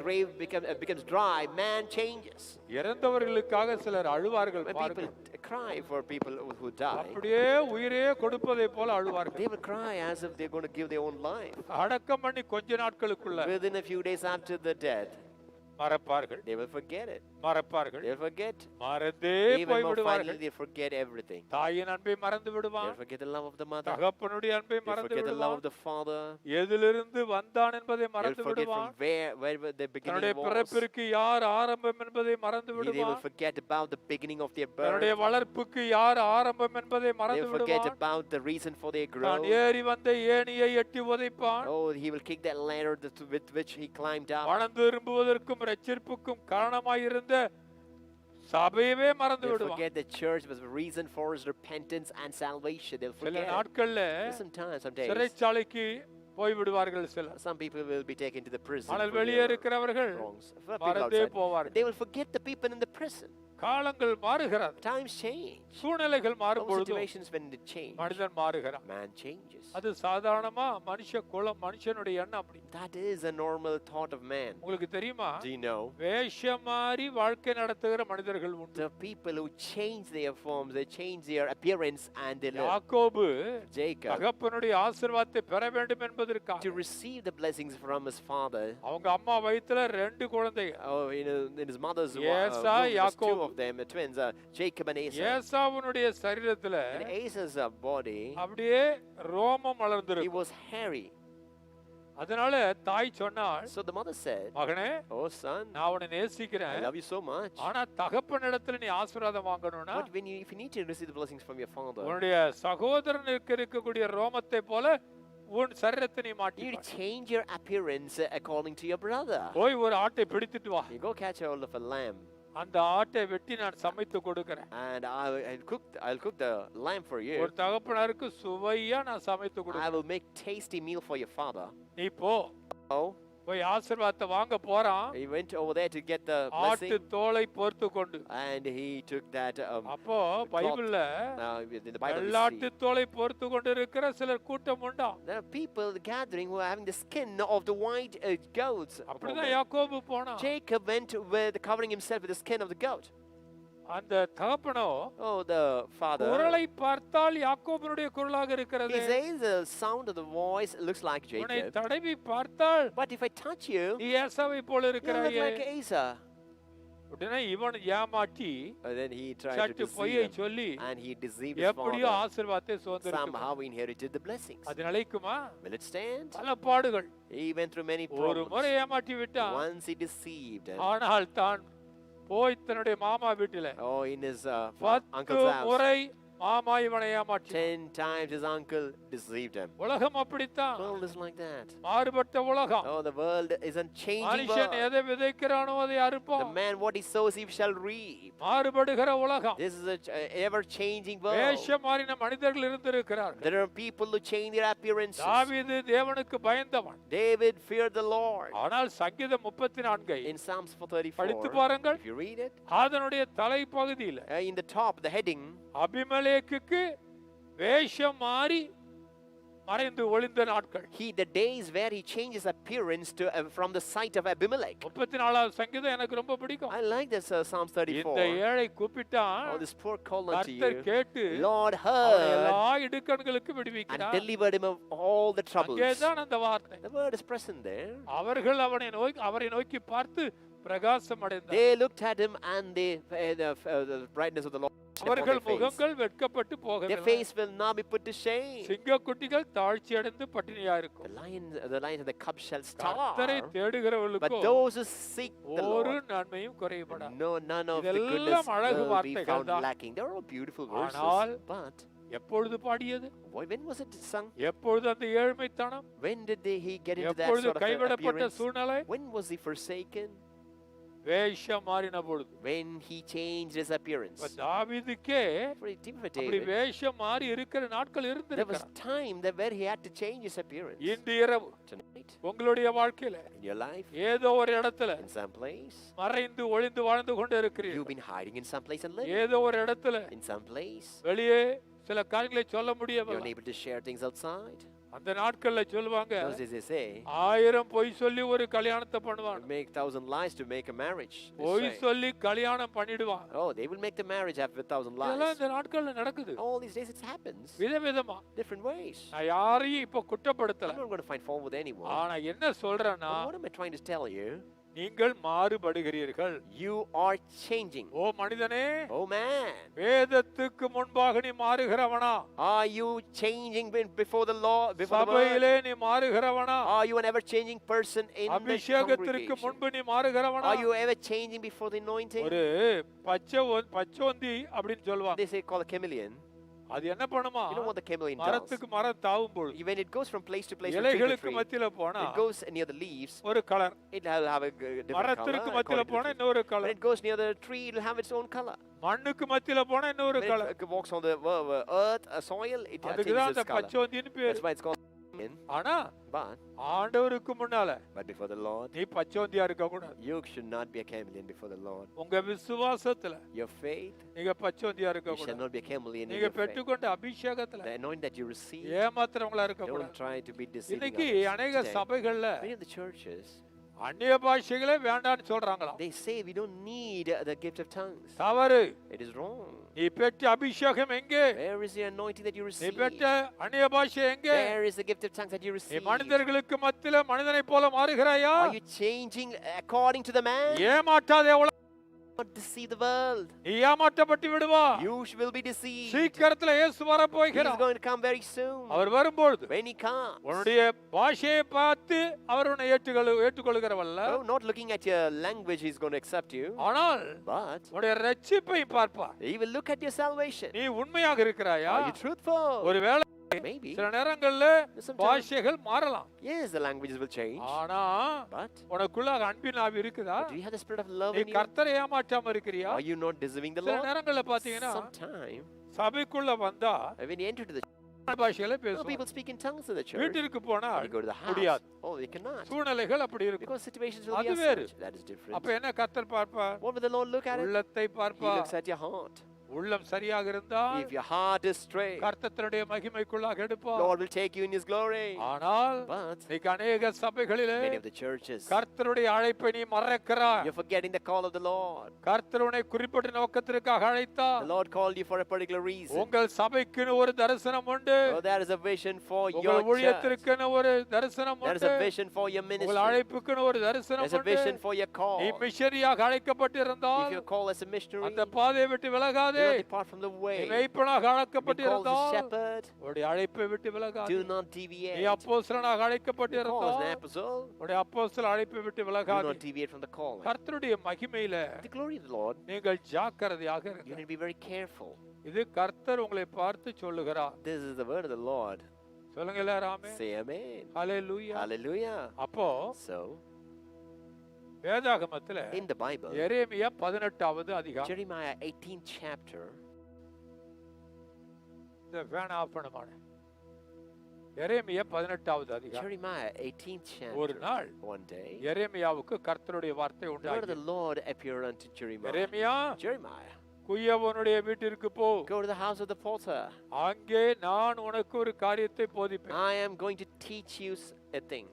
grave becomes dry, man changes. இறந்தவர்களுக்காக சிலர் அழுவார்கள் When பாருங்கள். people cry for people who die, அப்படியே உயிரே கொடுப்பதை போல அழுவார்கள். they will cry as if they're going to give their own life. அடக்கம் பண்ணி கொஞ்ச நாட்களுக்குள்ள Within a few days after the death, மறப்பார்கள், they will forget it. மறப்பார்கள், They'll forget. மறந்தே Even போய் more விடுவார்கள். finally, they forget everything. தாயின் அன்பை மறந்து விடுவான், They'll forget the love of the mother. தகப்பனுடைய அன்பை They'll மறந்து forget the love விடுவான், of the father. எதிலிருந்து வந்தான் என்பதை They'll மறந்து forget விடுவான், from where the தன்னுடைய beginning was. பிறப்பிற்கு யார் ஆரம்பம் என்பதை மறந்து They will விடுவான், forget about the beginning of their தன்னுடைய birth. வளர்ப்புக்கு யார் ஆரம்பம் என்பதை They மறந்து will forget விடுவான், about the reason for their தான் growth. ஏறி வந்த ஏணியை எட்டி உதைப்பான், Oh, he will kick that ladder with which he climbed up. மனம் திரும்புவதற்கும் ரட்சிப்புக்கும் காரணமாயிருந்த சபையவே மறந்து They'll விடுவான். forget the church was the reason for his repentance and salvation. They'll சில forget. நாட்கள்ல Sometimes, some days, சிறைச்சாலைக்கு போய் விடுவார்கள் சிலர். some people will be taken to the prison. ஆனால் for வெளியே their இருக்கிறவர்கள் wrongs. For people மறந்தே outside, போவார்கள். they will forget the people in the prison. காலங்கள் மாறுகிறது, Times change. சூழ்நிலைகள் மாறும் Those பொழுது situations when they change, மனிதன் மாறுகிறான். man changes. அது சாதாரணமா மனுஷனுடைய எண்ணம் அப்படி. That is a normal thought of man. உங்களுக்கு தெரியுமா, Do you know? வேஷம் மாறி வாழ்க்கை நடத்துகிற மனிதர்கள் உண்டு. The people who change their forms, they change their appearance and they live. யாக்கோபு Jacob, தகப்பனுடைய ஆசீர்வாதத்தை பெற வேண்டும் to என்பதற்காக receive the blessings from his father, அவங்க அம்மா வயித்துல 2 குழந்தைகள், oh, in his mother's Esau, womb, there's 2 Jacob. of them, the twins, Jacob and Esau. ஏசாவுனுடைய சரீரத்துல And Esau's body, அப்படியே ரோமம் he வளர்ந்திருக்கும். was hairy. அதனால தாய் சொன்னாள், So the mother said, மகனே oh son, நான் உன்னை I நேசிக்கிறேன், love you so much. ஆனா தகப்பனிடத்துல நீ ஆசீர்வாதம் வாங்கணும்னா But if you need to receive the blessings from your father, உன்னுடைய சகோதரனுக்கு இருக்கக்கூடிய ரோமத்தை போல உன் சரீரத்தை நீ you மாட்டி need to change your appearance according to your brother. போய் ஒரு ஆட்டை பிடித்துட்டு வா, You go catch hold of a lamb, அந்த ஆட்டை வெட்டி நான் சமைத்து கொடுக்கிறேன். and I'll cook the lamb for you. ஒரு தகப்பனாருக்கு சுவையா நான் சமைத்து I கொடுக்கிறேன். will make tasty meal for your father. நீ போ, Oh, போய் ஆசீர்வாதத்தை வாங்க போறான். he went over there to get the ஆட்டு blessing, தோலை பொறுத்து கொண்டு. and he took that. அப்போ பைபிள்ல In the Bible, we வெள்ளாட்டு see தோலை பொறுத்து கொண்டு இருக்கிற சிலர் கூட்டம் உண்டா. there are people gathering who are having the skin of the white goats. upon அப்படிதான் them. யாக்கோபு போனா. Jacob went with covering himself with the skin of the goat. அந்த தகப்பனோ Oh, the father. குரலை பார்த்தால் யாக்கோபனுடைய குரலாக He இருக்கிறது. says the sound of the voice looks like உன்னை Jacob. தடவி பார்த்தால் But if I touch you, நீ ஏசாவை போல you look இருக்கிறாயே. like Esau. உடனே இவன் ஏமாற்றி And then he tried to சற்று deceive பொய்யை him. சொல்லி And he deceived his எப்படியோ father. ஆசீர்வாதத்தை சுதந்திரித்து Somehow he inherited the blessings. அது நிலைக்குமா? Will it stand? பல பாடுகள். He went through many ஒரு முறை problems. ஏமாற்றி விட்டான். Once he deceived him. ஆனால் தான் போய் தன்னுடைய மாமா வீட்டில Oh, in his 10 uncle's house. முறை மாமா இவனை ஏமாற்றி. 10 times his uncle deceived him. உலகம் அப்படித்தான், The world is like that. மாறுபட்ட உலகம். Oh, the world is a changing மனுஷன் world. எதை விதைக்கிறானோ அதை The அறுப்பான். man what he sows he shall reap. மாறுபடுகிற உலகம். This is a ever-changing world. வேஷம் மாறின மனிதர்கள் இருந்திருக்கிறார்கள். There are people who change their appearances. தாவீது தேவனுக்கு பயந்தவன். David feared the Lord. ஆனால் சங்கீதம் 34 In Psalms 434, படித்து பாருங்கள். if you read it, அதனுடைய தலைப்பகுதியில in the top, the heading, அபிமெலேக்குக்கு வேஷம் மாறி மறைந்து ஒளிந்த நாட்கள். The days where he changes appearance to from the sight of Abimelech. 34வது சங்கீதம் எனக்கு ரொம்ப பிடிக்கும். I like this Psalms 34. இந்த ஏழை கூப்பிட்டான், Oh, this poor called unto you. கர்த்தர் கேட்டு Lord அவனை heard எல்லா இடுக்கண்களுக்கு and விடுவிக்கிறார். delivered him of all the troubles. அங்கேதான் அந்த வார்த்தை. The word is present there. அவர்கள் அவரை நோக்கி பார்த்து பிரகாசம் அடைந்தார். They looked at him and the brightness of the Lord. அவர்கள் முகங்கள் வெட்கப்பட்டு Their போகவில்லை. face will not be put to shame. சிங்கக்குட்டிகள் தாழ்ச்சி அடைந்து பட்டினியா The இருக்கும். lions and the cubs shall கர்த்தரை starve. But தேடுகிறவர்களுக்கோ those who seek the ஒரு Lord, நன்மையும் குறைபடாது. no, none of the இதெல்லாம் goodness அழகு will be வார்த்தைகள் found தான். lacking. They are all beautiful verses. ஆனால் But எப்பொழுது பாடியது? when was it sung? எப்பொழுது அந்த ஏழ்மைத்தனம்? When did he get into that எப்பொழுது sort of கைவிடப்பட்ட appearance? சூழ்நிலை? When was he forsaken? வேஷம் மாறின பொழுது. When he changed his appearance. இப்ப தாவீதுக்கே For அப்படி David, வேஷம் மாறி இருக்கிற நாட்கள் there was இருந்திருக்கிறார். time where he had to change his appearance. இன்று இரவு Tonight, உங்களுடைய வாழ்க்கையில in your life, ஏதோ ஒரு இடத்துல in some place, மறைந்து ஒளிந்து வாழ்ந்து கொண்டு you've இருக்கிறீர்கள். been hiding in some place and living. ஏதோ ஒரு இடத்துல In some place, வெளியே சில காரியங்களை சொல்ல you're முடியவில்லை. unable to share things outside. அந்த நாட்கள்ல சொல்லுவாங்க, Those days they say, 1000 பொய் சொல்லி ஒரு கல்யாணத்தை பண்ணுவாங்க. make 1,000 lies to make a marriage. they பொய் say. சொல்லி கல்யாணம் பண்ணிடுவான். Oh, they will make the marriage after 1,000 இதெல்லாம் lies. இந்த நாட்கள்ல நடக்குது All these days it happens. விதவிதமா. Different ways. நான் யாரையும் இப்ப I'm குற்றப்படுத்தல. not going to find fault with anyone. ஆனா என்ன சொல்றேன்னா, But what am I trying to tell you? நீங்கள் மாறுபடுகிறீர்கள். You are changing. ஓ மனிதனே, Oh man, வேதத்துக்கு முன்பாக நீ மாறுகிறவனா? are you changing before the law, before the word? சபையிலே நீ மாறுகிறவனா? Are you an ever-changing person in the அபிஷேகத்திற்கு congregation? முன்பு நீ மாறுகிறவனா? Are you ever changing before the anointing? ஒரு பச்சோந்தி அப்படின்னு சொல்லுவாங்க. They say call a chameleon. அது என்ன பண்ணுமா? You know what the chameleon does? மரத்துக்கு மரம் தாவும் பொழுது When it goes from place to place, from tree to இலைகளுக்கு tree, மத்தியில போனா it goes near the leaves. ஒரு colour, It will have a different color. மரத்திற்கு மத்தியில according to போனா the tree. இன்னொரு When colour, it goes near the tree, it will have its own color. மண்ணுக்கு மத்தியில போனா இன்னொரு When colour. it walks on the earth, soil, it அதுக்கு தான் changes அந்த its color. பச்சோந்தின்னு பேரு. That's why it's called chameleon. ஆனா But ஆண்டவருக்கு முன்னால before the Lord, நீ பச்சோந்தியா இருக்க கூடாது. you should not be a chameleon before the Lord. உங்க விசுவாசத்துல Your faith, நீங்க பச்சோந்தியா இருக்க you shall கூடாது. not be a chameleon in நீங்க your faith. பெற்றுக்கொண்ட அபிஷேகத்துல The anointing that you receive, ஏமாத்துறவங்களா இருக்க don't கூடாது. try to be deceiving இன்னைக்கு others. அநேக Today, சபைகள்ல many of the churches, அந்நிய பாஷைகளே வேண்டாம்னு சொல்றாங்களாம். they say we don't need the gift of tongues. தவறு. It is wrong. நீ பெற்ற அபிஷேகம் எங்கே? Where is the anointing that you நீ receive? பெற்ற அந்நிய பாஷை எங்கே? Where is the gift of tongues that you நீ receive? மனிதர்களுக்கு மத்தியில மனிதனைப் போல மாறுகிறாயா? Are you changing according to the man? ஏமாற்றாதே உலகம். Not deceive the world. நீ ஏமாற்றப்பட்டு விடுவா. You will be deceived. சீக்கிரத்துல இயேசு வர He is போகிறார். going to come very soon. அவர் வரும்பொழுது When he comes, உன்னுடைய பாஷையை பார்த்து அவர் உன்னை ஏற்றுக்கொள்கிறவல்ல. oh, not looking at your language, he's going to accept you. ஆனால் But உன்னுடைய ரட்சிப்பை பார்ப்பார். he will look at your salvation. நீ உண்மையாக இருக்கிறாயா? Are you truthful? ஒருவேளை Maybe. சில நேரங்கள்ல Sometimes. பாஷைகள் மாறலாம். Yes, the languages will change. ஆனா But உனக்குள்ள அன்பின் ஆவி இருக்குதா? do you have the spirit of love நீ in you? கர்த்தரை ஏமாற்றாம இருக்கிறியா? Are you not deceiving the சில Lord? நேரங்கள்ல பாத்தீங்கன்னா Sometime, சபைக்குள்ள வந்தா when you enter to the பாஷையில no, பேசுவாங்க. people speak in tongues in the church. வீட்டிற்கு போனா When you go to the house, முடியாது. oh, they cannot. சூழ்நிலைகள் அப்படி இருக்கும். Because situations will be அது as வேறு. such. That is different. அப்ப என்ன கர்த்தர் பார்ப்பார்? What will the Lord look at it? உள்ளத்தை He பார்ப்பார். looks at your heart. உள்ளம் சரியாக இருந்தால் If your heart is straight, கர்த்தருடைய மகிமைக்குள்ளாக எடுப்பார். Lord will take you in His glory. ஆனால் But இன்னைக்கு அநேக சபைகளிலே many of the churches, கர்த்தருடைய அழைப்பை நீ மறக்கிறாய். you're forgetting the call of the Lord. கர்த்தர் உன்னை குறிப்பிட்ட நோக்கத்திற்காக The அழைத்தார். Lord called you for a particular reason. உங்கள் சபைக்குன்னு ஒரு தரிசனம் உண்டு. Oh, there is a vision for your உங்கள் church. ஊழியத்திற்குன்னு ஒரு தரிசனம் There is a உண்டு. vision for your உங்கள் ministry. அழைப்புக்குன்னு ஒரு தரிசனம் There's a உண்டு. vision for your call. நீ மிஷனரியாக If அழைக்கப்பட்டிருந்தால் you're called as a missionary, அந்த பாதையை விட்டு do விலகாதே. not depart from the நீ way. மேய்ப்பனாக Be called as a அழைக்கப்பட்டிருந்தால் shepherd, உன்னுடைய அழைப்பை விட்டு விலகாதே. do not நீ deviate. அப்போஸ்தலனாக Be called as அழைக்கப்பட்டிருந்தால் an apostle, உன்னுடைய அப்போஸ்தல அழைப்பை விட்டு do விலகாதே. not deviate from the calling. கர்த்தருடைய மகிமையில The glory of the Lord, நீங்கள் ஜாக்கிரதையாக you இருங்கள். need to be very careful. இது கர்த்தர் உங்களை பார்த்து சொல்லுகிறார். This is the word of the Lord. சொல்லுங்க எல்லாரும் ஆமென். Say amen. ஹalleluya. Hallelujah. அப்போ So, வேதாகமத்துல in the Bible, எரேமியா 18வது அதிகாரம். Jeremiah 18th chapter, இந்த ஃபேன் ஆஃப் பண்ணுமான எரேமியா 18வது அதிகாரம். Jeremiah 18th ஒரு chapter, நாள் one day, எரேமியாவுக்கு கர்த்தருடைய வார்த்தை the word of உண்டாகியது. the Lord appeared unto Jeremiah. Jeremiah Jeremiah, குயவனுடைய வீட்டிற்கு போ, Go to the house of the porter. அங்கே நான் உனக்கு ஒரு காரியத்தை போதிப்பேன். I am going to teach you a thing.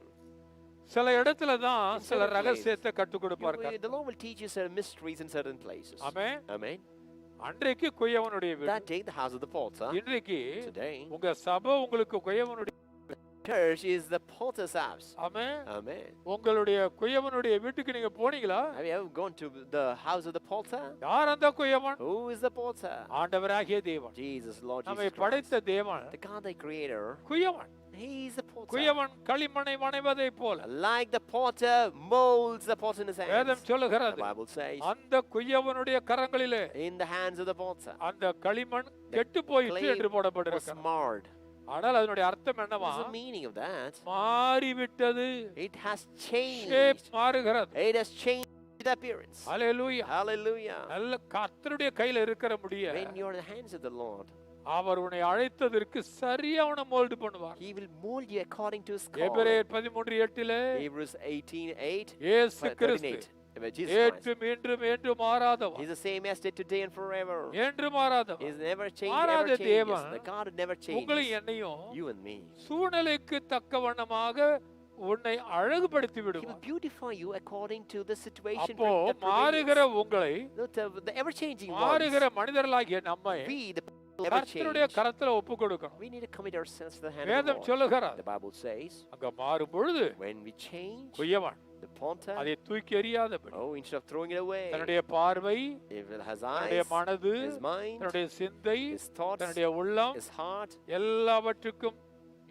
சில இடத்துல தான் In சில certain ரகசியத்தை கற்றுக் கொடுப்பார். The Lord will teach you certain mysteries in certain places. Amen. Amen. அன்றைக்கு குயவனுடைய வீடு, That day, the house of the porter. இன்றைக்கு Today, உங்க சபை உங்களுக்கு குயவனுடைய. church is the porter's house. Amen. Amen. உங்களுடைய குயவனுடைய வீட்டுக்கு நீங்க போனீங்களா? Have you ever gone to the house of the porter? யார் அந்த குயவன்? Who is the porter? ஆண்டவராகிய தேவன், Jesus, Lord நம்மை Jesus Christ. படைத்த தேவன் The God, the creator. Kuyavan. He is the porter. குயவன் களிமண்ணை வணைவதை போல Like the porter molds the pot in his hands. வேதம் The சொல்லுகிறது, Bible says, அந்த குயவனுடைய கரங்களிலே in the hands of the porter, அந்த களிமண் கெட்டு போயிற்று clay என்று was போடப்பட்டிருக்கிறது. marred. ஆனால் அதனுடைய அர்த்தம் என்னவா? What's the meaning of that? மாறிவிட்டது. It has shape changed. மாறுகிறது. It has changed appearance. Hallelujah. Hallelujah. நல்ல கர்த்தருடைய கையில இருக்கிற முடிய When you're in the hands of the Lord, அவர் உன்னை அழைத்ததற்கு சரியா அவனை மோல்டு பண்ணுவார். He will mold you according to His call. எபிரேயர் 13:8 Hebrews 18:8. இயேசு கிறிஸ்து 38. About Jesus Christ. ஏற்றும் இன்றும் என்றும் மாறாதவர், He's the same yesterday, today, and forever. என்று மாறாதவர். He's never changed, மாறாத ever changes. தேவன் The God who never உங்களை changes. என்னையும் You and me. சூழ்நிலைக்கு தக்க வண்ணமாக உன்னை அழகுபடுத்தி He will விடுவார். beautify you according to the situation. அப்போ that prevails. மாறுகிற உங்களை, The ever-changing ones. மாறுகிற மனிதர்களாகிய நம்மை We, the ever கர்த்தருடைய change. கரத்துல ஒப்பு கொடுக்கணும். We need to commit ourselves to the hand of the வேதம் Lord. சொல்லுகிறார், The Bible says, அங்க மாறும் பொழுது when we change, Kuyavan the porter, அதை தூக்கி எறியாதபடி instead of throwing it away, தன்னுடைய பார்வை, if it has தன்னுடைய eyes, மனது, his mind, தன்னுடைய சிந்தை, his thoughts, தன்னுடைய உள்ளம் his heart, எல்லாவற்றுக்கும்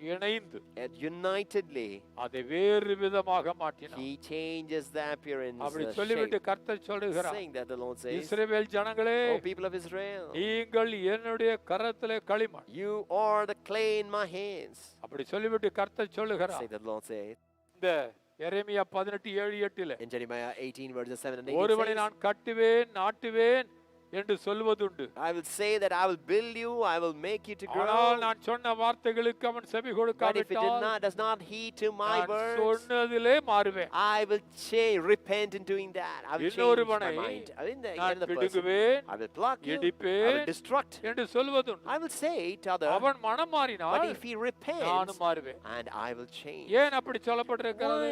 இணைந்து and unitedly, அதை வேறு விதமாக மாற்றினார். he changes the appearance, அப்படி the சொல்லிவிட்டு shape. கர்த்தர் சொல்லுகிறார், Saying that the Lord says, Israel Janangale, O people of Israel, நீங்கள் என்னுடைய கரத்திலே களிமண். you are the clay in my hands. அப்படி சொல்லிவிட்டு கர்த்தர் Say சொல்லுகிறார், that the Lord says. இந்த எரேமியா 18:7-8 In Jeremiah 18 verses 7 and 8, ஒருவனை it says, நான் கட்டுவேன் நாட்டுவேன் என்று சொல்வதுண்டு, I will say that I will build you, I will make you to grow. ஆனால் நான் சொன்ன வார்த்தைகளுக்கு அவன் செவி But if it கொடுக்காவிட்டால் does not heed to my நான் words, சொன்னதிலே மாறுவேன். I will repent in doing that. I will change my இன்னொருவனை mind. In the நான் end of the person, பிடுங்குவேன், I will pluck you, I will இடிப்பேன் destruct. என்று சொல்வதுண்டு. I will say to others, அவன் மனம் but மாறினால் if he repents, நானும் மாறுவேன். and I will change. ஏன் அப்படி சொல்லப்பட்டிருக்கிறது?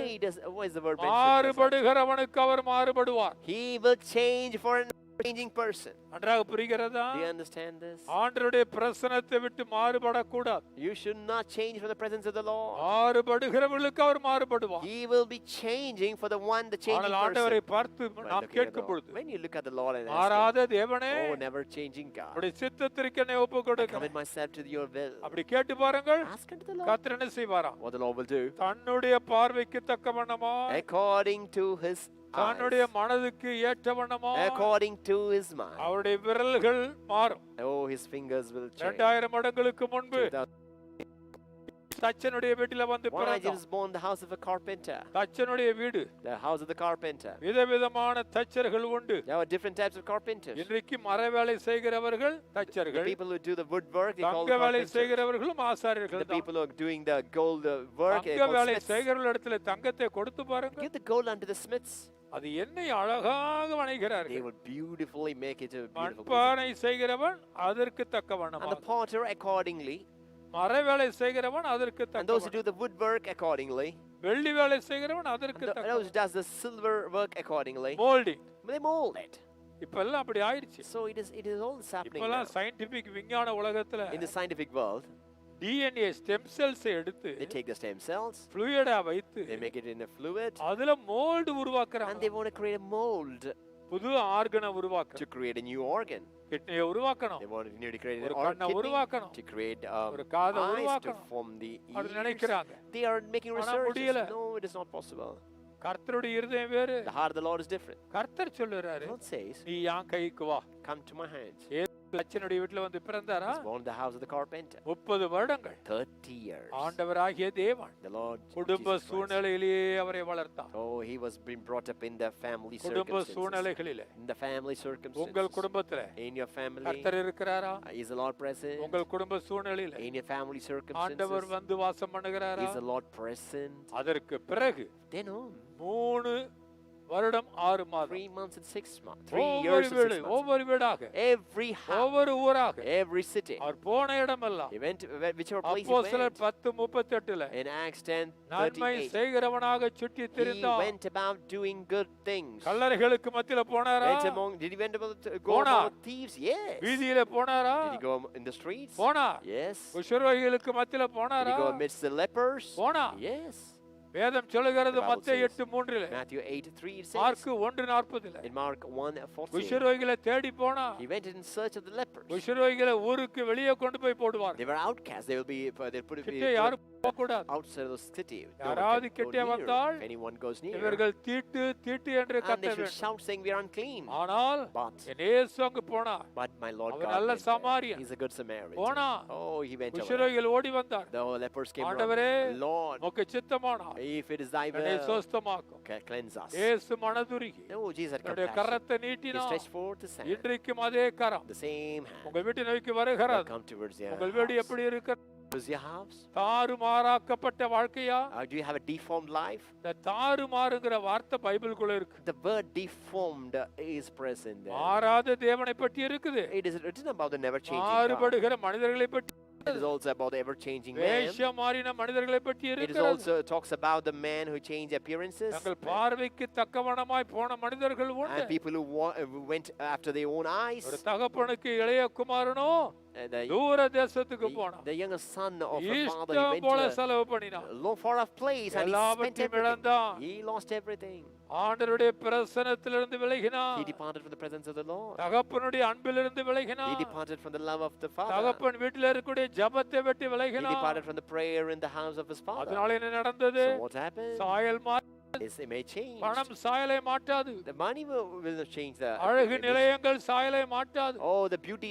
Why is the word mentioned? மாறுபடுகிறவனுக்கு our மாறுபடுவார். He will change for an changing person. நன்றாக புரிகிறதா? Do you understand this? ஆண்டவருடைய பிரசன்னத்தை விட்டு மாறுபடக்கூடாது. You should not change from the presence of the Lord. மாறுபடுகிறவர்களுக்கு our மாறுபடுவார். He will be changing for the one, the changing ஆனால் ஆண்டவரை person. பார்த்து When நாம் looking at the கேட்கும் Lord. பொழுது, When you look at the Lord and ask மாறாத தேவனே, Him, oh, never changing God, உடைய சித்தத்திற்கு என்னை ஒப்பு I கொடுக்கிறேன். commit myself to your will. அப்படி கேட்டு பாருங்கள், Ask unto the Lord கர்த்தர் என்ன செய்வாராம்? what the Lord will do தன்னுடைய பார்வைக்கு தக்க வண்ணமா, according to His தன்னுடைய eyes, மனதுக்கு ஏற்ற வண்ணமா according to His mind. அவருடைய விரல்கள் மாறும். Oh, His fingers will change. 2000 வருடங்களுக்கு முன்பு 2000 தச்சனுடைய வீட்டில வந்து When I பிறந்தான். was born in the house of a carpenter, தச்சனுடைய வீடு, the house of the carpenter. விதவிதமான தச்சர்கள் உண்டு. There are different types of carpenters. இன்றைக்கு மர வேலை செய்கிறவர்கள் The தச்சர்கள், people who do the woodwork, they call தங்க வேலை carpenters. செய்கிறவர்களும் The ஆசாரியர்கள் தான். people who are doing the gold work, they தங்க call வேலை smiths. செய்கிறவர்களிடத்துல தங்கத்தை கொடுத்து பாருங்க, Give the gold unto the smiths. அது என்னை அழகாக They வணைகிறார்கள். will beautifully make it a beautiful piece. மண்பானை செய்கிறவன் அதற்கு தக்க And the வண்ணமாக, potter accordingly, மர வேலை செய்கிறவன் அதற்கு and தக்க those who do வண்ணம், the woodwork accordingly, வெள்ளி வேலை செய்கிறவன் and அதற்கு தக்க those who does the silver work accordingly, moulding. they mold it. இப்ப எல்லாம் அப்படி ஆயிடுச்சு. So it is all happening now. இப்பெல்லாம் சயின்டிபிக் விஞ்ஞான உலகத்துல In the scientific world. DNA stem cells எடுத்து They take the stem cells, ஃப்ளூயிடா வைத்து they make it in a fluid, அதுல மோல்டு and உருவாக்குறாங்க. they want to create a mold புது ஆர்கனை to உருவாக்குறாங்க. create a new organ. கிட்னியை உருவாக்கணும், They want to create ஒரு an கண்ணை kidney, உருவாக்கணும், to create ஒரு காதை eyes to உருவாக்கணும். form the அது ears. நினைக்கிறாங்க. They are making ஆனா research. முடியல. No, it is not possible. கர்த்தருடைய இருதயம் வேறு. The heart of the Lord is different. கர்த்தர் சொல்லுறாரு, The Lord says, நீ என் கைக்கு வா. come to my hands. லட்சனுடைய வீட்டுல வந்து பிறந்தாரா? He was born in the house of the carpenter. 30 வருடங்கள் 30 years. ஆண்டவராகிய தேவன் The Lord குடும்ப Jesus Christ. சூழ்நிலையிலேயே அவரை வளர்த்தார். Oh, he was being brought up in the family குடும்ப circumstances. சூழ்நிலைகளிலே In the family உங்கள் circumstances. குடும்பத்துல In your family. கர்த்தர் இருக்கிறாரா? Is the Lord present? உங்கள் குடும்ப சூழ்நிலையில In your family ஆண்டவர் circumstances. வந்து வாசம் பண்ணுகிறாரா? Is the Lord present? அதற்கு பிறகு Then on. 3 வருடம் 6 மாதம். 3 months and 6 months. 3 ஒவ்வொரு years and 6 வீடு, months. ஒவ்வொரு வீடாக, Every house, ஒவ்வொரு ஊராக, every city. அவர் போன இடமெல்லாம் He went to whichever place he அப்போஸ்தலர் went. 10:38 In Acts நன்மை 10:38, செய்கிறவனாக சுற்றி he திரிந்தார். went about doing good things. கல்லறைகளுக்கு மத்தியில போனாரா? Did he went about go போனார். among thieves? Yes. வீதியில போனாரா? Did he go in the streets? போனார். Yes. குஷ்டரோகிகளுக்கு மத்தியில Did போனாரா? he go amidst the lepers? போனார். Yes. வேதம் சொல்லுகிறது The Bible மத்தேயு says, 8:3 Matthew 8:3 it says. Mark 1:40 In Mark 1:14, குஷ்டரோகிகளை தேடி போனா he went in search of the lepers. குஷ்டரோகிகளை ஊருக்கு வெளியே கொண்டு போய் போடுவார். They were outcasts. They'll put கிட்டே யாரும் போக கூடாது. outside of the city. No one யாராவது can go கிட்டே near. வந்தால் If anyone goes near, இவர்கள் தீட்டு தீட்டு என்று and கத்த they should வேண்டும். shout saying we are unclean. ஆனால் But என் இயேசு அங்கு போனார். my Lord அவர் God நல்ல went there. சமாரியன். He's a good Samaritan. போனா Oh, he went over there. குஷ்டரோகிகள் ஓடி வந்தார். The lepers came ஆண்டவரே, running. Lord, உமக்கு சித்தமானார் if it is thy என்னை will, சுத்தமாக்கும். cleanse us. இயேசு மனதுருகி Oh, Jesus had தன்னுடைய compassion. கரத்தை He நீட்டினார். stretched forth his hand. இன்றைக்கும் அதே கரம் The same hand உங்கள் வீட்டை நோக்கி will வருகிறது. come towards your உங்கள் வீடு house. எப்படி இருக்கு? Is your house? தாறுமாறாக்கப்பட்ட வாழ்க்கையா? Do you have a deformed life? இந்த தாறுமாறுங்கிற வார்த்தை பைபிளுக்குள்ள இருக்கு. The word deformed is present there. மாறாத தேவனை பற்றி இருக்குது. It is written about the never-changing God. மாறுபடுகிற மனிதர்களை பற்றி, It is also about the ever-changing man. வேஷம் மாறின மனிதர்களை பற்றி It is இருக்கிறது. also talks about the man who changed appearances. தங்கள் பார்வைக்கு தக்கவனமாய் போன மனிதர்கள் And உண்டு. people who went after their own eyes. ஒரு தகப்பனுக்கு இளைய குமாரனோ The தூர தேசத்துக்கு போனான். younger son of a father, he இஷ்டம் went போல to செலவு பண்ணினான். a far off place and he spent எல்லாவற்றையும் everything. இழந்தான். He lost everything. ஆண்டவருடைய பிரசன்னத்திலிருந்து He விலகினான். departed from the presence of the Lord. தகப்பனுடைய அன்பிலிருந்து He விலகினான். departed from the love of the Father. தகப்பன் வீட்டில் இருக்கக்கூடிய ஜபத்தை விட்டு He விலகினான். departed from the prayer in the house of his father. அதனால என்ன நடந்தது? So what happened? சாயல் It may change. பணம் சாயலை மாட்டாது. The money will not change the அழகு image. நிலையங்கள் சாயலை மாட்டாது. Oh, the beauty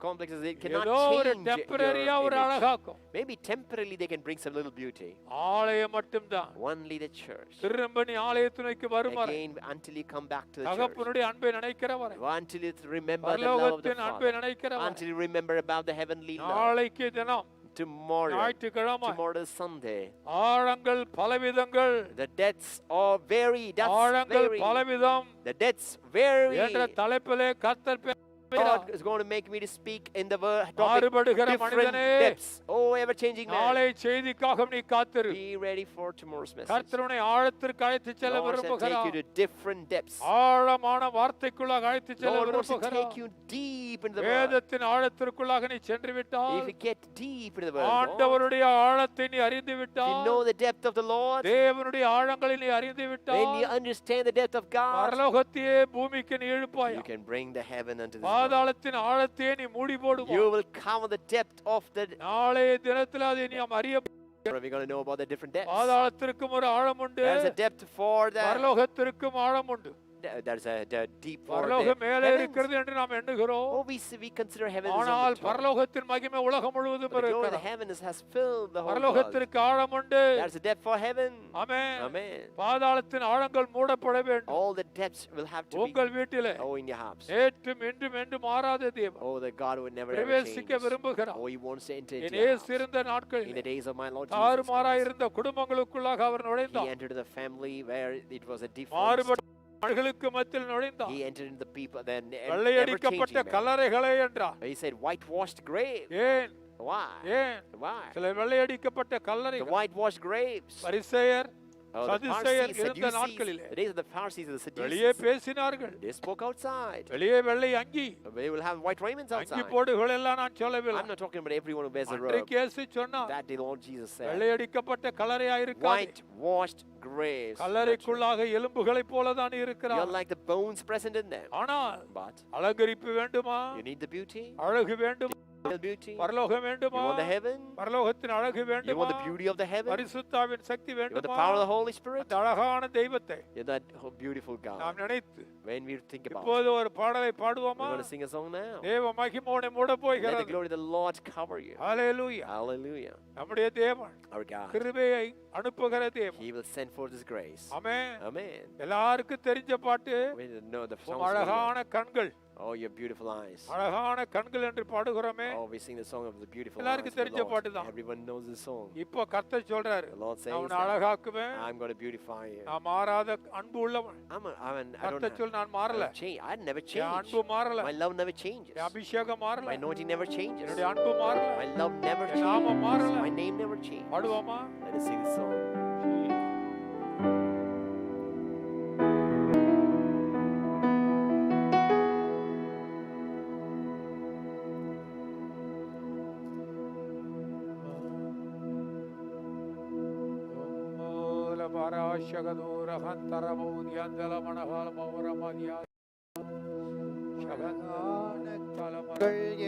complexes, they cannot ஏதோ ஒரு change டெம்பரரியா your ஒரு image. அழகாக்கும். Maybe temporarily they can bring some little beauty. ஆலயம் மட்டும்தான். Only the church. திரும்ப நீ ஆலயத்தை நோக்கி வரும் வரை, Again, until you come back to the church. தகப்பனுடைய அன்பை நினைக்கிற வரை, Until you remember the love of the பரலோகத்தின் அன்பை Father. நினைக்கிற வரை, Until you remember about the heavenly love. நாளைக்கு தினம் Tomorrow. ஞாயிற்றுக்கிழமை Tomorrow is Sunday. ஆழங்கள் பலவிதங்கள், The depths are very. That's ஆழங்கள் very. Palavitham The depths very. என்ற தலைப்பிலே கர்த்தர் God is going to make me to speak in the word topic, மாறுபடுகிற different மனிதனே, depths. Oh, ever-changing man. நாளை செய்திக்காக நீ காத்திரு. Be ready for tomorrow's message. கர்த்தருனை ஆழத்திற்கு அழைத்துச் செல்ல Lord shall take you விரும்புகிறார். to different depths. ஆழமான வார்த்தைக்குள்ளாக அழைத்துச் செல்ல Lord wants to விரும்புகிறார். take you deep into the word. வேதத்தின் ஆழத்திற்குள்ளாக நீ சென்று If விட்டால், you get deep into the word, Lord, ஆண்டவருடைய ஆழத்தை நீ அறிந்து if you விட்டால், know the depth of the Lord, தேவனுடைய ஆழங்களை நீ அறிந்து when விட்டால், you understand the depth of God, பரலோகத்தையே பூமிக்கு நீ இழுப்பாய். you can bring the heaven unto this world. பாதாளத்தின் ஆழத்தையே நீ மூடி போடுவாய். You will cover the depth of the. நாளைய தினத்தில் அதை நீ அறிய. We're going to know about the different depths. பாதாளத்திற்கும் ஒரு ஆழம் உண்டு, There's a depth for the. பரலோகத்திற்கும் ஆழம் உண்டு. There's a deep for பரலோகம் the மேலே heavens. இருக்கிறது என்று நாம் எண்ணுகிறோம். Oh, we consider heaven as on ஆனால் the top. பரலோகத்தின் மகிமை உலகம் முழுவதும் But the glory of the இருக்கிறது. heavens has filled the whole world. பரலோகத்திற்கு ஆழம் உண்டு. There's a depth for heaven. Amen. Amen. பாதாளத்தின் ஆழங்கள் மூடப்பட வேண்டும். All the depths will have to be. உங்கள் வீட்டிலே Oh, in your house. நேற்றும் இன்றும் என்று மாறாத தேவன் Oh, the God would never ever change. பிரவேசிக்க விரும்புகிறார். Oh, he wants to enter into N your இயேசு house. இருந்த நாட்களில் In the days of my Lord Jesus தாறுமாறாய் Christ, இருந்த குடும்பங்களுக்குள்ளாக அவர் he நுழைந்தார். entered the family where it was a deformed. மாறுபட்ட மனிதர்களுக்கு மத்தியில் நுழைந்தார். He entered into the people, then வெள்ளையடிக்கப்பட்ட ever-changing man. கல்லறைகளே என்றார். He said, whitewashed grave. ஏன் Why? ஏன் Why? சில வெள்ளையடிக்கப்பட்ட The கல்லறைகள் whitewashed graves. பரிசேயர் Oh, the சதுசேயர் Pharisees, இருந்த Sadducees, நாட்களிலே the days of the Pharisees and the வெளியே Sadducees, பேசினார்கள். they spoke outside. வெளியே வெள்ளை அங்கி They will have white raiments அங்கி outside. போடுகள் எல்லாம் நான் சொல்லவில்லை. I'm not talking about everyone who wears a robe. அன்றைக்கு இயேசு சொன்னார், That the Lord Jesus said. வெள்ளையடிக்கப்பட்ட கல்லறையாயிருக்காதே, Whitewashed graves. கல்லறைக்குள்ளாக எலும்புகளைப் போல தான் You're இருக்கிறார். like the bones present in them. ஆனால் But அலங்கரிப்பு வேண்டுமா? you need the beauty. அழகு வேண்டுமா? The beauty. பரலோகம் You வேண்டுமா? want the heaven. பரலோகத்தின் அழகு You வேண்டுமா? want the beauty of the heaven. பரிசுத்தாவின் சக்தி You want the வேண்டுமா? power of the Holy Spirit. அந்த அழகான தெய்வத்தை You're that beautiful God. நாம் நினைத்து When we think about it, இப்போது ஒரு பாடலை we're பாடுவோமா? going to sing a song now. தேவ மகிமையோடு மூட Let the போகிறது. glory of the Lord cover you. Hallelujah. Hallelujah. நம்முடைய தேவன் Our God. கிருபையை அனுப்புகிற தேவன். He will send forth His grace. Amen. Amen. எல்லாருக்கும் தெரிஞ்ச பாட்டு, We know the um songs. அழகான கண்கள் Oh, your beautiful eyes. அழகான கண்கள் என்று பாடுகிறோமே. Oh, we sing the song of the beautiful eyes. எல்லாருக்கும் of the தெரிஞ்ச Lord. பாட்டு தான். Everyone knows the song. இப்போ கர்த்தர் சொல்றாரு, The Lord says நான் உன்னை that அழகாக்குவேன். I'm going to beautify you. நான் மாறாத அன்பு உள்ளவன். I don't கர்த்தர் சொல் நான் மாறல. change. I never N change. அன்பு மாறல. My love never changes. என் அபிஷேகம் மாறல. My anointing never changes. என்னுடைய அன்பு மாறல. My love never என் நாமம் changes. மாறல. My name never changes. பாடுவோமா? Let us sing the song.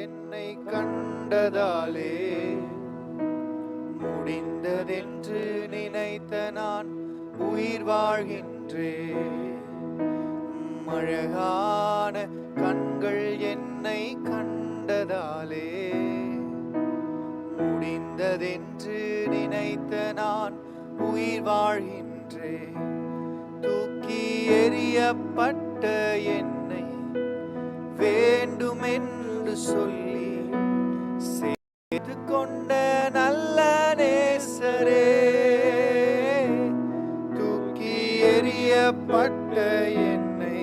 என்னை கண்டதாலே முடிந்ததென்று நினைத்த நான் உயிர் வாழ்கின்றேன். அழகான கண்கள் என்னை கண்டதாலே முடிந்ததென்று நினைத்த நான் உயிர் வாழ்கின்றேன். தூக்கி எறியப்பட்ட என்னை வேண்டுமென்று சொல்லி சேர்த்து கொண்ட நல்ல நேசரே, தூக்கி எறியப்பட்ட என்னை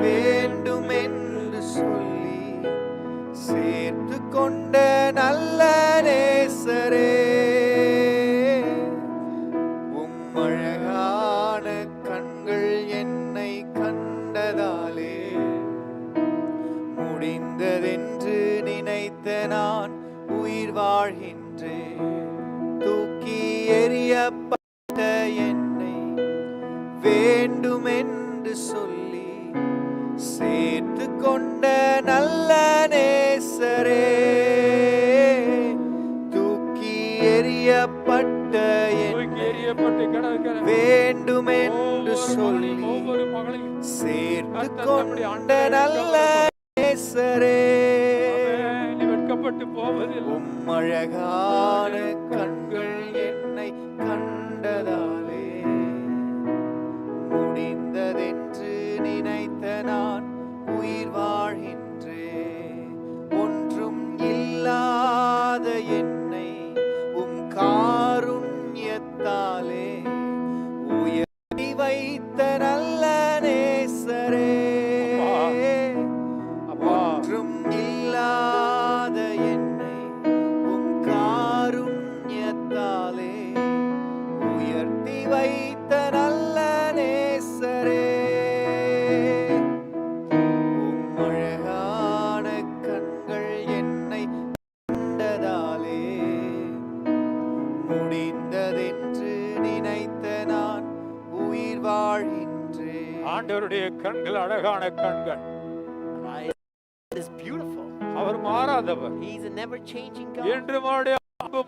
வேண்டுமென்று சொல்லி சேர்த்து கொண்ட நல்ல நேசரே, உம் அழகான கண்கள் என்னை கண்டதாலே முடிந்ததென்று நினைத்த நான் உயிர் வாழ்கின்றேன். தூக்கி எறியப்பட்ட என்னை வேண்டுமென்று சொல்லி சேர்த்து கொண்ட நல்ல நேசரே, தூக்கி எறியப்பட்ட என்னை வேண்டுமென்று சொல்லி சேர்த்து கொண்ட நல்ல நேசரே, வெட்கப்பட்டு போவதில்லை. உம் அழகான கண்கள் என்னை கண்டதாலே முடிந்ததென்று நினைத்த நான் உயிர் வாழ்கின்றேன். ஒன்றும் இல்லாத என்னை உம் காருண்யத்தாலே உயர்த்தி வைத்த நல்ல நேசரே, ஒன்றும் இல்லாத என்னை உம் காருண்யத்தாலே உயர்த்தி வைத்த நல்ல நேசரே, உம் அழகான கண்கள் என்னை கண்டதாலே முடிந்ததென்று நினைத்த நான் உயிர் வாழ்கின்றேன். ஆண்டவருடைய கண்கள் அழகான கண்கள். It is beautiful. அவர் மாறாதவர். He is a never changing God. என்றும் அவருடைய அன்பு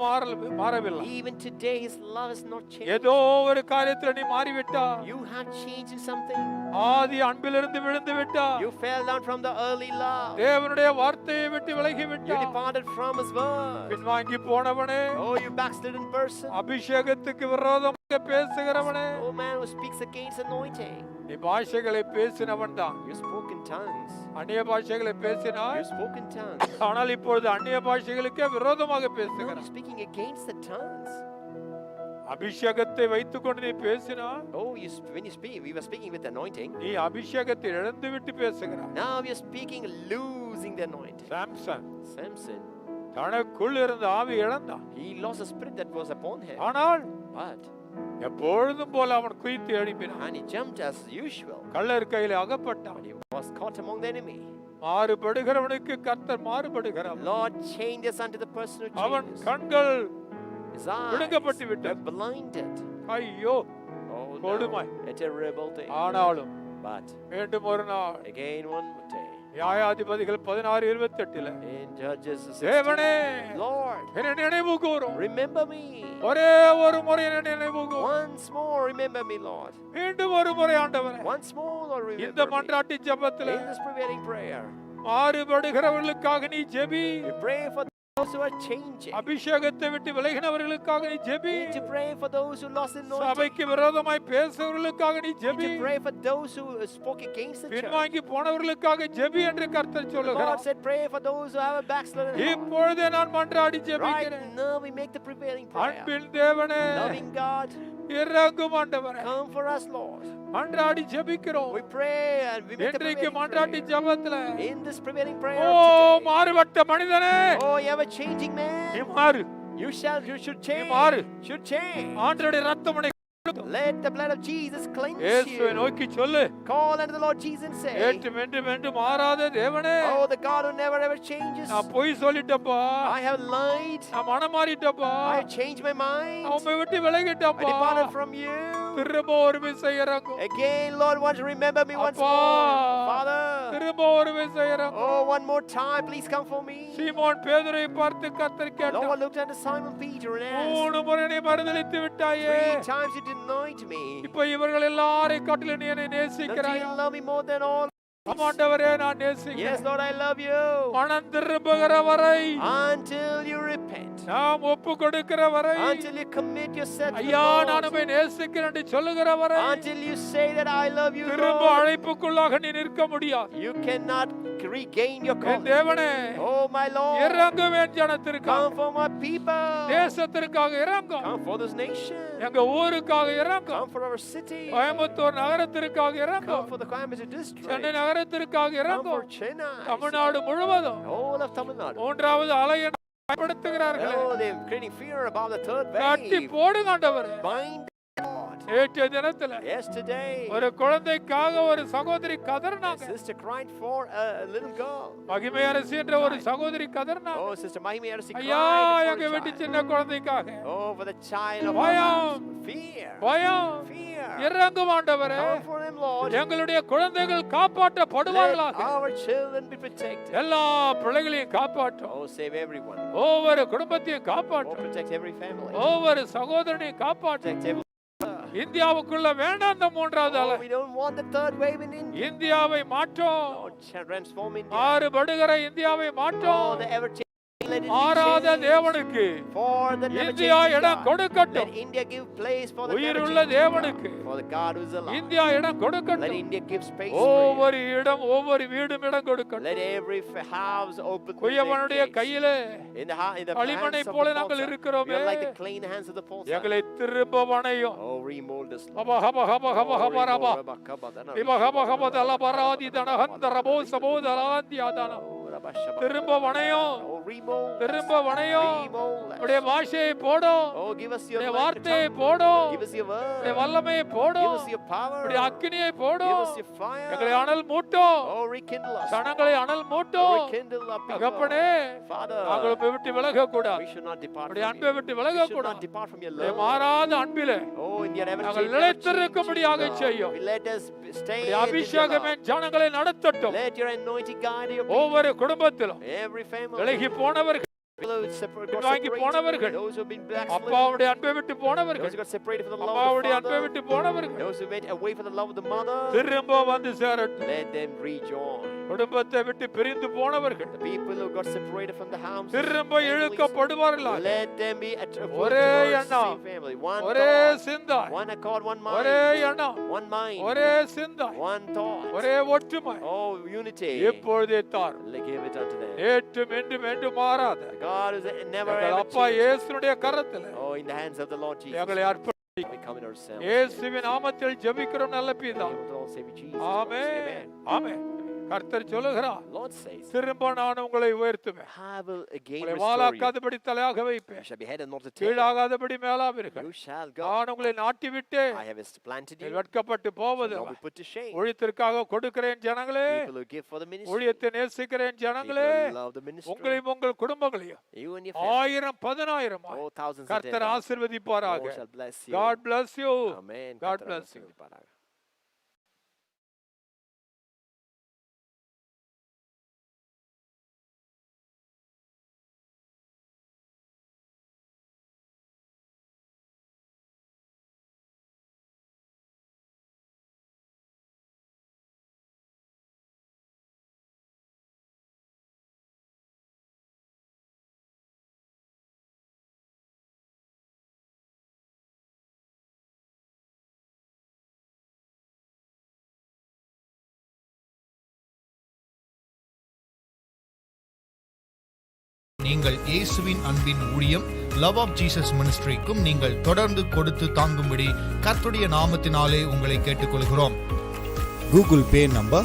மாறவில்லை. Even today his love is not changing. ஏதோ ஒரு காரியத்துல நீ மாறிவிட்டா, You have changed in something. ஆதி அன்பிலிருந்து விழுந்து விட்டா, You fell down from the early love. தேவனுடைய வார்த்தையை விட்டு விலகி You விட்டா, departed from his word. பின்வாங்கி போனவனே, Oh, you backslidden person. அபிஷேகத்துக்கு விரோதமாக பேசுகிறவனே, Oh, man who speaks against anointing. நீ பாஷைகளை பேசினவன் தான். You spoke in tongues. அந்நிய பாஷைகளை பேசினாய், You spoke in tongues. ஆனால் இப்பொழுது அந்நிய பாஷைகளுக்கே விரோதமாக No, பேசுகிறாய். you're speaking against the tongues. அபிஷேகத்தை வைத்துக்கொண்டு நீ பேசினாய், Oh, when you speak, we were speaking with anointing. நீ அபிஷேகத்தை இழந்து விட்டு பேசுகிறாய். Now we are speaking losing the anointing. Samson Samson, தனக்குள் இருந்த ஆவி இழந்தான். he lost the spirit that was upon him. ஆனால் But, எப்பொழுதும் போல அவன் குதித்து எழுப்பினான். and he jumped as usual. கள்ளர் கையில் அகப்பட்டான். But he was caught among the enemy. மாறுபடுகிறவனுக்கு கர்த்தர் மாறுபடுகிறார். Lord changes unto the person who அவன் changes. கண்கள் His eyes விழுங்கப்பட்டு were விட்டது. blinded. ஐயோ Oh கொடுமை. no, a terrible thing. ஆனாலும் But மீண்டும் ஒரு நாள் again one more day, நியாயாதிபதிகள் 16:28 in Judges 16, தேவனே Lord, என்னை நினைவு கூரும். remember me. ஒரே ஒரு முறை என்னை நினைவு கூரும். Once more remember me, Lord. மீண்டும் ஒரு முறை ஆண்டவரே, Once more, Lord, இந்த remember me. மன்றாட்டு ஜெபத்துல In this prevailing prayer, மாறுபடுகிறவர்களுக்காக நீ JP. we pray for those who are changing. அபிஷேகத்தை விட்டு விலகினவர்களுக்காக நீ JP. You need to pray for those who lost anointing. சபைக்கு விரோதமாய் பேசுறவர்களுக்காக நீ You ஜெபி. need to pray for those who spoke against the church. பின்வாங்கி போனவர்களுக்காக ஜெபி என்று கர்த்தர் God சொல்லுகிறார். said, pray for those who have a backslidden heart. இப்பொழுதே நான் மன்றாடி Right ஜெபிக்கிறேன். now we make the prevailing prayer. அன்பின் தேவனே, Loving God, இறங்கும் ஆண்டவரே, come for us, Lord. மன்றாடி ஜெபிக்கிறோம். We pray and we make the இன்றைக்கு prevailing மன்றாட்டி prayer. ஜெபத்துல In this prevailing prayer O of today. மாறுபட்ட மனிதனே, Oh, you have a changing நீ man. மாறு. You should change. மாறு. Should change. ஆண்டவருடைய ரத்தம் உன்னை Let the blood of Jesus cleanse இயேசுவை you. நோக்கி சொல்லு. Call unto the Lord Jesus and say, ஏற்றும் என்றும் என்றும் மாறாத தேவனே, oh, the God who never ever changes. நான் பொய் சொல்லிட்டப்பா, I have lied. நான் மனம் மாறிட்டப்பா, I have changed my mind. நான் உம்மை விட்டு I விலகிட்டப்பா. departed from you. திரும்ப ஒரு விசை இறங்கும். Again, Lord, want to remember me once அப்பா, more. Father, திரும்ப ஒரு விசை இறங்கும். oh, one more time, please come for me. சீமோன் பேதுரை பார்த்து கர்த்தர் கேட்டார், Lord looked unto Simon Peter and asked, 3 முறை நீ மறுதலித்து விட்டாயே, 3 times you denied me. இப்போ இவர்கள் எல்லாரையும் காட்டிலும் நீ என்னை Don't நேசிக்கிறாயா? you love me more than all? ஆண்டவரே, நான் Yes, நேசிக்கிறேன். Lord, I love you. மனம் திரும்புகிற வரை, Until you repent. நாம் ஒப்பு கொடுக்கிற வரை, Until you commit yourself to the ஐயா நான் Lord. உம்மை நேசிக்கிறேன் என்று சொல்லுகிற வரை, Until you say that I love you, திரும்ப Lord. அழைப்புக்குள்ளாக நீ நிற்க முடியாது. You cannot regain your N calling. தேவனே, Oh, my Lord. இறங்கும் என் ஜனத்திற்காக, Come for my people. தேசத்திற்காக இறங்கும், Come for this nation. எங்க ஊருக்காக இறங்கும், Come for our city. Coimbatore நகரத்திற்காக Come இறங்கும், for the Coimbatore district. Chennai நகரத்திற்காக Come for இறங்கும், Chennai. தமிழ்நாடு முழுவதும் All of Tamil Nadu. மூன்றாவது அலையை பயன்படுத்துகிறார்கள். Oh, they're creating fear about the third கட்டி wave. போடுங்க ஆண்டவரே. Bind God. நேற்றைய தினத்துல Yesterday, ஒரு குழந்தைக்காக ஒரு சகோதரி a கதறினாங்க. sister cried for a little girl. மகிமை அரசி என்ற ஒரு சகோதரி கதறினாங்க. Oh, Sister Mahimi Arasi ஐயா cried எங்க for வீட்டு a child. சின்ன குழந்தைக்காக Oh, for the child of Bayam. our house. Fear. பயம் Fear. இறங்கும் ஆண்டவரே. Come for them, Lord. எங்களுடைய குழந்தைகள் Let காப்பாற்றப்படுவார்களாக. our children be protected. எல்லா பிள்ளைகளையும் காப்பாற்றும், Oh, save everyone. ஒவ்வொரு குடும்பத்தையும் Oh, காப்பாற்றும், protect every family. ஒவ்வொரு சகோதரனையும் காப்பாற்றும். Protect every. இந்தியாவுக்குள்ள வேண்டாம் இந்த மூன்றாவது Oh, அலை. we don't want the third wave in India. இந்தியாவை மாற்றும், Lord, transform India. மாறுபடுகிற இந்தியாவை Oh, மாற்றும். the ever changing. Let it be மாறாத changed. தேவனுக்கு For the never India changing இடம் God. கொடுக்கட்டும். Let India give place for the never உயிருள்ள changing தேவனுக்கு God. For the God who is alive. India இடம் Let கொடுக்கட்டும். India give space for ஒவ்வொரு இடம் ஒவ்வொரு வீடும் இடம் you. கொடுக்கட்டும். Let every house open to குயவனுடைய their gates. கையிலே In the களிமண்ணை hands of போல the நாங்கள் potter. We இருக்கிறோமே. are like the clean hands of the potter. எங்களை திரும்ப வணையும். Oh, remold us. Lord. ஹப ஹப ஹப ஹப Oh, ஹப ரப. remold Rabba Kabba, Dana, ரிப ஹப ஹப தல பராதி தன ஹந்த ரபோ சபோ தலாந்தி ஆதான. Oh, Rabba Shabba. திரும்ப வணையும். Oh, remold us. திரும்ப வணையும். Remold us. உடைய பாஷையை போடும். Oh, give us your உடைய word. வார்த்தையை போடும். Give us your உடைய word. வல்லமையை Give போடும். us your power. உடைய அக்கினியை Give போடும். us your fire. எங்களை அனல் மூட்டும். Oh, rekindle us. சனங்களை அனல் Oh, மூட்டும். rekindle our people. தகப்பனே, Father, நாங்கள் உம்மை விட்டு விலக கூடாது. we should not depart உடைய from அன்பை you. விட்டு We விலக should not கூடாது. depart from your உடைய love. மாறாத அன்பிலே Oh, in your ever நாங்கள் changing, நிலைத்திருக்கும்படியாக செய்யும். let us stay உடைய in your அபிஷேகமே love. ஜனங்களை நடத்தட்டும். Let your anointing guide your people. ஒவ்வொரு குடும்பத்திலும் Every family. விலகி போனவர்கள், People who got பின்வாங்கி separated. போனவர்கள், Those who have been backslidden. அப்பாவுடைய அன்பை விட்டு Those போனவர்கள், who got separated from the love of அம்மாவுடைய the அன்பை Father. விட்டு போனவர்கள் Those who went away from the love of the mother. திரும்ப வந்து சேரட்டும். Let them rejoin. குடும்பத்தை விட்டு பிரிந்து போனவர்கள் The people who got separated from the house. திரும்ப families, இழுக்கப்படுவார்களாக. let them be ஒரே towards the எண்ணம், same family. One ஒரே thought, சிந்தாய், one accord, one ஒரே mind, எண்ணம், one mind, ஒரே சிந்தாய், one thought. ஒரே ஒற்றுமை Oh, unity. எப்பொழுதே தார். Give it unto them. ஏற்றும் என்றும் என்றும் மாறாத God is never எங்கள் ever அப்பா changed. இயேசுனுடைய கரத்தில் Oh, in the hands of the Lord Jesus. எங்களை அர்ப்பணி. We come in ourselves. இயேசுவின் நாமத்தில் ஜெபிக்கிறோம் நல்ல In the பிதா. name of the Lord, Savior Jesus. Amen. Amen. ஆமென். கர்த்தர் சொல்லுகிறார், Lord says, திரும்ப நான் உங்களை உயர்த்துவேன். I will again உங்களை restore you. வாளாக்காதபடி தலையாக You வைப்பேன். shall be head and not the tail. கீழாகாதபடி மேலாவீர்கள். You shall go. நான் உங்களை நாட்டி விட்டு I have planted you. வெட்கப்பட்டு Shall போவதில்லை. not be put to shame. ஊழியத்திற்காக கொடுக்கிறேன் ஜனங்களே, People who give for the ministry. ஊழியத்தை நேசிக்கிறேன் People Janangale, who love the ministry. உங்களையும் உங்கள் குடும்பங்களையும் You and your family. 1000 10,000 Oh, thousands and கர்த்தர் tens. ஆசீர்வதிப்பாராக. Lord shall bless you. God bless you. Amen. God கர்த்தர் bless you. ஆசீர்வதிப்பாராக. நீங்கள் இயேசுவின் அன்பின் ஊழியம் லவ் ஆஃப் ஜீசஸ் மினிஸ்ட்ரிக்கும் நீங்கள் தொடர்ந்து கொடுத்து தாங்கும்படி கர்த்தருடைய நாமத்தினாலே உங்களை கேட்டுக்கொள்கிறோம். Google Pay number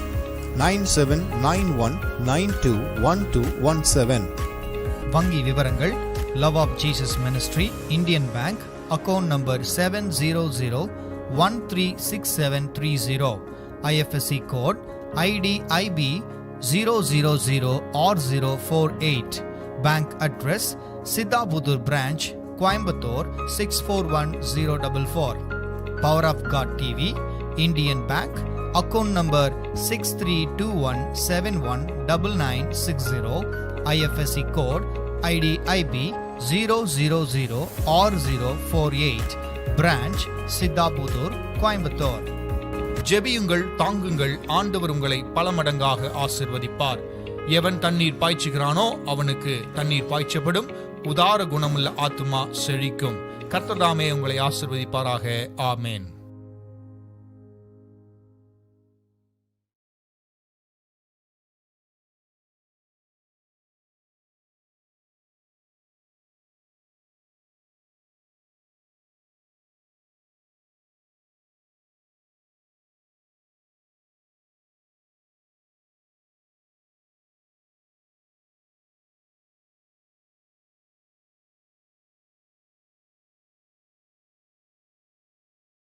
9791921217. வங்கி விவரங்கள் love of Jesus ministry, Indian Bank, account number 700136730, IFSC code IDIB 000R048, bank address Sidhapudur branch, Coimbatore 641044. Power of God TV, Indian Bank, account number 6321719960, IFSC code IDIB 000R048, branch Sidhapudur, Coimbatore. ஜெபியுங்கள், தாங்குங்கள், ஆண்டவர் உங்களை பல மடங்காக ஆசிர்வதிப்பார். எவன் தண்ணீர் பாய்ச்சுகிறானோ அவனுக்கு தண்ணீர் பாய்ச்சப்படும், உதார குணமுள்ள ஆத்துமா செழிக்கும். கர்த்தர் தாமே உங்களை ஆசிர்வதிப்பாராக. ஆமேன்.